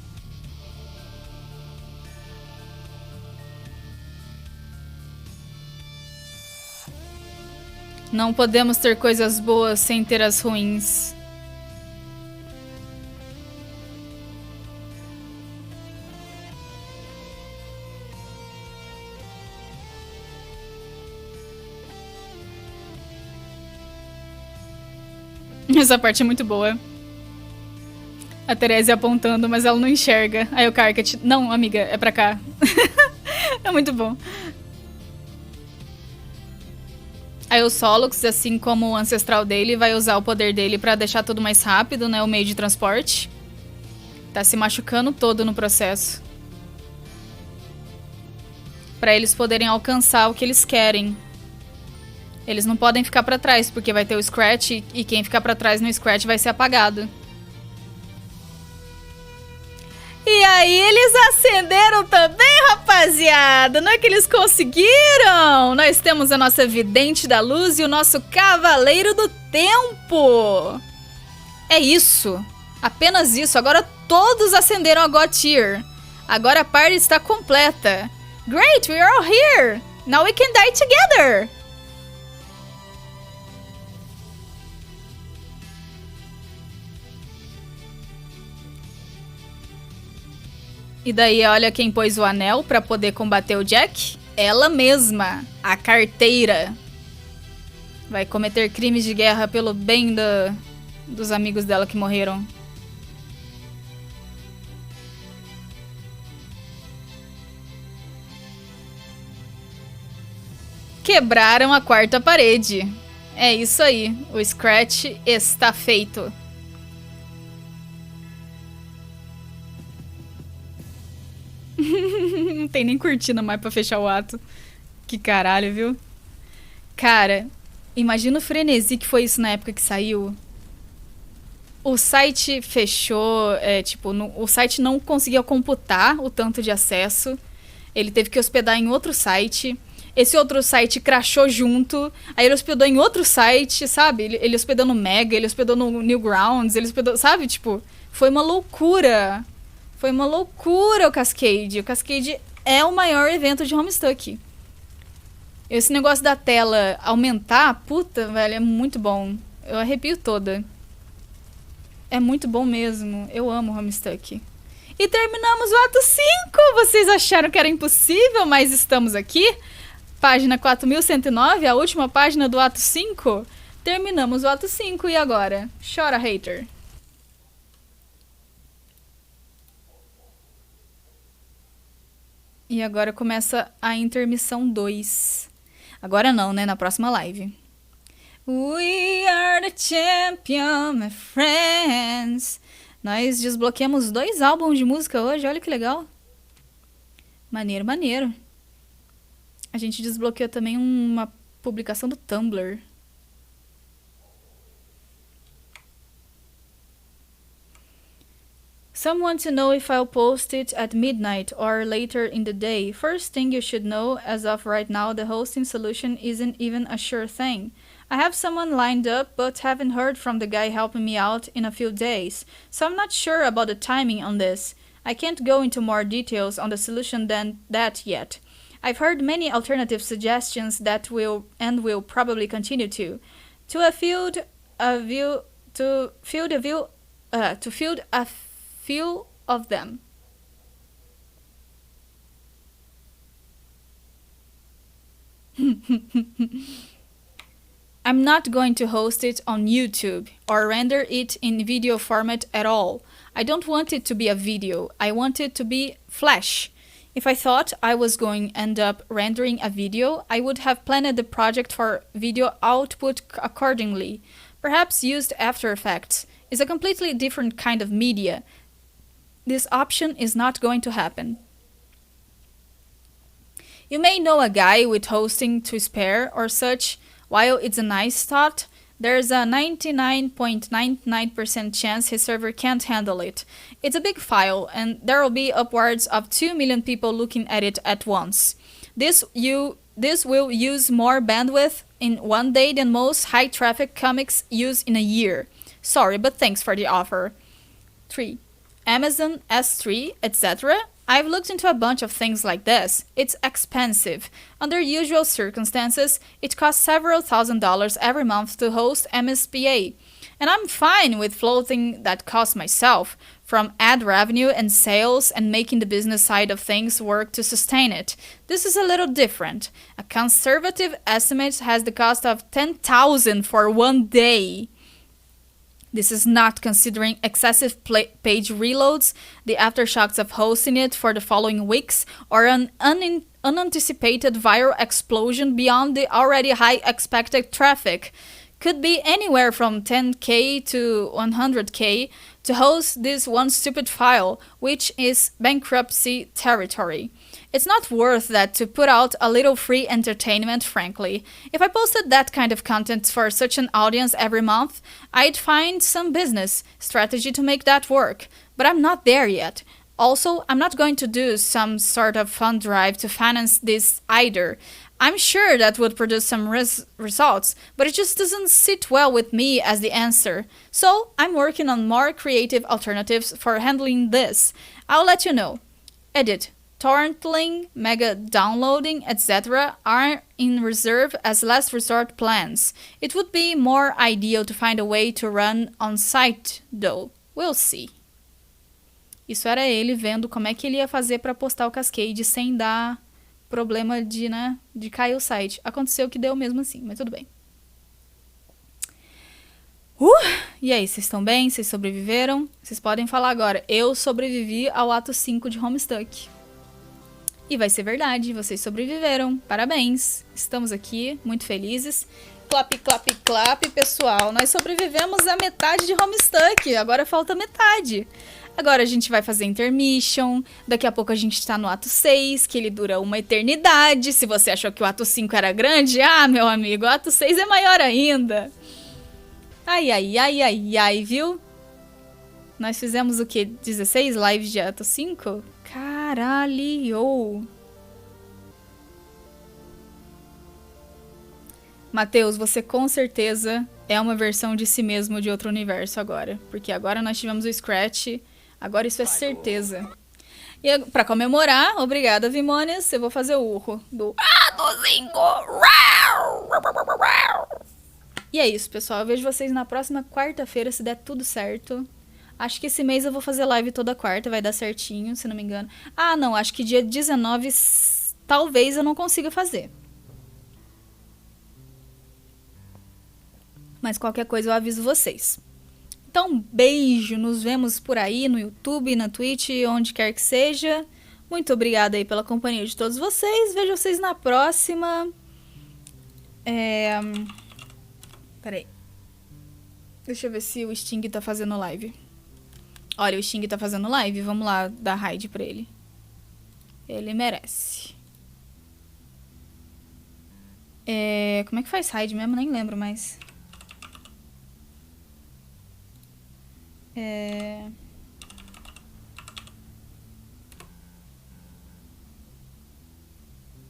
Não podemos ter coisas boas sem ter as ruins. Essa parte é muito boa. A Therese apontando, mas ela não enxerga. Aí o Carcat... Não, amiga, é pra cá. É muito bom. Aí o Solux, assim como o ancestral dele, vai usar o poder dele pra deixar tudo mais rápido, né? O meio de transporte. Tá se machucando todo no processo. Pra eles poderem alcançar o que eles querem. Eles não podem ficar pra trás, porque vai ter o Scratch e quem ficar pra trás no Scratch vai ser apagado. E aí eles acenderam também, rapaziada! Não é que eles conseguiram? Nós temos a nossa Vidente da Luz e o nosso Cavaleiro do Tempo! É isso. Apenas isso. Agora todos acenderam a God Tier. Agora a party está completa. Great, we are all here! Now we can die together! E daí, olha quem pôs o anel pra poder combater o Jack. Ela mesma, a carteira. Vai cometer crimes de guerra pelo bem dos amigos dela que morreram. Quebraram a quarta parede. É isso aí, o Scratch está feito. Não tem nem cortina mais pra fechar o ato. Que caralho, viu? Cara, imagina o frenesi que foi isso na época que saiu. O site fechou, o site não conseguia computar o tanto de acesso. Ele teve que hospedar em outro site. Esse outro site crashou junto. Aí ele hospedou em outro site, sabe? Ele hospedou no Mega, ele hospedou no Newgrounds, ele hospedou, sabe? Tipo, foi uma loucura. Foi uma loucura o Cascade. O Cascade é o maior evento de Homestuck. Esse negócio da tela aumentar, puta, velho, é muito bom. Eu arrepio toda. É muito bom mesmo. Eu amo Homestuck. E terminamos o ato 5. Vocês acharam que era impossível, mas estamos aqui. Página 4109, a última página do ato 5. Terminamos o ato 5 e agora? Chora, hater. E agora começa a intermissão 2. Agora não, né? Na próxima live. We are the champion, my friends. Nós desbloqueamos 2 álbuns de música hoje, olha que legal. Maneiro, maneiro. A gente desbloqueou também uma publicação do Tumblr. Some want to know if I'll post it at midnight or later in the day. First thing you should know, as of right now, the hosting solution isn't even a sure thing. I have someone lined up, but haven't heard from the guy helping me out in a few days, so I'm not sure about the timing on this. I can't go into more details on the solution than that yet. I've heard many alternative suggestions that will probably continue to field a few of them. I'm not going to host it on YouTube or render it in video format at all. I don't want it to be a video. I want it to be Flash. If I thought I was going to end up rendering a video, I would have planned the project for video output accordingly. Perhaps used After Effects. It's a completely different kind of media. This option is not going to happen. You may know a guy with hosting to spare or such. While it's a nice thought, there's a 99.99% chance his server can't handle it. It's a big file, and there will be upwards of 2 million people looking at it at once. This will use more bandwidth in one day than most high-traffic comics use in a year. Sorry, but thanks for the offer. 3. Amazon S3, etc. I've looked into a bunch of things like this. It's expensive. Under usual circumstances, it costs several $1,000s every month to host MSPA. And I'm fine with floating that cost myself, from ad revenue and sales and making the business side of things work to sustain it. This is a little different. A conservative estimate has the cost of $10,000 for one day. This is not considering excessive page reloads, the aftershocks of hosting it for the following weeks, or an unanticipated viral explosion beyond the already high expected traffic. Could be anywhere from 10k to 100k to host this one stupid file, which is bankruptcy territory. It's not worth that to put out a little free entertainment, frankly. If I posted that kind of content for such an audience every month, I'd find some business strategy to make that work. But I'm not there yet. Also, I'm not going to do some sort of fund drive to finance this either. I'm sure that would produce some results, but it just doesn't sit well with me as the answer. So, I'm working on more creative alternatives for handling this. I'll let you know. Edit. Torrenting, mega downloading, etc. are in reserve as last resort plans. It would be more ideal to find a way to run on site, though. We'll see. Isso era ele vendo como é que ele ia fazer para postar o Cascade sem dar problema de cair o site. Aconteceu que deu mesmo assim, mas tudo bem. E aí, vocês estão bem? Vocês sobreviveram? Vocês podem falar agora. Eu sobrevivi ao ato 5 de Homestuck. E vai ser verdade, vocês sobreviveram. Parabéns. Estamos aqui, muito felizes. Clap, clap, clap, pessoal. Nós sobrevivemos a metade de Homestuck. Agora falta metade. Agora a gente vai fazer intermission. Daqui a pouco a gente tá no ato 6, que ele dura uma eternidade. Se você achou que o ato 5 era grande, meu amigo, o ato 6 é maior ainda. Ai, ai, ai, ai, ai, viu? Nós fizemos o quê? 16 lives de ato 5? Caralho! Matheus, você com certeza é uma versão de si mesmo de outro universo agora. Porque agora nós tivemos o Scratch. Agora isso é certeza. E pra comemorar, obrigada, Vimônias, eu vou fazer o urro do ato 5! E é isso, pessoal. Eu vejo vocês na próxima quarta-feira, se der tudo certo. Acho que esse mês eu vou fazer live toda quarta, vai dar certinho, se não me engano. Ah, não, acho que dia 19 talvez eu não consiga fazer. Mas qualquer coisa eu aviso vocês. Então, beijo, nos vemos por aí no YouTube, na Twitch, onde quer que seja. Muito obrigada aí pela companhia de todos vocês. Vejo vocês na próxima. Peraí. Deixa eu ver se o Sting tá fazendo live. Olha, o Sting tá fazendo live. Vamos lá dar raid pra ele. Ele merece. Como é que faz raid mesmo? Nem lembro mais.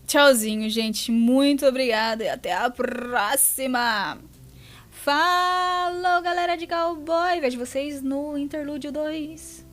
Tchauzinho, gente. Muito obrigada e até a próxima. Falou, galera de cowboy. Vejo vocês no Interlúdio 2.